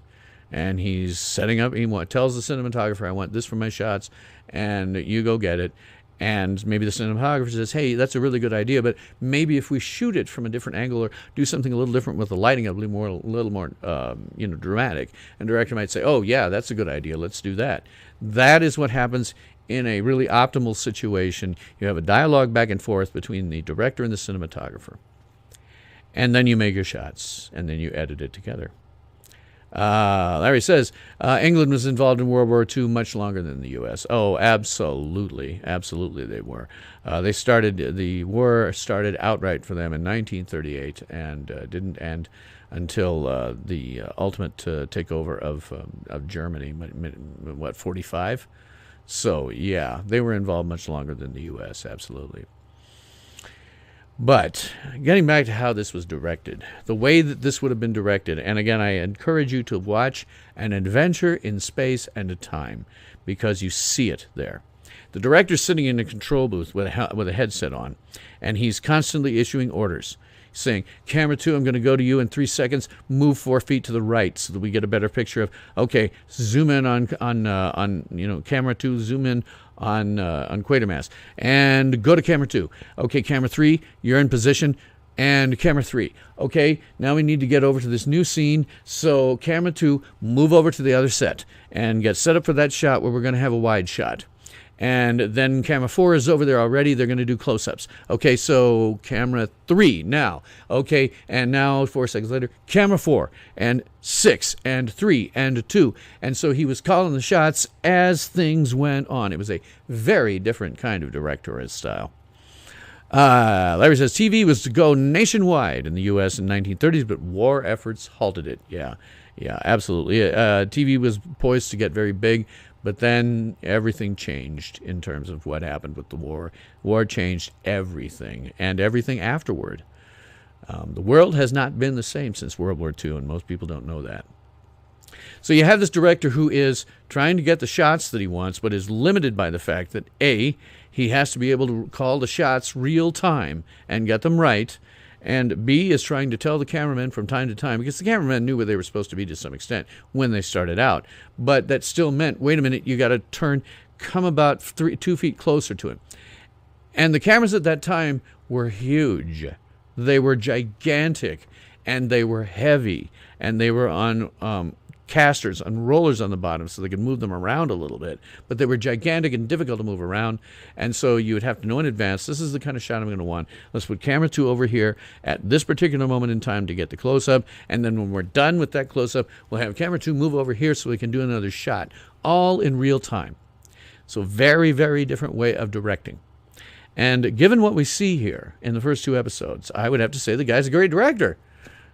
and he's setting up, he tells the cinematographer, I want this for my shots, and you go get it. And maybe the cinematographer says, hey, that's a really good idea, but maybe if we shoot it from a different angle or do something a little different with the lighting, a little more dramatic. And the director might say, oh, yeah, that's a good idea. Let's do that. That is what happens in a really optimal situation. You have a dialogue back and forth between the director and the cinematographer. And then you make your shots, and then you edit it together. Larry says, England was involved in World War II much longer than the U.S. Oh, absolutely. Absolutely they were. The war started outright for them in 1938 and didn't end until the ultimate takeover of Germany, 45? So, yeah, they were involved much longer than the U.S., absolutely. But getting back to how this was directed, the way that this would have been directed, and again, I encourage you to watch An Adventure in Space and a Time, because you see it there. The director's sitting in a control booth with a headset on, and he's constantly issuing orders, saying, camera 2, I'm going to go to you in 3 seconds, move 4 feet to the right so that we get a better picture of, okay, zoom in on camera 2, zoom in on Quatermass, and go to camera 2. Okay, camera 3, you're in position, and camera 3. Okay, now we need to get over to this new scene, so camera 2, move over to the other set, and get set up for that shot where we're going to have a wide shot. And then camera 4 is over there already. They're going to do close-ups. Okay, so camera 3 now. Okay, and now 4 seconds later, camera 4 and 6 and 3 and 2. And so he was calling the shots as things went on. It was a very different kind of directorial style. Larry says, TV was to go nationwide in the U.S. in the 1930s, but war efforts halted it. Yeah, absolutely. TV was poised to get very big, but then everything changed in terms of what happened with the war. War changed everything, and everything afterward. The world has not been the same since World War II, and most people don't know that. So you have this director who is trying to get the shots that he wants, but is limited by the fact that, A, he has to be able to call the shots real time and get them right, and B, is trying to tell the cameraman from time to time, because the cameraman knew where they were supposed to be to some extent when they started out, but that still meant, wait a minute, you got to come about 2 feet closer to him. And the cameras at that time were huge. They were gigantic, and they were heavy, and they were on casters, on rollers on the bottom, so they could move them around a little bit. But they were gigantic and difficult to move around, and so you would have to know in advance, this is the kind of shot I'm going to want. Let's put camera 2 over here at this particular moment in time to get the close-up, and then when we're done with that close-up, we'll have camera 2 move over here so we can do another shot, all in real time. So very, very different way of directing. And given what we see here in the first 2 episodes, I would have to say the guy's a great director.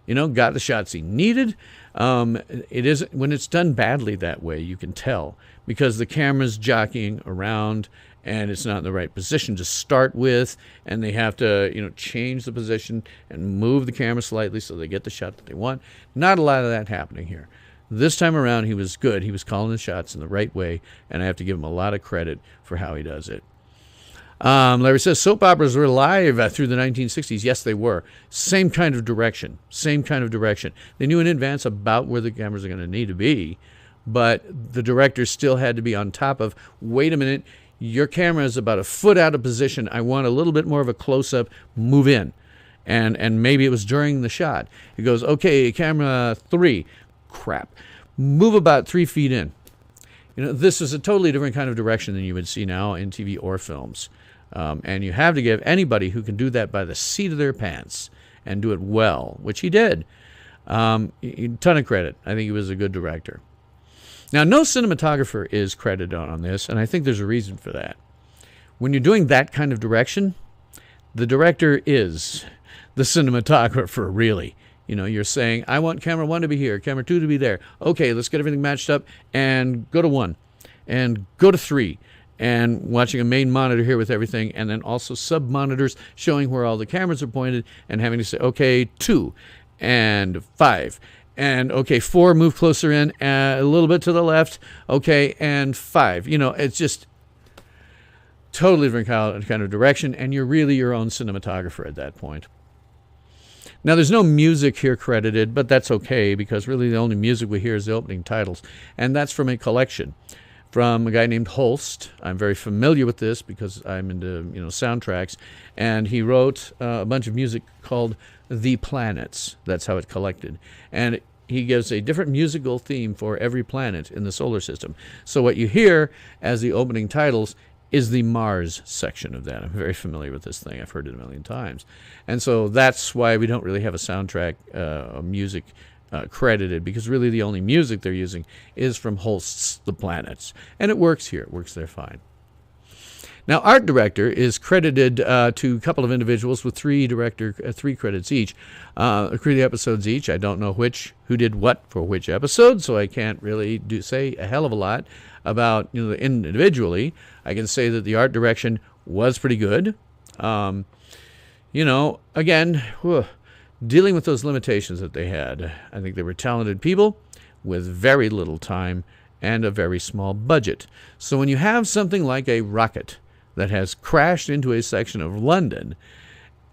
Got the shots he needed. It is, when it's done badly that way, you can tell, because the camera's jockeying around and it's not in the right position to start with, and they have to, change the position and move the camera slightly so they get the shot that they want. Not a lot of that happening here. This time around, he was good. He was calling the shots in the right way, and I have to give him a lot of credit for how he does it. Larry says, soap operas were live through the 1960s. Yes, they were. Same kind of direction. They knew in advance about where the cameras are going to need to be, but the director still had to be on top of, wait a minute, your camera is about a foot out of position. I want a little bit more of a close-up. Move in. And maybe it was during the shot. He goes, okay, camera 3. Crap. Move about 3 feet in. This is a totally different kind of direction than you would see now in TV or films. And you have to give anybody who can do that by the seat of their pants and do it well, which he did. Ton of credit. I think he was a good director. Now, no cinematographer is credited on this, and I think there's a reason for that. When you're doing that kind of direction, the director is the cinematographer, really. You're saying, I want camera 1 to be here, camera 2 to be there. Okay, let's get everything matched up and go to 1 and go to 3. And watching a main monitor here with everything, and then also sub-monitors showing where all the cameras are pointed, and having to say, okay, 2 and 5. And, okay, 4, move closer in, a little bit to the left, okay, and 5. It's just totally different kind of direction, and you're really your own cinematographer at that point. Now, there's no music here credited, but that's okay, because really the only music we hear is the opening titles, and that's from a collection from a guy named Holst. I'm very familiar with this because I'm into soundtracks, and he wrote a bunch of music called The Planets. That's how it collected, and he gives a different musical theme for every planet in the solar system. So what you hear as the opening titles is the Mars section of that. I'm very familiar with this thing. I've heard it a million times, and so that's why we don't really have a soundtrack music credited, because really the only music they're using is from Holst's The Planets, and it works here. It works there fine. Now, art director is credited to a couple of individuals with three credits each, 3 episodes each. I don't know who did what for which episode, so I can't really say a hell of a lot about individually. I can say that the art direction was pretty good. Again, dealing with those limitations that they had. I think they were talented people with very little time and a very small budget. So when you have something like a rocket that has crashed into a section of London,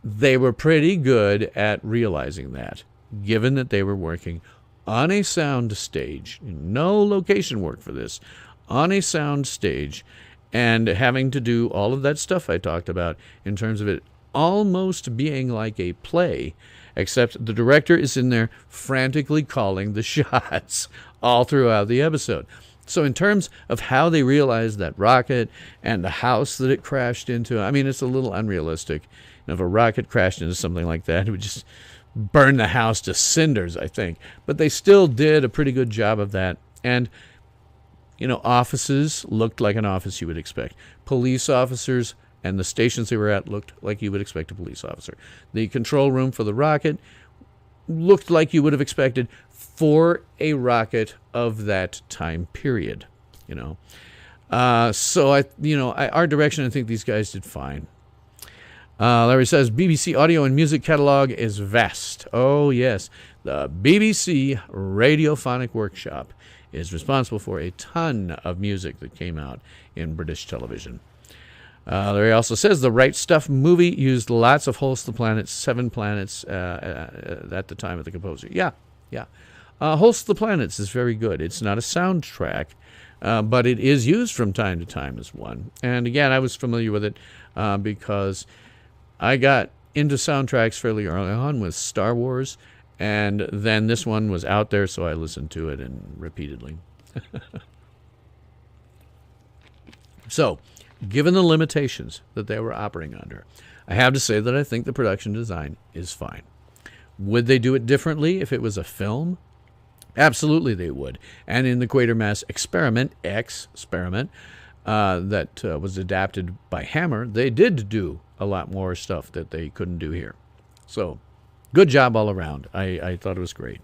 they were pretty good at realizing that, given that they were working on a sound stage. No location work for this. On a sound stage, and having to do all of that stuff I talked about in terms of it almost being like a play, except the director is in there frantically calling the shots all throughout the episode. So in terms of how they realized that rocket and the house that it crashed into, it's a little unrealistic. If a rocket crashed into something like that, it would just burn the house to cinders, I think. But they still did a pretty good job of that. And, offices looked like an office you would expect. Police officers and the stations they were at looked like you would expect a police officer. The control room for the rocket looked like you would have expected for a rocket of that time period. So our direction, I think these guys did fine. Larry says BBC audio and music catalog is vast. Oh yes, the BBC Radiophonic Workshop is responsible for a ton of music that came out in British television. Larry also says the Right Stuff movie used lots of Holst the Planets, 7 planets at the time of the composer. Yeah. Holst the Planets is very good. It's not a soundtrack, but it is used from time to time as one. And again, I was familiar with it because I got into soundtracks fairly early on with Star Wars, and then this one was out there, so I listened to it and repeatedly. So, given the limitations that they were operating under, I have to say that I think the production design is fine. Would they do it differently if it was a film? Absolutely they would. And in the Quatermass experiment that was adapted by Hammer, they did do a lot more stuff that they couldn't do here. So, good job all around. I thought it was great.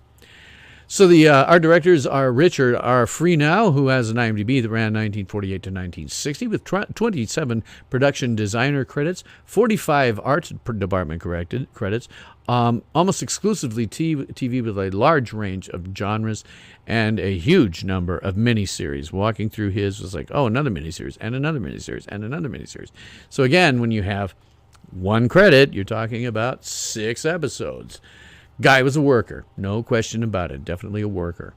So the art directors are Richard R. Freenow, who has an IMDb that ran 1948 to 1960 with 27 production designer credits, 45 art department credits, almost exclusively TV with a large range of genres and a huge number of miniseries. Walking through his was like, another miniseries and another miniseries and another miniseries. So again, when you have one credit, you're talking about 6 episodes. Guy was a worker, no question about it, definitely a worker.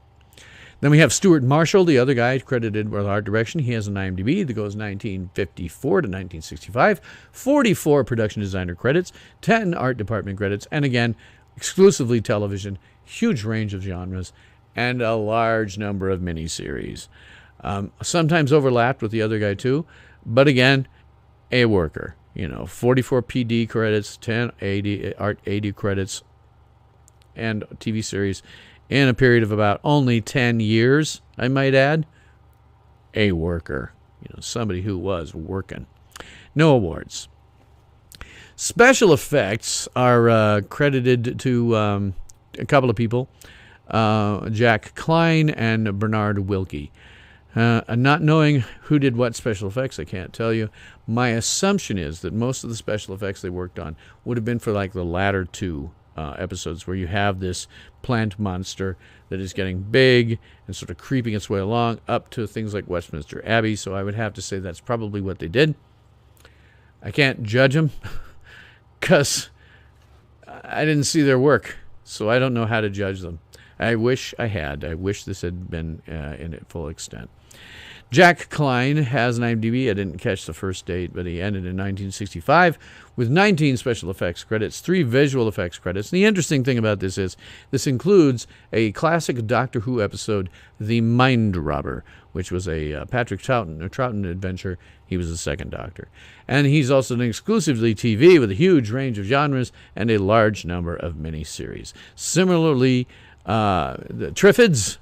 Then we have Stuart Marshall, the other guy credited with art direction. He has an IMDb that goes 1954 to 1965, 44 production designer credits, 10 art department credits, and again, exclusively television, huge range of genres, and a large number of miniseries. Sometimes overlapped with the other guy too, but again, a worker. 44 PD credits, 10 art 80 credits, and TV series in a period of about only 10 years, I might add. A worker. Somebody who was working. No awards. Special effects are credited to a couple of people, Jack Klein and Bernard Wilkie. Not knowing who did what special effects, I can't tell you. My assumption is that most of the special effects they worked on would have been for like the latter two episodes where you have this plant monster that is getting big and sort of creeping its way along up to things like Westminster Abbey. So I would have to say that's probably what they did. I can't judge them because I didn't see their work, so I don't know how to judge them. I wish I had. I wish this had been in its full extent. Jack Klein has an IMDb. I didn't catch the first date, but he ended in 1965 with 19 special effects credits, 3 visual effects credits. And the interesting thing about this is this includes a classic Doctor Who episode, The Mind Robber, which was a Patrick Troughton adventure. He was the second Doctor. And he's also done exclusively TV with a huge range of genres and a large number of miniseries. Similarly, the Triffids,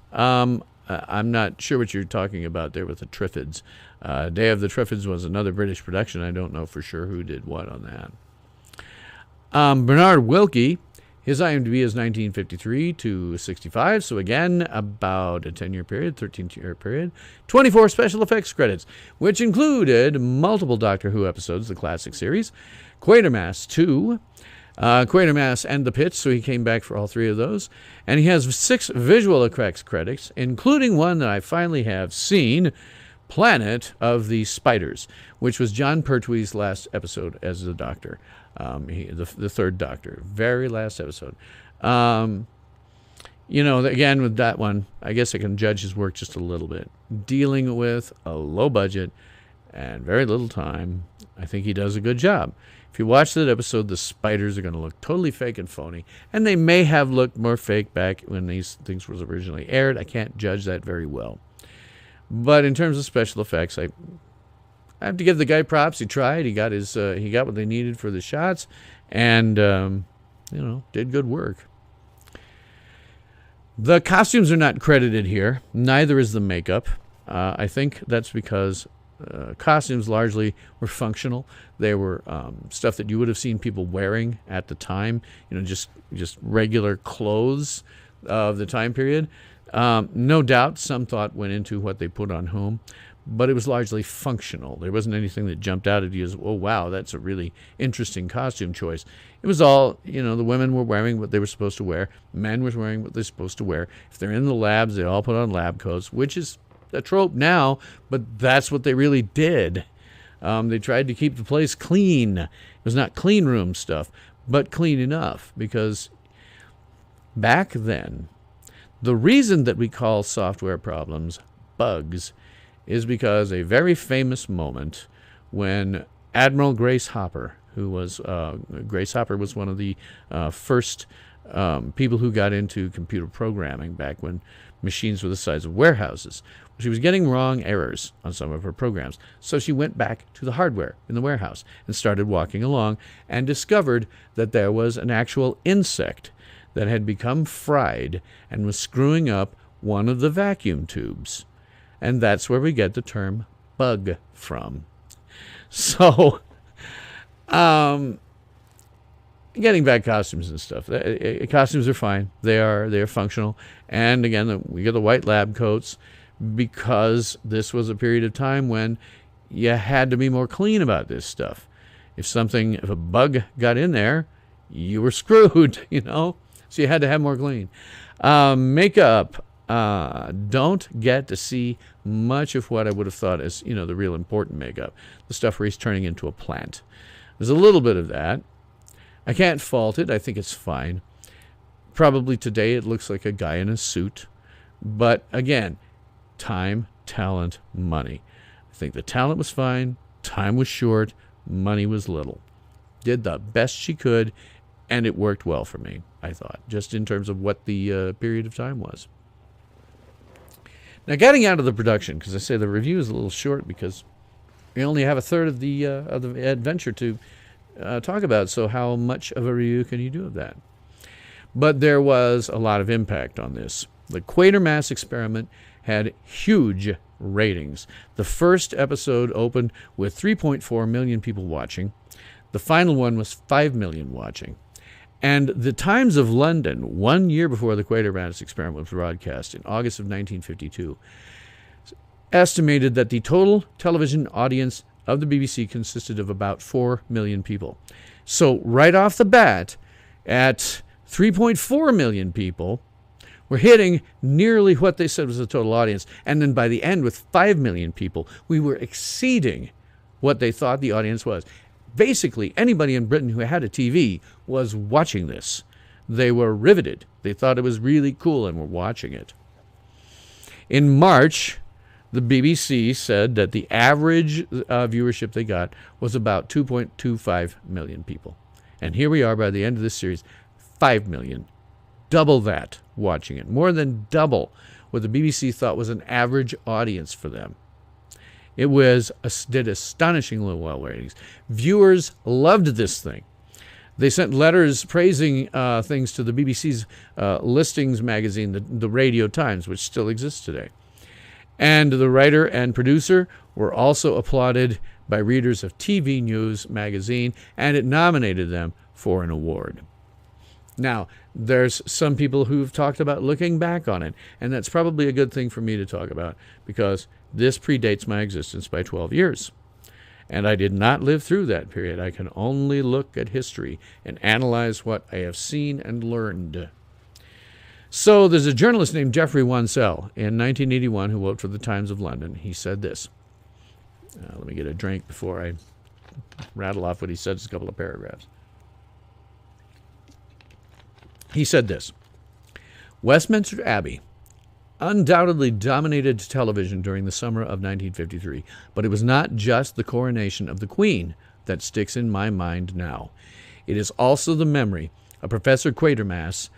I'm not sure what you're talking about there with the Triffids. Day of the Triffids was another British production. I don't know for sure who did what on that. Bernard Wilkie, his IMDb is 1953 to 65, so again, about a 10-year period, 13-year period. 24 special effects credits, which included multiple Doctor Who episodes, the classic series, Quatermass 2, Quatermass and The Pit, so he came back for all 3 of those. And he has 6 visual effects credits, including one that I finally have seen, Planet of the Spiders, which was John Pertwee's last episode as the Doctor, the third Doctor, very last episode. Again, with that one, I guess I can judge his work just a little bit. Dealing with a low budget and very little time, I think he does a good job. If you watch that episode, the spiders are going to look totally fake and phony, and they may have looked more fake back when these things was originally aired. I can't judge that very well. But in terms of special effects, I have to give the guy props. He tried. He got what they needed for the shots, and did good work. The costumes are not credited here. Neither is the makeup. I think that's because costumes largely were functional. They were stuff that you would have seen people wearing at the time, just regular clothes of the time period. No doubt some thought went into what they put on whom, but it was largely functional. There wasn't anything that jumped out at you as, oh, wow, that's a really interesting costume choice. It was all, the women were wearing what they were supposed to wear. Men were wearing what they're supposed to wear. If they're in the labs, they all put on lab coats, which is a trope now, but that's what they really did. They tried to keep the place clean. It was not clean room stuff, but clean enough, because back then, the reason that we call software problems bugs is because a very famous moment when Admiral Grace Hopper, Grace Hopper was one of the first people who got into computer programming back when machines were the size of warehouses. She was getting wrong errors on some of her programs, so she went back to the hardware in the warehouse and started walking along and discovered that there was an actual insect that had become fried and was screwing up one of the vacuum tubes. And that's where we get the term bug from. So, getting back costumes and stuff. Costumes are fine. They're functional. And again, we get the white lab coats because this was a period of time when you had to be more clean about this stuff. If a bug got in there, you were screwed, So you had to have more clean. Makeup. Don't get to see much of what I would have thought as, the real important makeup. The stuff where he's turning into a plant. There's a little bit of that. I can't fault it. I think it's fine. Probably today it looks like a guy in a suit. But again, time, talent, money. I think the talent was fine. Time was short. Money was little. Did the best she could, and it worked well for me, I thought, just in terms of what the period of time was. Now, getting out of the production, because I say the review is a little short because we only have a third of the adventure to talk about, so how much of a review can you do of that? But there was a lot of impact on this. The Quatermass experiment had huge ratings. The first episode opened with 3.4 million people watching. The final one was 5 million watching. And the Times of London, 1 year before the Quatermass experiment was broadcast in August of 1952, estimated that the total television audience of the BBC consisted of about 4 million people. So right off the bat, at 3.4 million people, we're hitting nearly what they said was the total audience. And then by the end, with 5 million people, we were exceeding what they thought the audience was. Basically, anybody in Britain who had a TV was watching this. They were riveted. They thought it was really cool and were watching it. In March, the BBC said that the average viewership they got was about 2.25 million people. And here we are by the end of this series, 5 million. Double that watching it. More than double what the BBC thought was an average audience for them. It did astonishingly well ratings. Viewers loved this thing. They sent letters praising things to the BBC's listings magazine, the Radio Times, which still exists today. And the writer and producer were also applauded by readers of TV News magazine, and it nominated them for an award. Now, there's some people who've talked about looking back on it, and that's probably a good thing for me to talk about because this predates my existence by 12 years. And I did not live through that period. I can only look at history and analyze what I have seen and learned. So there's a journalist named Geoffrey Wansell in 1981 who wrote for the Times of London. He said this. Let me get a drink before I rattle off what he said. It's a couple of paragraphs. He said this: Westminster Abbey undoubtedly dominated television during the summer of 1953, but it was not just the coronation of the Queen that sticks in my mind now. It is also the memory of Professor Quatermass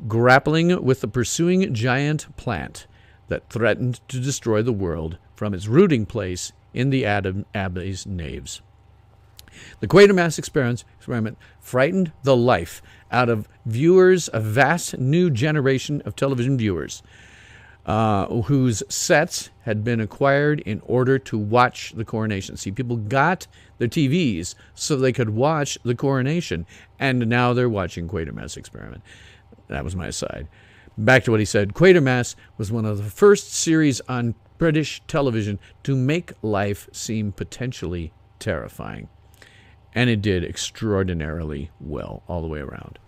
grappling with the pursuing giant plant that threatened to destroy the world from its rooting place in the Abbey's naves. The Quatermass experiment frightened the life out of viewers, a vast new generation of television viewers whose sets had been acquired in order to watch the coronation. See, people got their TVs so they could watch the coronation, and now they're watching Quatermass experiment. That was my aside. Back to what he said. Quatermass was one of the first series on British television to make life seem potentially terrifying. And it did extraordinarily well all the way around.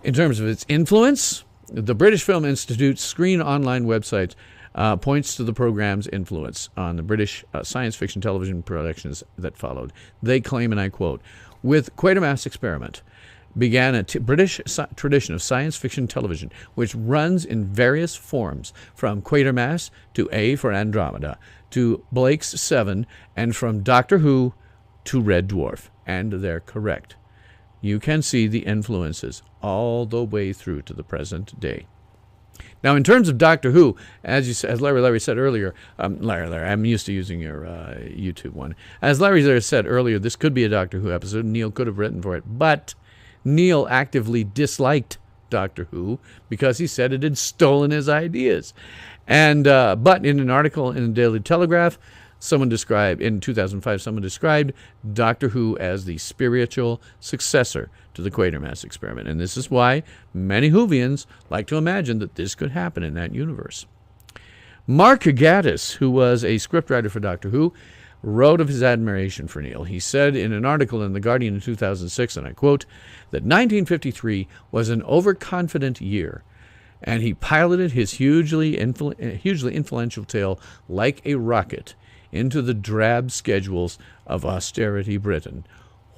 In terms of its influence, the British Film Institute's Screen Online website points to the program's influence on the British science fiction television productions that followed. They claim, and I quote, "With Quatermass Experiment began a British tradition of science fiction television, which runs in various forms, from Quatermass to A for Andromeda, to Blake's Seven, and from Doctor Who to Red Dwarf." And they're correct. You can see the influences all the way through to the present day. Now, in terms of Doctor Who, as Larry said earlier, Larry, I'm used to using your YouTube one. As Larry said earlier, this could be a Doctor Who episode. Neil could have written for it, but Neil actively disliked Doctor Who because he said it had stolen his ideas. And but in an article in the Daily Telegraph, in 2005, someone described Doctor Who as the spiritual successor to the Quatermass experiment. And this is why many Whovians like to imagine that this could happen in that universe. Mark Gatiss, who was a scriptwriter for Doctor Who, wrote of his admiration for Neil. He said in an article in The Guardian in 2006, and I quote, that 1953 was an overconfident year, and he piloted his hugely influential tale like a rocket into the drab schedules of austerity Britain.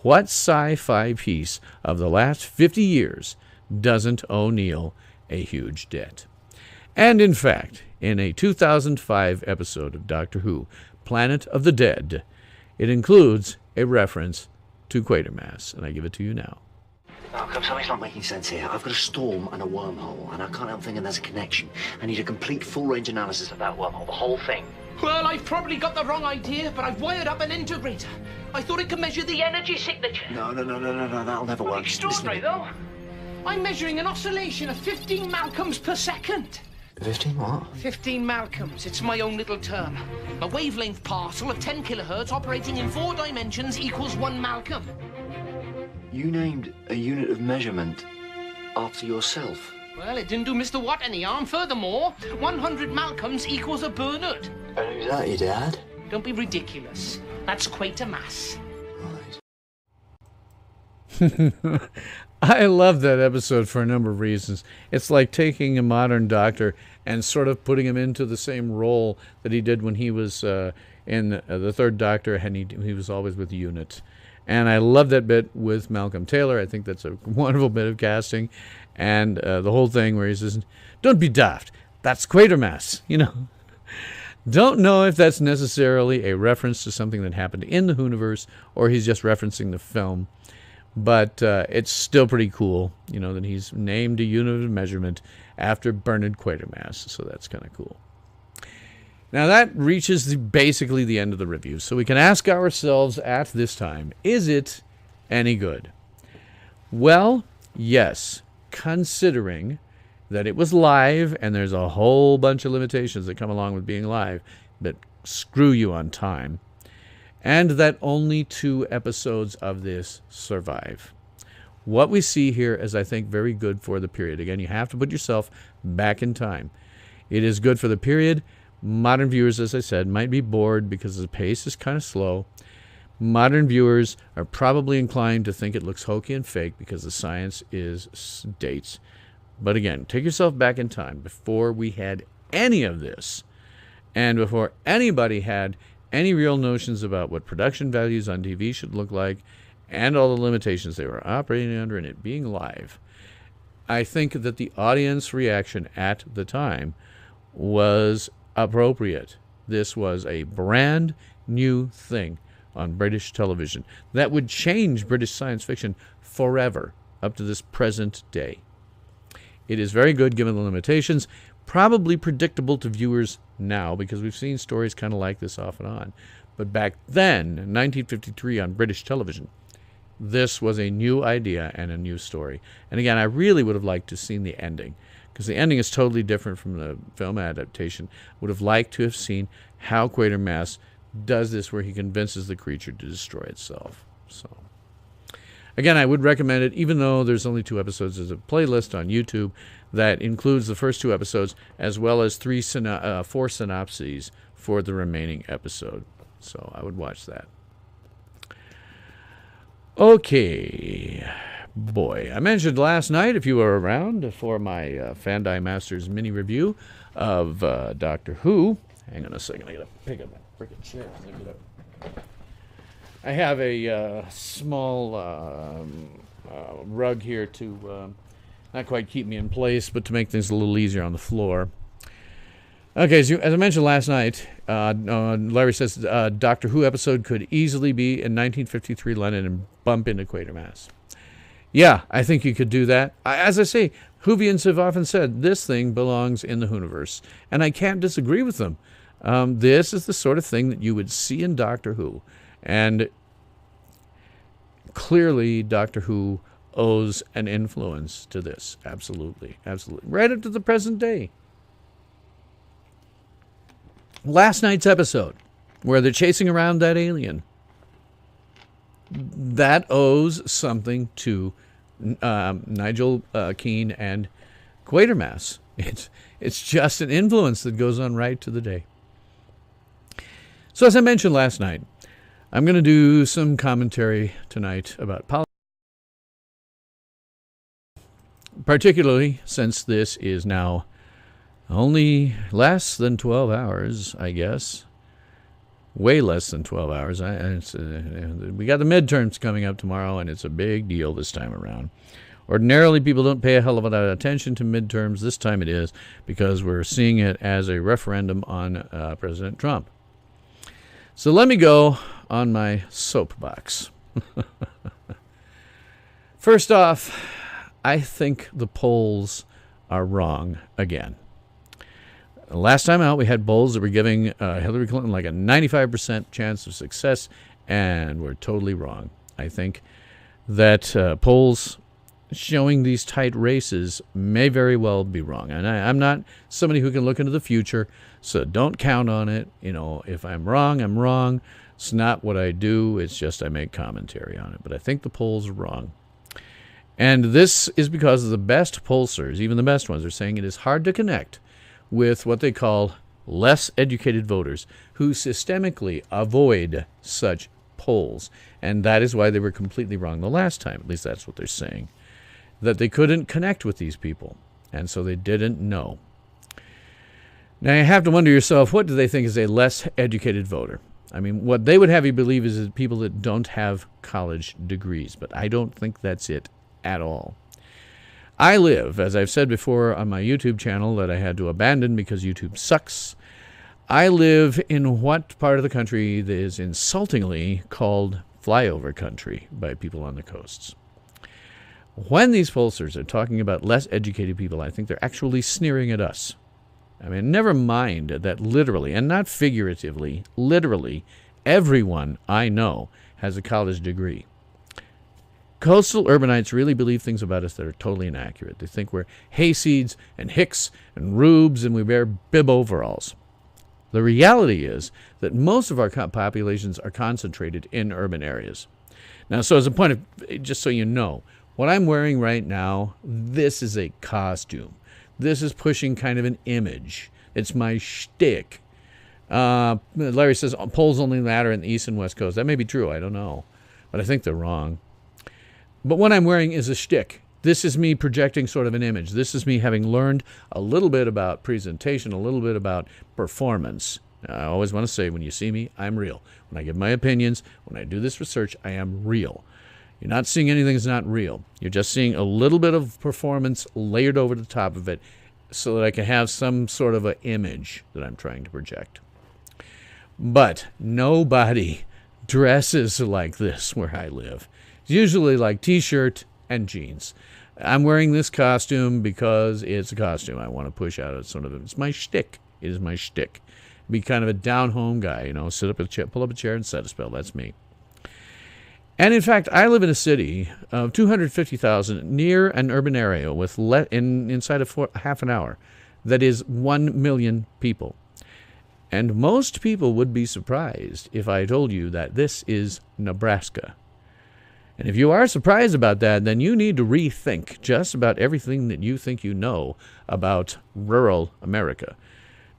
What sci-fi piece of the last 50 years doesn't owe Neil a huge debt? And in fact, in a 2005 episode of Doctor Who, Planet of the Dead, it includes a reference to Quatermass, and I give it to you now. Oh, come, something's not making sense here. I've got a storm and a wormhole, and I can't help thinking there's a connection. I need a complete full-range analysis of that wormhole, the whole thing. Well, I've probably got the wrong idea, but I've wired up an integrator. I thought it could measure the energy signature. No, that'll never work. Extraordinary, though. I'm measuring an oscillation of 15 Malcolms per second. 15 what? 15 Malcolms. It's my own little term. A wavelength parcel of 10 kilohertz operating in 4 dimensions equals 1 Malcolm. You named a unit of measurement after yourself. Well, it didn't do Mr. Watt any harm. Furthermore, 100 Malcolms equals a Bernard. And who's that, your dad? Don't be ridiculous. That's Quatermass. Right. I love that episode for a number of reasons. It's like taking a modern doctor and sort of putting him into the same role that he did when he was in the Third Doctor, and he was always with Unit. And I love that bit with Malcolm Taylor. I think that's a wonderful bit of casting. And the whole thing where he says, "Don't be daft. That's Quatermass," you know. Don't know if that's necessarily a reference to something that happened in the Whoniverse, or he's just referencing the film. But it's still pretty cool, you know, that he's named a unit of measurement after Bernard Quatermass. So that's kind of cool. Now that reaches basically the end of the review. So we can ask ourselves at this time, is it any good? Well, yes, considering that it was live and there's a whole bunch of limitations that come along with being live that screw you on time, and that only 2 episodes of this survive. What we see here is, I think, very good for the period. Again, you have to put yourself back in time. It is good for the period. Modern viewers, as I said, might be bored because the pace is kind of slow. Modern viewers are probably inclined to think it looks hokey and fake because the science is dates. But again, take yourself back in time before we had any of this, and before anybody had any real notions about what production values on TV should look like and all the limitations they were operating under and it being live. I think that the audience reaction at the time was appropriate. This was a brand new thing on British television that would change British science fiction forever up to this present day. It is very good given the limitations, probably predictable to viewers now because we've seen stories kind of like this off and on. But back then, in 1953 on British television, this was a new idea and a new story. And again, I really would have liked to have seen the ending because the ending is totally different from the film adaptation. Would have liked to have seen how Quatermass does this where he convinces the creature to destroy itself. So again, I would recommend it, even though there's only 2 episodes. There's a playlist on YouTube that includes the first 2 episodes as well as 4 synopses for the remaining episode. So I would watch that. Okay. Boy, I mentioned last night, if you were around, for my Fandi Masters mini review of Doctor Who. Hang on a second, I gotta pick up my freaking chair. I have a small rug here to not quite keep me in place, but to make things a little easier on the floor. Okay, as I mentioned last night, Larry says Doctor Who episode could easily be in 1953 London and bump into Quatermass. Yeah, I think you could do that. As I say, Whovians have often said this thing belongs in the Whoniverse, and I can't disagree with them. This is the sort of thing that you would see in Doctor Who, and clearly Doctor Who owes an influence to this. Absolutely, absolutely. Right up to the present day. Last night's episode, where they're chasing around that alien, that owes something to Nigel Keane and Quatermass. It's just an influence that goes on right to the day. So as I mentioned last night, I'm going to do some commentary tonight about politics, particularly since this is now only less than 12 hours, I guess. Way less than 12 hours. We got the midterms coming up tomorrow, and it's a big deal this time around. Ordinarily, people don't pay a hell of a lot of attention to midterms. This time it is, because we're seeing it as a referendum on President Trump. So let me go on my soapbox. First off, I think the polls are wrong again. Last time out, we had polls that were giving Hillary Clinton like a 95% chance of success, and we're totally wrong. I think that polls showing these tight races may very well be wrong. And I'm not somebody who can look into the future, so don't count on it. You know, if I'm wrong, I'm wrong. It's not what I do. It's just I make commentary on it. But I think the polls are wrong. And this is because the best pollsters, even the best ones, are saying it is hard to connect with what they call less educated voters who systemically avoid such polls. And that is why they were completely wrong the last time. At least that's what they're saying. That they couldn't connect with these people. And so they didn't know. Now you have to wonder yourself, what do they think is a less educated voter? I mean, what they would have you believe is that people that don't have college degrees. But I don't think that's it at all. I live, as I've said before on my YouTube channel that I had to abandon because YouTube sucks, I live in what part of the country that is insultingly called flyover country by people on the coasts. When these pollsters are talking about less educated people, I think they're actually sneering at us. I mean, never mind that literally, and not figuratively, literally, everyone I know has a college degree. Coastal urbanites really believe things about us that are totally inaccurate. They think we're hayseeds and hicks and rubes and we wear bib overalls. The reality is that most of our populations are concentrated in urban areas. Now, so as a point of, just so you know, what I'm wearing right now, this is a costume. This is pushing kind of an image. It's my shtick. Larry says polls only matter in the East and West Coast. That may be true. I don't know. But I think they're wrong. But what I'm wearing is a shtick. This is me projecting sort of an image. This is me having learned a little bit about presentation, a little bit about performance. I always want to say, when you see me, I'm real. When I give my opinions, when I do this research, I am real. You're not seeing anything that's not real. You're just seeing a little bit of performance layered over the top of it so that I can have some sort of an image that I'm trying to project. But nobody dresses like this where I live. It's usually like T-shirt and jeans. I'm wearing this costume because it's a costume. I want to push out it's my shtick. It is my shtick. Be kind of a down-home guy, sit up a chair, pull up a chair and set a spell. That's me. And in fact, I live in a city of 250,000 near an urban area with inside of half an hour that is 1 million people. And most people would be surprised if I told you that this is Nebraska. And if you are surprised about that, then you need to rethink just about everything that you think you know about rural America.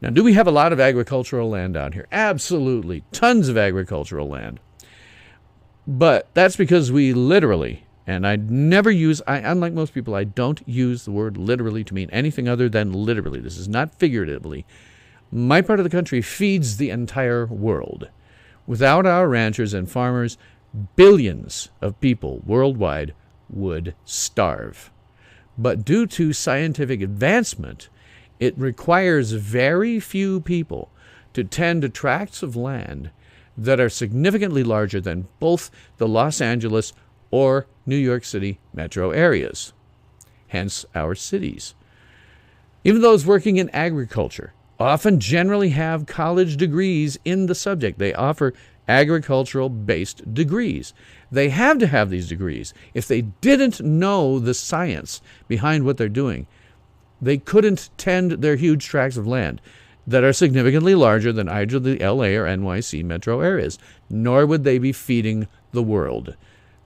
Now, do we have a lot of agricultural land down here? Absolutely. Tons of agricultural land. But that's because we literally, and unlike most people, I don't use the word literally to mean anything other than literally. This is not figuratively. My part of the country feeds the entire world. Without our ranchers and farmers, billions of people worldwide would starve. But due to scientific advancement, it requires very few people to tend to tracts of land that are significantly larger than both the Los Angeles or New York City metro areas, hence our cities. Even those working in agriculture often generally have college degrees in the subject. They offer agricultural-based degrees. They have to have these degrees. If they didn't know the science behind what they're doing, they couldn't tend their huge tracts of land that are significantly larger than either the LA or NYC metro areas, nor would they be feeding the world.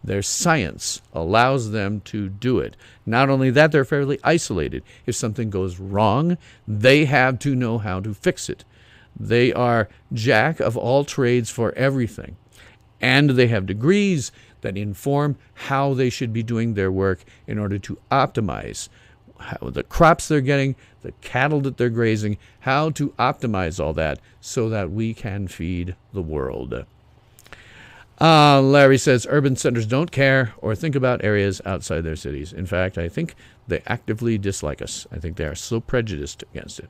Their science allows them to do it. Not only that, they're fairly isolated. If something goes wrong, they have to know how to fix it. They are jack of all trades for everything. And they have degrees that inform how they should be doing their work in order to optimize the crops they're getting, the cattle that they're grazing, how to optimize all that so that we can feed the world. Larry says urban centers don't care or think about areas outside their cities. In fact, I think they actively dislike us. I think they are so prejudiced against it.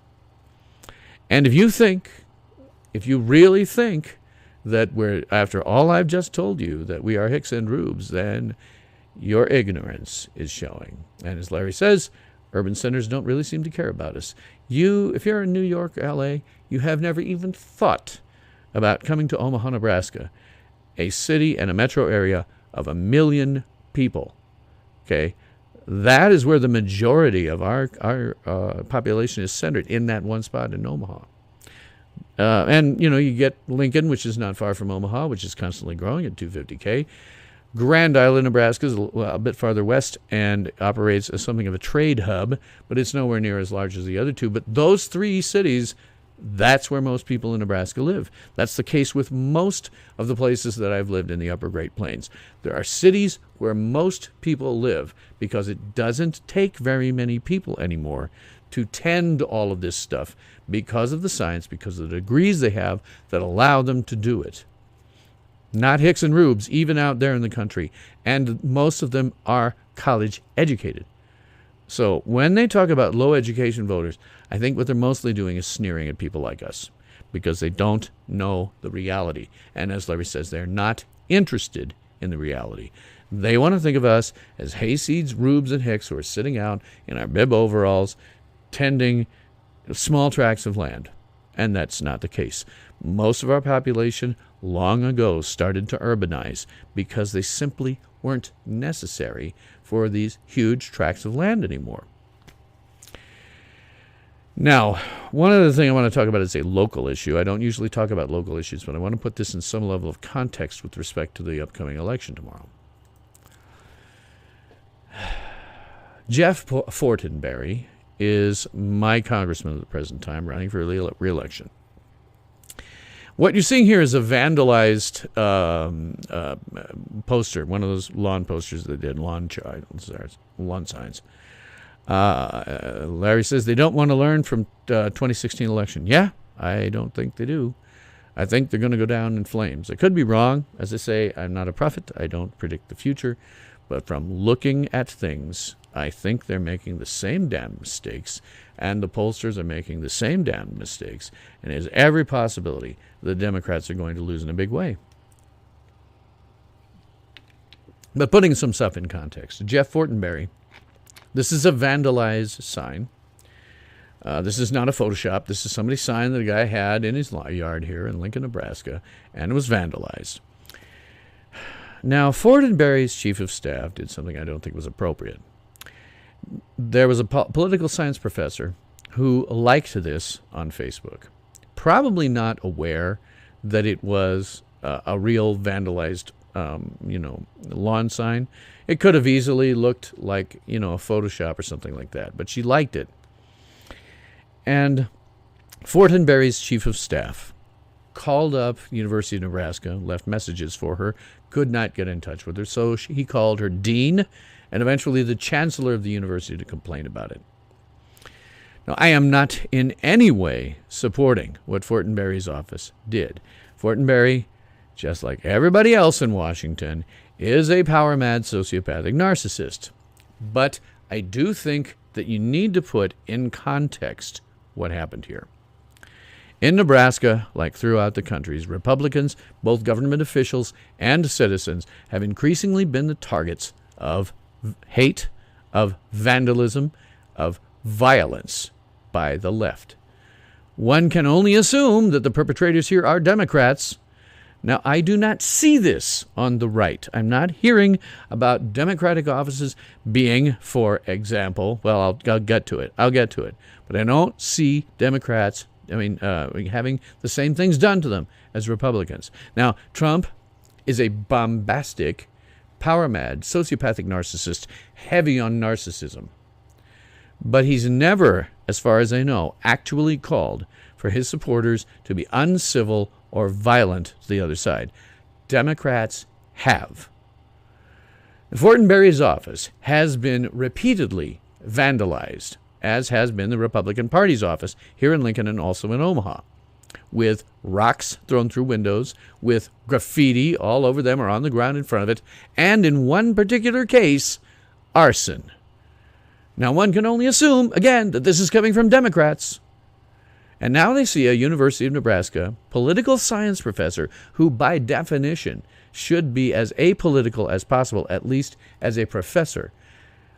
And if you really think that we're, after all I've just told you, that we are hicks and rubes, then your ignorance is showing. And as Larry says, urban centers don't really seem to care about us. If you're in New York or LA, you have never even thought about coming to Omaha, Nebraska, a city and a metro area of 1 million people. Okay? That is where the majority of our population is centered, in that one spot in Omaha. And, you get Lincoln, which is not far from Omaha, which is constantly growing at 250K. Grand Island, Nebraska is a bit farther west and operates as something of a trade hub, but it's nowhere near as large as the other two. But those three cities, that's where most people in Nebraska live. That's the case with most of the places that I've lived in the Upper Great Plains. There are cities where most people live because it doesn't take very many people anymore to tend all of this stuff because of the science, because of the degrees they have that allow them to do it. Not Hicks and Rubes, even out there in the country. And most of them are college educated. So when they talk about low education voters, I think what they're mostly doing is sneering at people like us because they don't know the reality. And as Larry says, they're not interested in the reality. They want to think of us as hayseeds, Rubes, and Hicks who are sitting out in our bib overalls tending small tracts of land. And that's not the case. Most of our population long ago started to urbanize because they simply weren't necessary for these huge tracts of land anymore. Now, one other thing I want to talk about is a local issue. I don't usually talk about local issues, but I want to put this in some level of context with respect to the upcoming election tomorrow. Jeff Fortenberry is my congressman at the present time, running for re-election. What you're seeing here is a vandalized poster, one of those lawn posters they did, lawn signs. Larry says they don't want to learn from 2016 election. Yeah, I don't think they do. I think they're going to go down in flames. I could be wrong. As I say, I'm not a prophet. I don't predict the future. But from looking at things, I think they're making the same damn mistakes, and the pollsters are making the same damn mistakes, and there's every possibility the Democrats are going to lose in a big way. But putting some stuff in context, Jeff Fortenberry, this is a vandalized sign. This is not a Photoshop. This is somebody's sign that a guy had in his yard here in Lincoln, Nebraska, and it was vandalized. Now, Fortenberry's chief of staff did something I don't think was appropriate. There was a political science professor who liked this on Facebook, probably not aware that it was a real vandalized, lawn sign. It could have easily looked like, a Photoshop or something like that, but she liked it. And Fortenberry's chief of staff called up University of Nebraska, left messages for her, could not get in touch with her, so he called her dean and eventually the chancellor of the university to complain about it. Now, I am not in any way supporting what Fortenberry's office did. Fortenberry, just like everybody else in Washington, is a power-mad sociopathic narcissist. But I do think that you need to put in context what happened here. In Nebraska, like throughout the country, Republicans, both government officials and citizens, have increasingly been the targets of hate, of vandalism, of violence by the left. One can only assume that the perpetrators here are Democrats. Now, I do not see this on the right. I'm not hearing about Democratic offices being, for example, well, I'll get to it. But I don't see Democrats having the same things done to them as Republicans. Now, Trump is a bombastic, power-mad, sociopathic narcissist, heavy on narcissism. But he's never, as far as I know, actually called for his supporters to be uncivil or violent to the other side. Democrats have. Fortenberry's office has been repeatedly vandalized, as has been the Republican Party's office here in Lincoln and also in Omaha, with rocks thrown through windows, with graffiti all over them or on the ground in front of it, and in one particular case, arson. Now, one can only assume, again, that this is coming from Democrats. And now they see a University of Nebraska political science professor who, by definition, should be as apolitical as possible, at least as a professor,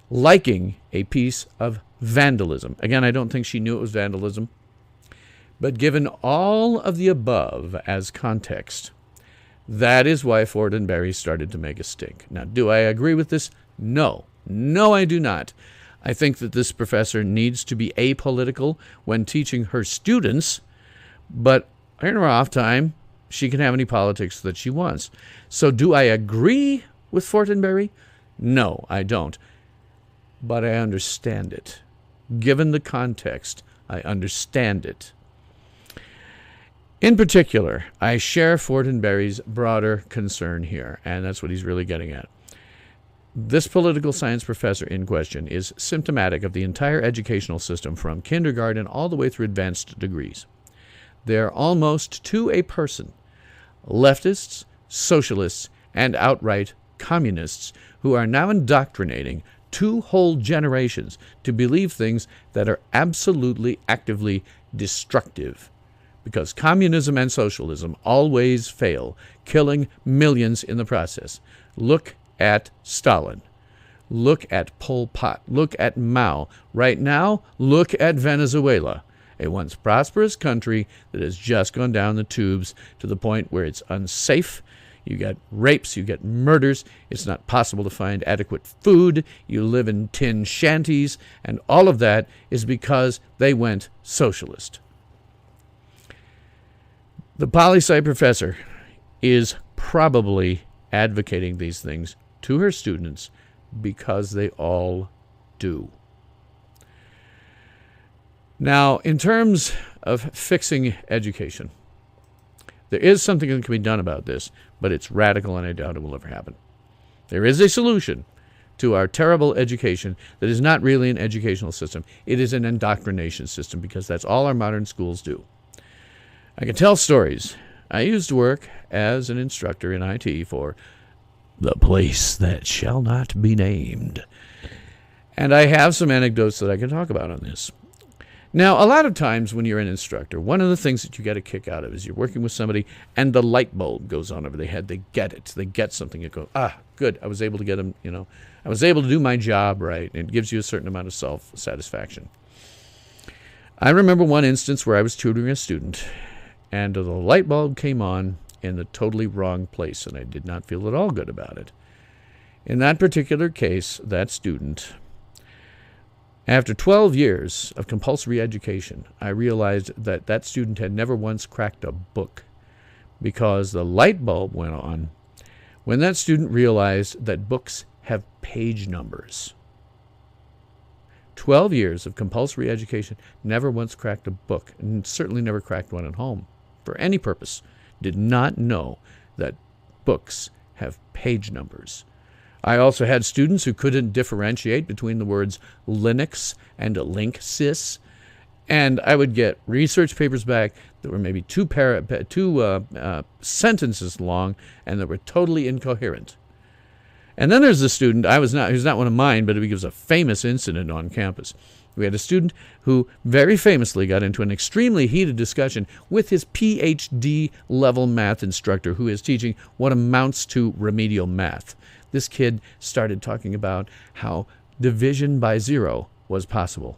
liking a piece of vandalism. Again, I don't think she knew it was vandalism. But given all of the above as context, that is why Fortenberry started to make a stink. Now, do I agree with this? No. No, I do not. I think that this professor needs to be apolitical when teaching her students, but in her off time, she can have any politics that she wants. So do I agree with Fortenberry? No, I don't. But I understand it. Given the context, I understand it. In particular, I share Fortenberry's broader concern here, and that's what he's really getting at. This political science professor in question is symptomatic of the entire educational system from kindergarten all the way through advanced degrees. They're almost to a person leftists, socialists, and outright communists who are now indoctrinating 2 whole generations to believe things that are absolutely actively destructive. Because communism and socialism always fail, killing millions in the process. Look at Stalin. Look at Pol Pot. Look at Mao. Right now, look at Venezuela, a once prosperous country that has just gone down the tubes to the point where it's unsafe. You get rapes, you get murders. It's not possible to find adequate food. You live in tin shanties, and all of that is because they went socialist. The poli-sci professor is probably advocating these things to her students because they all do. Now, in terms of fixing education, there is something that can be done about this, but it's radical and I doubt it will ever happen. There is a solution to our terrible education that is not really an educational system. It is an indoctrination system because that's all our modern schools do. I can tell stories. I used to work as an instructor in IT for the place that shall not be named. And I have some anecdotes that I can talk about on this. Now, a lot of times when you're an instructor, one of the things that you get a kick out of is you're working with somebody and the light bulb goes on over their head. They get it. They get something. You go, good. I was able to get them, I was able to do my job right. And it gives you a certain amount of self-satisfaction. I remember one instance where I was tutoring a student and the light bulb came on in the totally wrong place, and I did not feel at all good about it. In that particular case, that student, after 12 years of compulsory education, I realized that that student had never once cracked a book because the light bulb went on when that student realized that books have page numbers. 12 years of compulsory education, never once cracked a book, and certainly never cracked one at home for any purpose. Did not know that books have page numbers. I also had students who couldn't differentiate between the words Linux and a Linksys, and I would get research papers back that were maybe two sentences long and that were totally incoherent. And then there's the student, who's not one of mine, but he was a famous incident on campus. We had a student who very famously got into an extremely heated discussion with his PhD level math instructor who is teaching what amounts to remedial math. This kid started talking about how division by 0 was possible.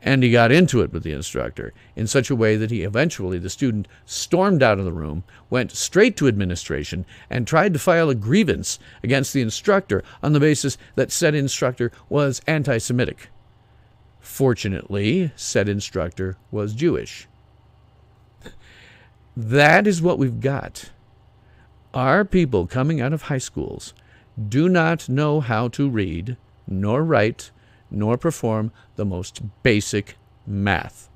And he got into it with the instructor in such a way that the student stormed out of the room, went straight to administration, and tried to file a grievance against the instructor on the basis that said instructor was anti-Semitic. Fortunately, said instructor was Jewish. That is what we've got. Our people coming out of high schools do not know how to read, nor write, nor perform the most basic math.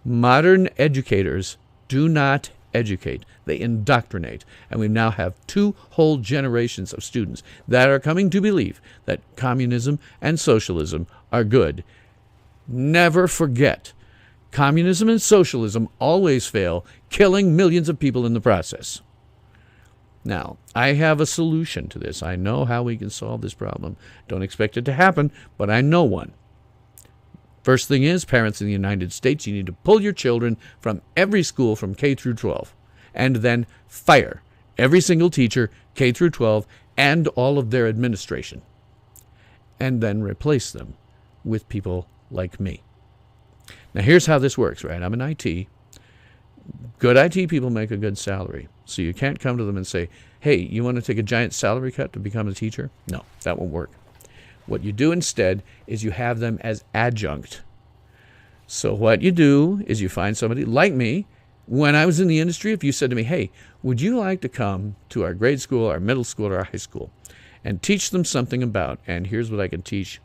Modern educators do not educate. They indoctrinate. And we now have 2 whole generations of students that are coming to believe that communism and socialism are good. Never forget, communism and socialism always fail, killing millions of people in the process. Now, I have a solution to this. I know how we can solve this problem. Don't expect it to happen, but I know one. First thing is, parents in the United States, you need to pull your children from every school from K through 12, and then fire every single teacher, K through 12, and all of their administration, and then replace them with people like me. Now, here's how this works, right? I'm in IT. Good IT people make a good salary. So you can't come to them and say, hey, you want to take a giant salary cut to become a teacher? No, that won't work. What you do instead is you have them as adjunct. So what you do is you find somebody like me. When I was in the industry, if you said to me, hey, would you like to come to our grade school, our middle school, or our high school and teach them something about. And here's what I can teach.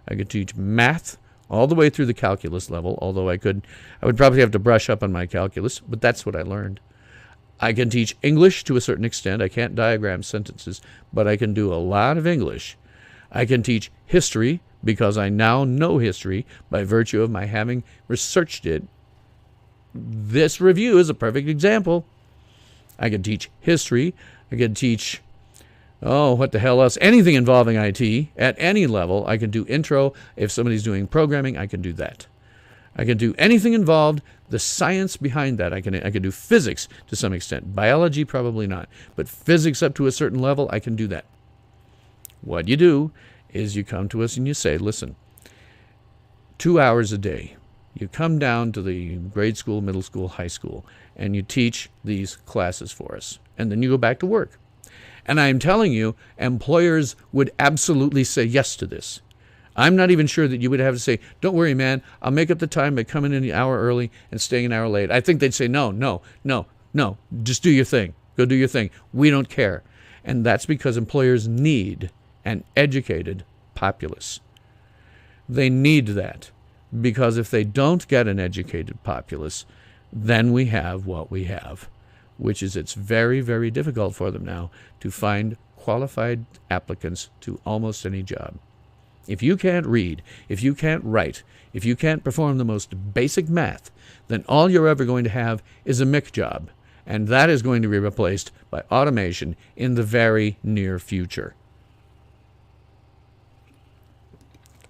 I could teach math all the way through the calculus level, although I would probably have to brush up on my calculus, but that's what I learned. I can teach English to a certain extent. I can't diagram sentences, but I can do a lot of English. I can teach history because I now know history by virtue of my having researched it. This review is a perfect example. I can teach history. I can teach, what the hell else? Anything involving IT at any level. I can do intro. If somebody's doing programming, I can do that. I can do anything involved, the science behind that. I can do physics to some extent. Biology, probably not. But physics up to a certain level, I can do that. What you do is you come to us and you say, listen, 2 hours a day, you come down to the grade school, middle school, high school, and you teach these classes for us. And then you go back to work. And I'm telling you, employers would absolutely say yes to this. I'm not even sure that you would have to say, don't worry, man, I'll make up the time by coming in an hour early and staying an hour late. I think they'd say, no, just do your thing. Go do your thing. We don't care. And that's because employers need an educated populace. They need that, because if they don't get an educated populace, then we have what we have, which is it's very, very difficult for them now to find qualified applicants to almost any job. If you can't read, if you can't write, if you can't perform the most basic math, then all you're ever going to have is a MIC job, and that is going to be replaced by automation in the very near future.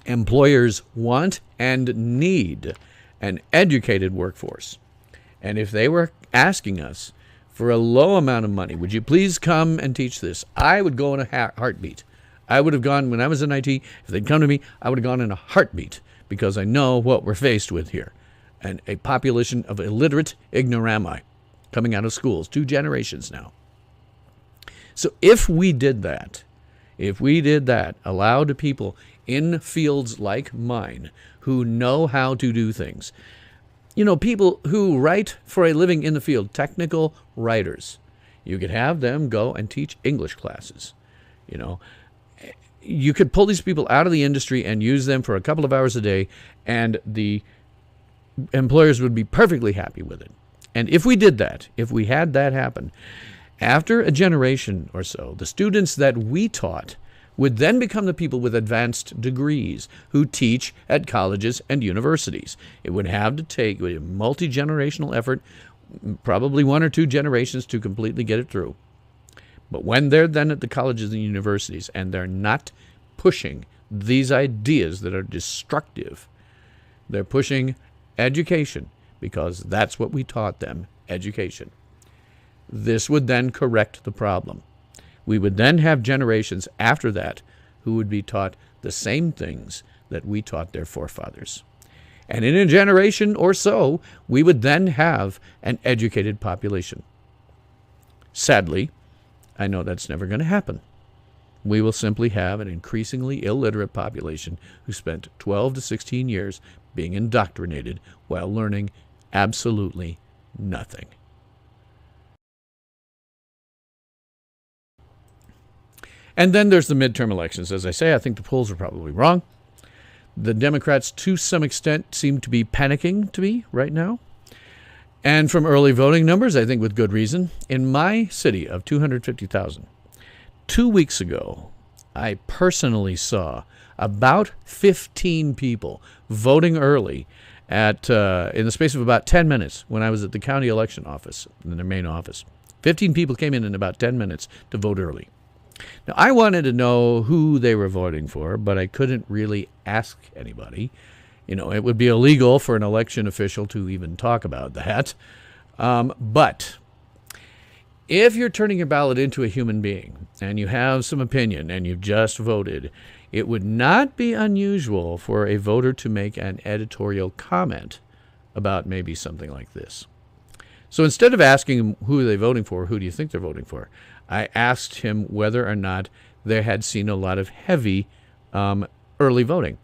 Employers want and need an educated workforce. And if they were asking us for a low amount of money, would you please come and teach this? I would go in a heartbeat. I would have gone, when I was in IT, if they'd come to me, I would have gone in a heartbeat, because I know what we're faced with here. And a population of illiterate ignorami coming out of schools, 2 generations now. So if we did that, allowed people in fields like mine who know how to do things, people who write for a living in the field, technical writers, you could have them go and teach English classes. You could pull these people out of the industry and use them for a couple of hours a day, and the employers would be perfectly happy with it. And if we did that, if we had that happen, after a generation or so, the students that we taught would then become the people with advanced degrees who teach at colleges and universities. It would have to take a multi-generational effort, probably 1 or 2 generations to completely get it through. But when they're then at the colleges and universities and they're not pushing these ideas that are destructive, they're pushing education, because that's what we taught them, education. This would then correct the problem. We would then have generations after that who would be taught the same things that we taught their forefathers. And in a generation or so, we would then have an educated population. Sadly, I know that's never going to happen. We will simply have an increasingly illiterate population who spent 12 to 16 years being indoctrinated while learning absolutely nothing. And then there's the midterm elections. As I say, I think the polls are probably wrong. The Democrats, to some extent, seem to be panicking to me right now. And from early voting numbers, I think with good reason. In my city of 250,000, 2 weeks ago, I personally saw about 15 people voting early in the space of about 10 minutes when I was at the county election office, in their main office. 15 people came in about 10 minutes to vote early. Now, I wanted to know who they were voting for, but I couldn't really ask anybody. It would be illegal for an election official to even talk about that. But if you're turning your ballot into a human being and you have some opinion and you've just voted, it would not be unusual for a voter to make an editorial comment about maybe something like this. So instead of asking him who are they voting for, who do you think they're voting for, I asked him whether or not they had seen a lot of heavy early voting.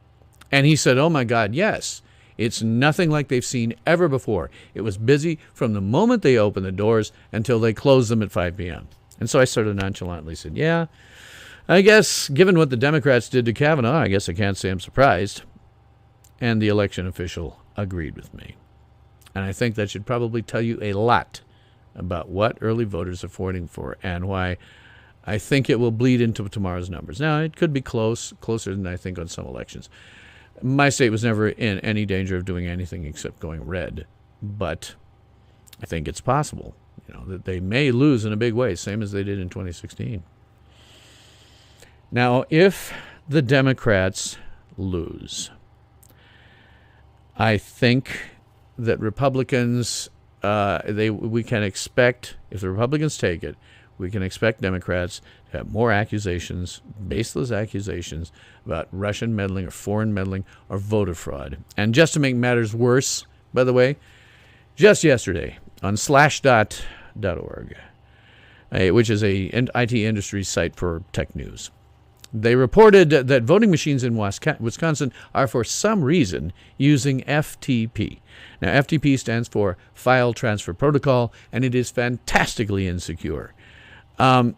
And he said, oh my God, yes. It's nothing like they've seen ever before. It was busy from the moment they opened the doors until they closed them at 5 p.m. And so I sort of nonchalantly said, yeah, I guess, given what the Democrats did to Kavanaugh, I guess I can't say I'm surprised. And the election official agreed with me. And I think that should probably tell you a lot about what early voters are voting for and why I think it will bleed into tomorrow's numbers. Now, it could be closer than I think on some elections. My state was never in any danger of doing anything except going red. But I think it's possible, that they may lose in a big way, same as they did in 2016. Now, if the Democrats lose, I think that Republicans, we can expect, if the Republicans take it, we can expect Democrats to have more accusations, baseless accusations, about Russian meddling or foreign meddling or voter fraud. And just to make matters worse, by the way, just yesterday on slashdot.org, which is a IT industry site for tech news, they reported that voting machines in Wisconsin are for some reason using FTP. Now, FTP stands for File Transfer Protocol, and it is fantastically insecure. Anytime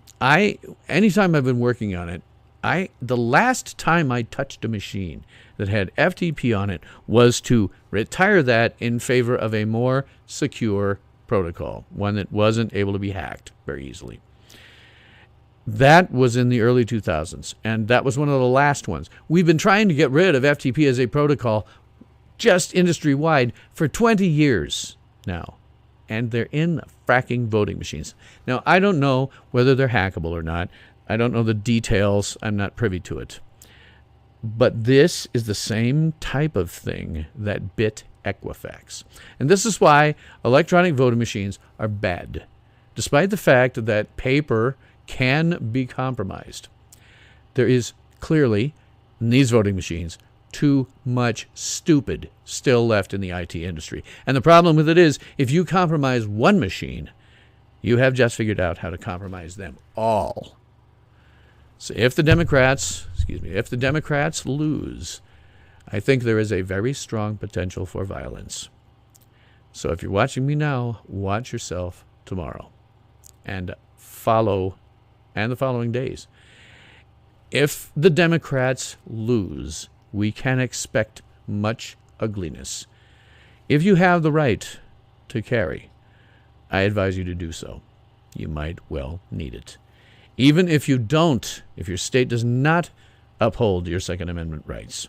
I've been working on it, the last time I touched a machine that had FTP on it was to retire that in favor of a more secure protocol, one that wasn't able to be hacked very easily. That was in the early 2000s, and that was one of the last ones. We've been trying to get rid of FTP as a protocol just industry-wide for 20 years now, and they're in fracking voting machines. Now, I don't know whether they're hackable or not. I don't know the details. I'm not privy to it. But this is the same type of thing that bit Equifax. And this is why electronic voting machines are bad, despite the fact that paper can be compromised. There is clearly, in these voting machines, too much stupid still left in the IT industry. And the problem with it is, if you compromise one machine, you have just figured out how to compromise them all. So if the Democrats lose, I think there is a very strong potential for violence. So if you're watching me now, watch yourself tomorrow and the following days. If the Democrats lose, we can expect much ugliness. If you have the right to carry, I advise you to do so. You might well need it. Even if you don't, if your state does not uphold your Second Amendment rights,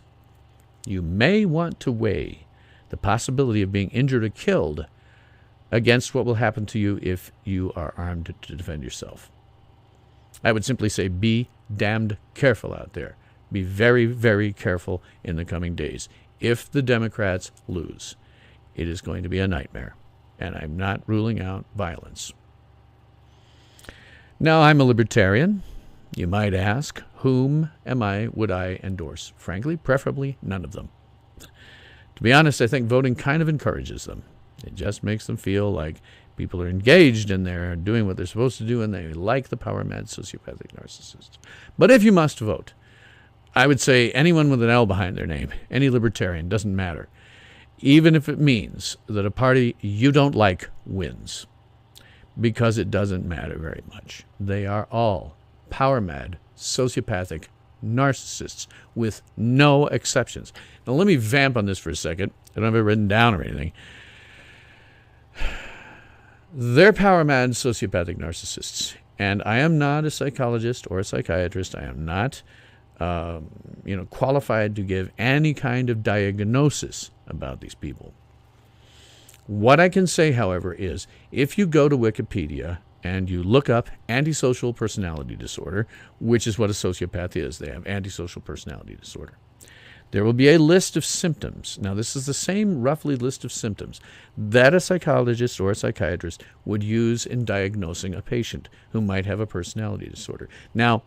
you may want to weigh the possibility of being injured or killed against what will happen to you if you are armed to defend yourself. I would simply say be damned careful out there. Be very, very careful in the coming days. If the Democrats lose, it is going to be a nightmare, and I'm not ruling out violence. Now, I'm a libertarian. You might ask, whom would I endorse? Frankly, preferably none of them. To be honest, I think voting kind of encourages them. It just makes them feel like people are engaged and they're doing what they're supposed to do, and they like the power-mad sociopathic narcissists. But if you must vote, I would say anyone with an L behind their name, any libertarian, doesn't matter, even if it means that a party you don't like wins, because it doesn't matter very much. They are all power-mad, sociopathic narcissists with no exceptions. Now, let me vamp on this for a second. I don't have it written down or anything. They're power-mad, sociopathic narcissists. And I am not a psychologist or a psychiatrist. I am not qualified to give any kind of diagnosis about these people. What I can say, however, is if you go to Wikipedia and you look up antisocial personality disorder, which is what a sociopath is, they have antisocial personality disorder, there will be a list of symptoms. Now, this is the same roughly list of symptoms that a psychologist or a psychiatrist would use in diagnosing a patient who might have a personality disorder. Now,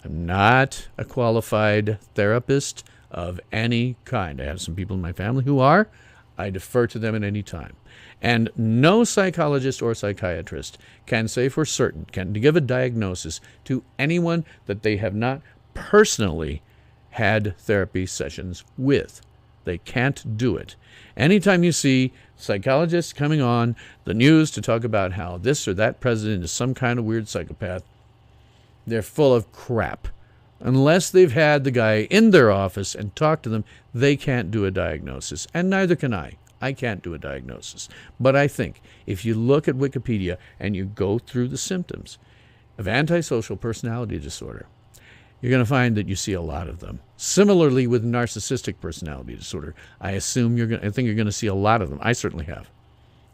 I'm not a qualified therapist of any kind. I have some people in my family who are. I defer to them at any time. And no psychologist or psychiatrist can say for certain, can give a diagnosis to anyone that they have not personally had therapy sessions with. They can't do it. Anytime you see psychologists coming on the news to talk about how this or that president is some kind of weird psychopath, They're full of crap. Unless they've had the guy in their office and talked to them, they can't do a diagnosis. And neither can I. I can't do a diagnosis. But I think if you look at Wikipedia and you go through the symptoms of antisocial personality disorder, you're going to find that you see a lot of them. Similarly with narcissistic personality disorder, I think you're going to see a lot of them. I certainly have.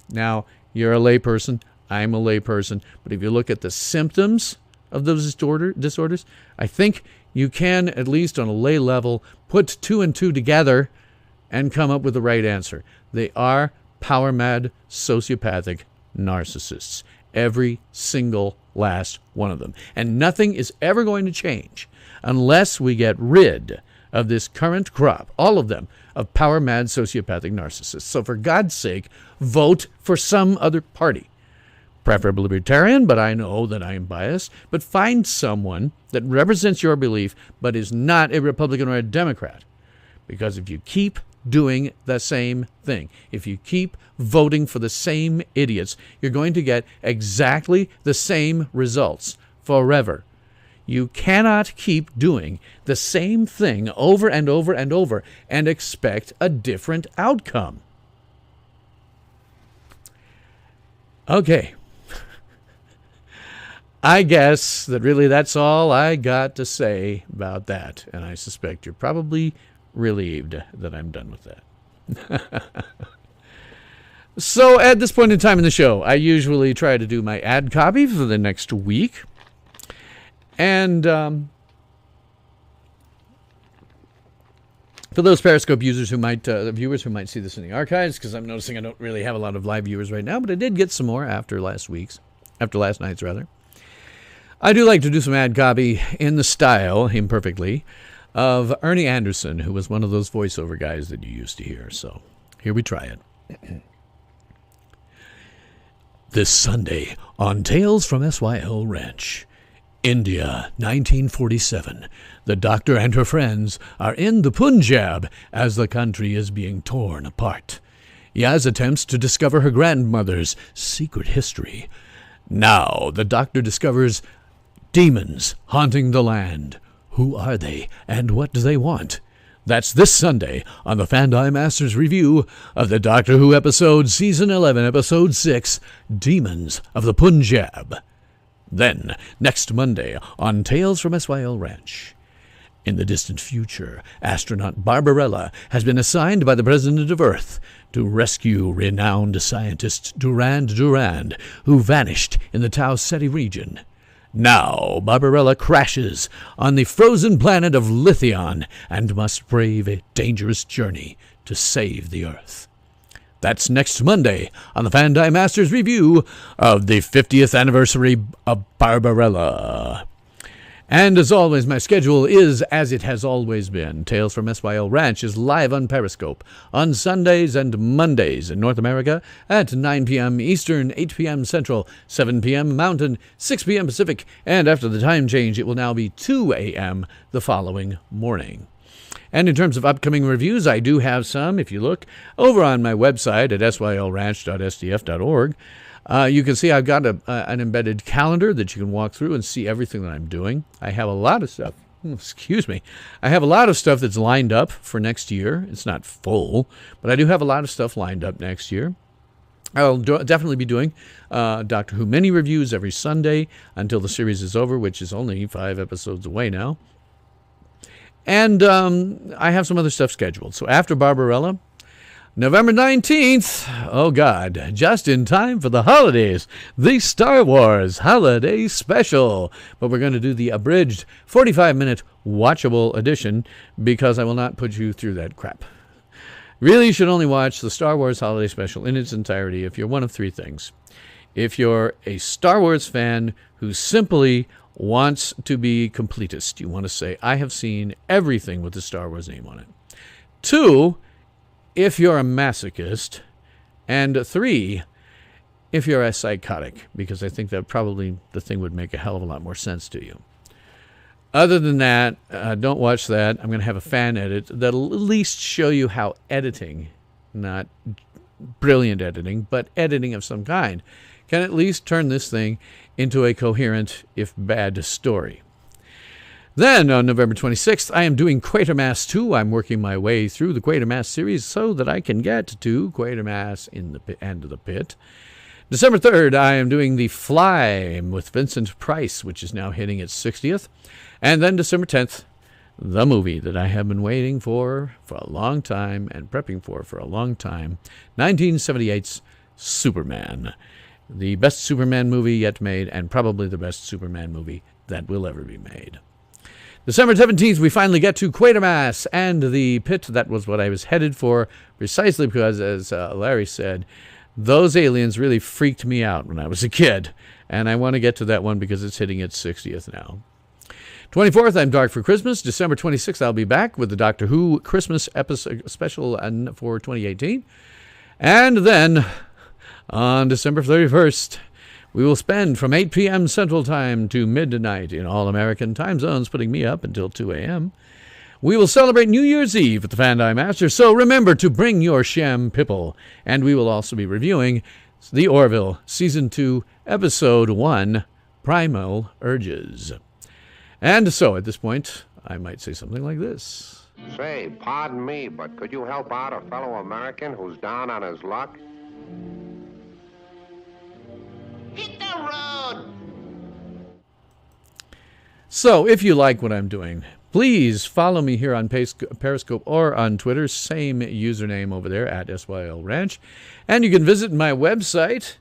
Now, you're a layperson. I'm a layperson. But if you look at the symptoms of those disorders, I think you can, at least on a lay level, put 2 and 2 together and come up with the right answer. They are power-mad, sociopathic narcissists. Every single last one of them. And nothing is ever going to change unless we get rid of this current crop, all of them, of power-mad, sociopathic narcissists. So for God's sake, vote for some other party. Preferably libertarian, but I know that I am biased. But find someone that represents your belief, but is not a Republican or a Democrat. Because if you keep doing the same thing, if you keep voting for the same idiots, you're going to get exactly the same results forever. You cannot keep doing the same thing over and over and over and expect a different outcome. Okay. I guess that really that's all I got to say about that. And I suspect you're probably relieved that I'm done with that. So at this point in time in the show, I usually try to do my ad copy for the next week. And for those Periscope users viewers who might see this in the archives, because I'm noticing I don't really have a lot of live viewers right now, but I did get some more after last night's rather. I do like to do some ad copy in the style, imperfectly, of Ernie Anderson, who was one of those voiceover guys that you used to hear. So here we try it. This Sunday on Tales from SYL Ranch, India, 1947. The doctor and her friends are in the Punjab as the country is being torn apart. Yaz attempts to discover her grandmother's secret history. Now the doctor discovers demons haunting the land. Who are they, and what do they want? That's this Sunday on the Fandi Masters review of the Doctor Who episode, Season 11, Episode 6, Demons of the Punjab. Then, next Monday on Tales from SYL Ranch. In the distant future, astronaut Barbarella has been assigned by the President of Earth to rescue renowned scientist Durand, who vanished in the Tau Ceti region. Now, Barbarella crashes on the frozen planet of Lithion and must brave a dangerous journey to save the Earth. That's next Monday on the Fandi Masters review of the 50th anniversary of Barbarella. And as always, my schedule is as it has always been. Tales from SYL Ranch is live on Periscope on Sundays and Mondays in North America at 9 p.m. Eastern, 8 p.m. Central, 7 p.m. Mountain, 6 p.m. Pacific, and after the time change, it will now be 2 a.m. the following morning. And in terms of upcoming reviews, I do have some. If you look over on my website at sylranch.sdf.org, you can see I've got an embedded calendar that you can walk through and see everything that I'm doing. I have a lot of stuff. I have a lot of stuff that's lined up for next year. It's not full, but I do have a lot of stuff lined up next year. I'll definitely be doing Doctor Who mini reviews every Sunday until the series is over, which is only 5 episodes away now. And I have some other stuff scheduled. So after Barbarella, November 19th, oh God, just in time for the holidays, the Star Wars Holiday Special. But we're going to do the abridged 45-minute watchable edition because I will not put you through that crap. Really, you should only watch the Star Wars Holiday Special in its entirety if you're one of three things. If you're a Star Wars fan who simply wants to be completist, you want to say, I have seen everything with the Star Wars name on it. 2, if you're a masochist. And 3, if you're a psychotic, because I think that probably the thing would make a hell of a lot more sense to you. Other than that, don't watch that. I'm going to have a fan edit that'll at least show you how editing, not brilliant editing, but editing of some kind, can at least turn this thing into a coherent, if bad, story. Then, on November 26th, I am doing Quatermass 2. I'm working my way through the Quatermass series so that I can get to Quatermass in the End of the Pit. December 3rd, I am doing The Fly with Vincent Price, which is now hitting its 60th. And then December 10th, the movie that I have been waiting for a long time and prepping for a long time, 1978's Superman. The best Superman movie yet made, and probably the best Superman movie that will ever be made. December 17th, we finally get to Quatermass and the Pit. That was what I was headed for, precisely because, as Larry said, those aliens really freaked me out when I was a kid. And I want to get to that one because it's hitting its 60th now. 24th, I'm Dark for Christmas. December 26th, I'll be back with the Doctor Who Christmas episode special for 2018. And then, on December 31st, we will spend from 8 p.m. Central Time to midnight in all American time zones, putting me up until 2 a.m. We will celebrate New Year's Eve at the Fandi Master, so remember to bring your sham pipple. And we will also be reviewing The Orville, Season 2, Episode 1, Primal Urges. And so, at this point, I might say something like this. Say, pardon me, but could you help out a fellow American who's down on his luck? Hit the road! So, if you like what I'm doing, please follow me here on Periscope or on Twitter. Same username over there, at SYL Ranch. And you can visit my website,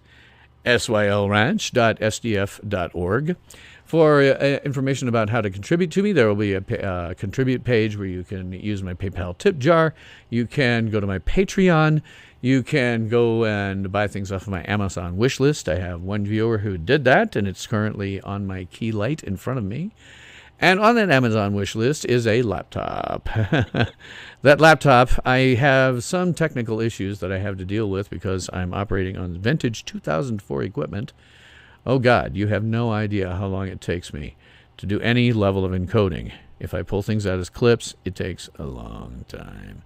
sylranch.sdf.org. For information about how to contribute to me, there will be a contribute page where you can use my PayPal tip jar. You can go to my Patreon. You can go and buy things off of my Amazon wish list. I have one viewer who did that, and it's currently on my key light in front of me. And on that Amazon wish list is a laptop. That laptop, I have some technical issues that I have to deal with because I'm operating on vintage 2004 equipment. Oh God, you have no idea how long it takes me to do any level of encoding. If I pull things out as clips, it takes a long time.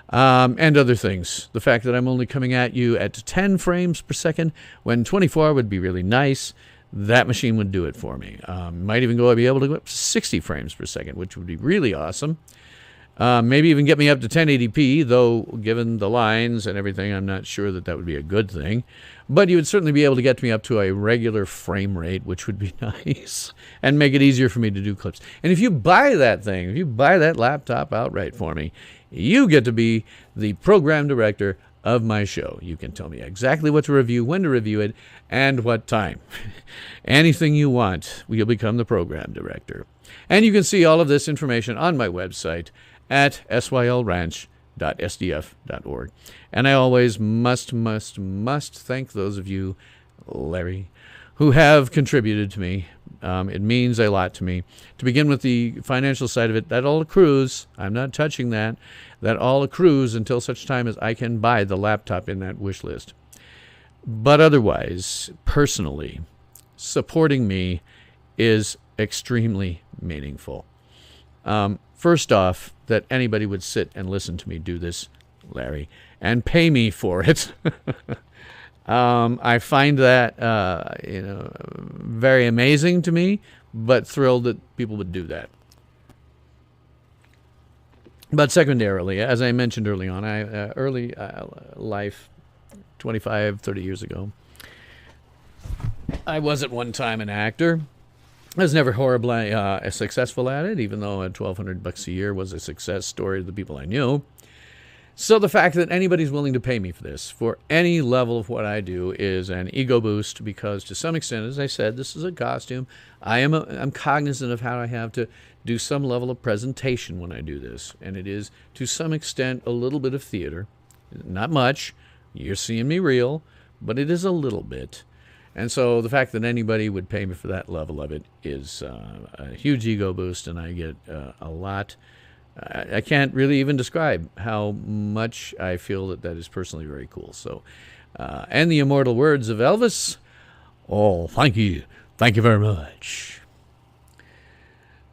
And other things. The fact that I'm only coming at you at 10 frames per second when 24 would be really nice. That machine would do it for me. Might even be able to go up to 60 frames per second, which would be really awesome. Maybe even get me up to 1080p, though given the lines and everything, I'm not sure that would be a good thing. But you would certainly be able to get me up to a regular frame rate, which would be nice, and make it easier for me to do clips. And if you buy that thing, if you buy that laptop outright for me, you get to be the program director of my show. You can tell me exactly what to review, when to review it, and what time. Anything you want, you'll become the program director. And you can see all of this information on my website at sylranch.sdf.org. And I always must thank those of you, Larry, who have contributed to me. It means a lot to me. To begin with the financial side of it, that all accrues. I'm not touching that. That all accrues until such time as I can buy the laptop in that wish list. But otherwise, personally, supporting me is extremely meaningful. First off, that anybody would sit and listen to me do this, Larry, and pay me for it. I find that very amazing to me, but thrilled that people would do that. But secondarily, as I mentioned early on, early life, 25, 30 years ago, I was at one time an actor. I was never horribly successful at it, even though $1,200 a year was a success story to the people I knew. So the fact that anybody's willing to pay me for this, for any level of what I do, is an ego boost because, to some extent, as I said, this is a costume. I'm cognizant of how I have to do some level of presentation when I do this, and it is, to some extent, a little bit of theater. Not much. You're seeing me real, but it is a little bit. And so the fact that anybody would pay me for that level of it is a huge ego boost, and I get a lot. I can't really even describe how much I feel that is personally very cool. So, and the immortal words of Elvis, oh, thank you. Thank you very much.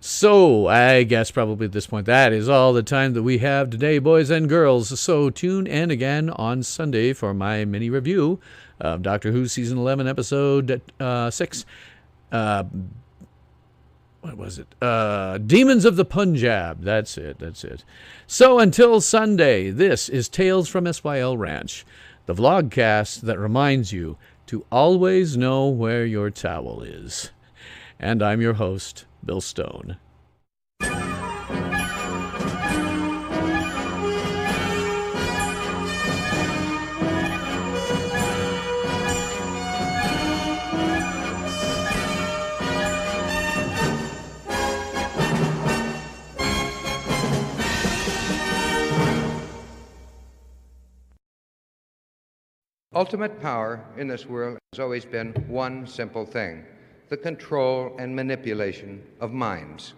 So I guess probably at this point that is all the time that we have today, boys and girls. So tune in again on Sunday for my mini review of Doctor Who Season 11, Episode 6. What was it? Demons of the Punjab. That's it. So until Sunday, this is Tales from SYL Ranch, the vlogcast that reminds you to always know where your towel is. And I'm your host, Bill Stone. Ultimate power in this world has always been one simple thing: the control and manipulation of minds.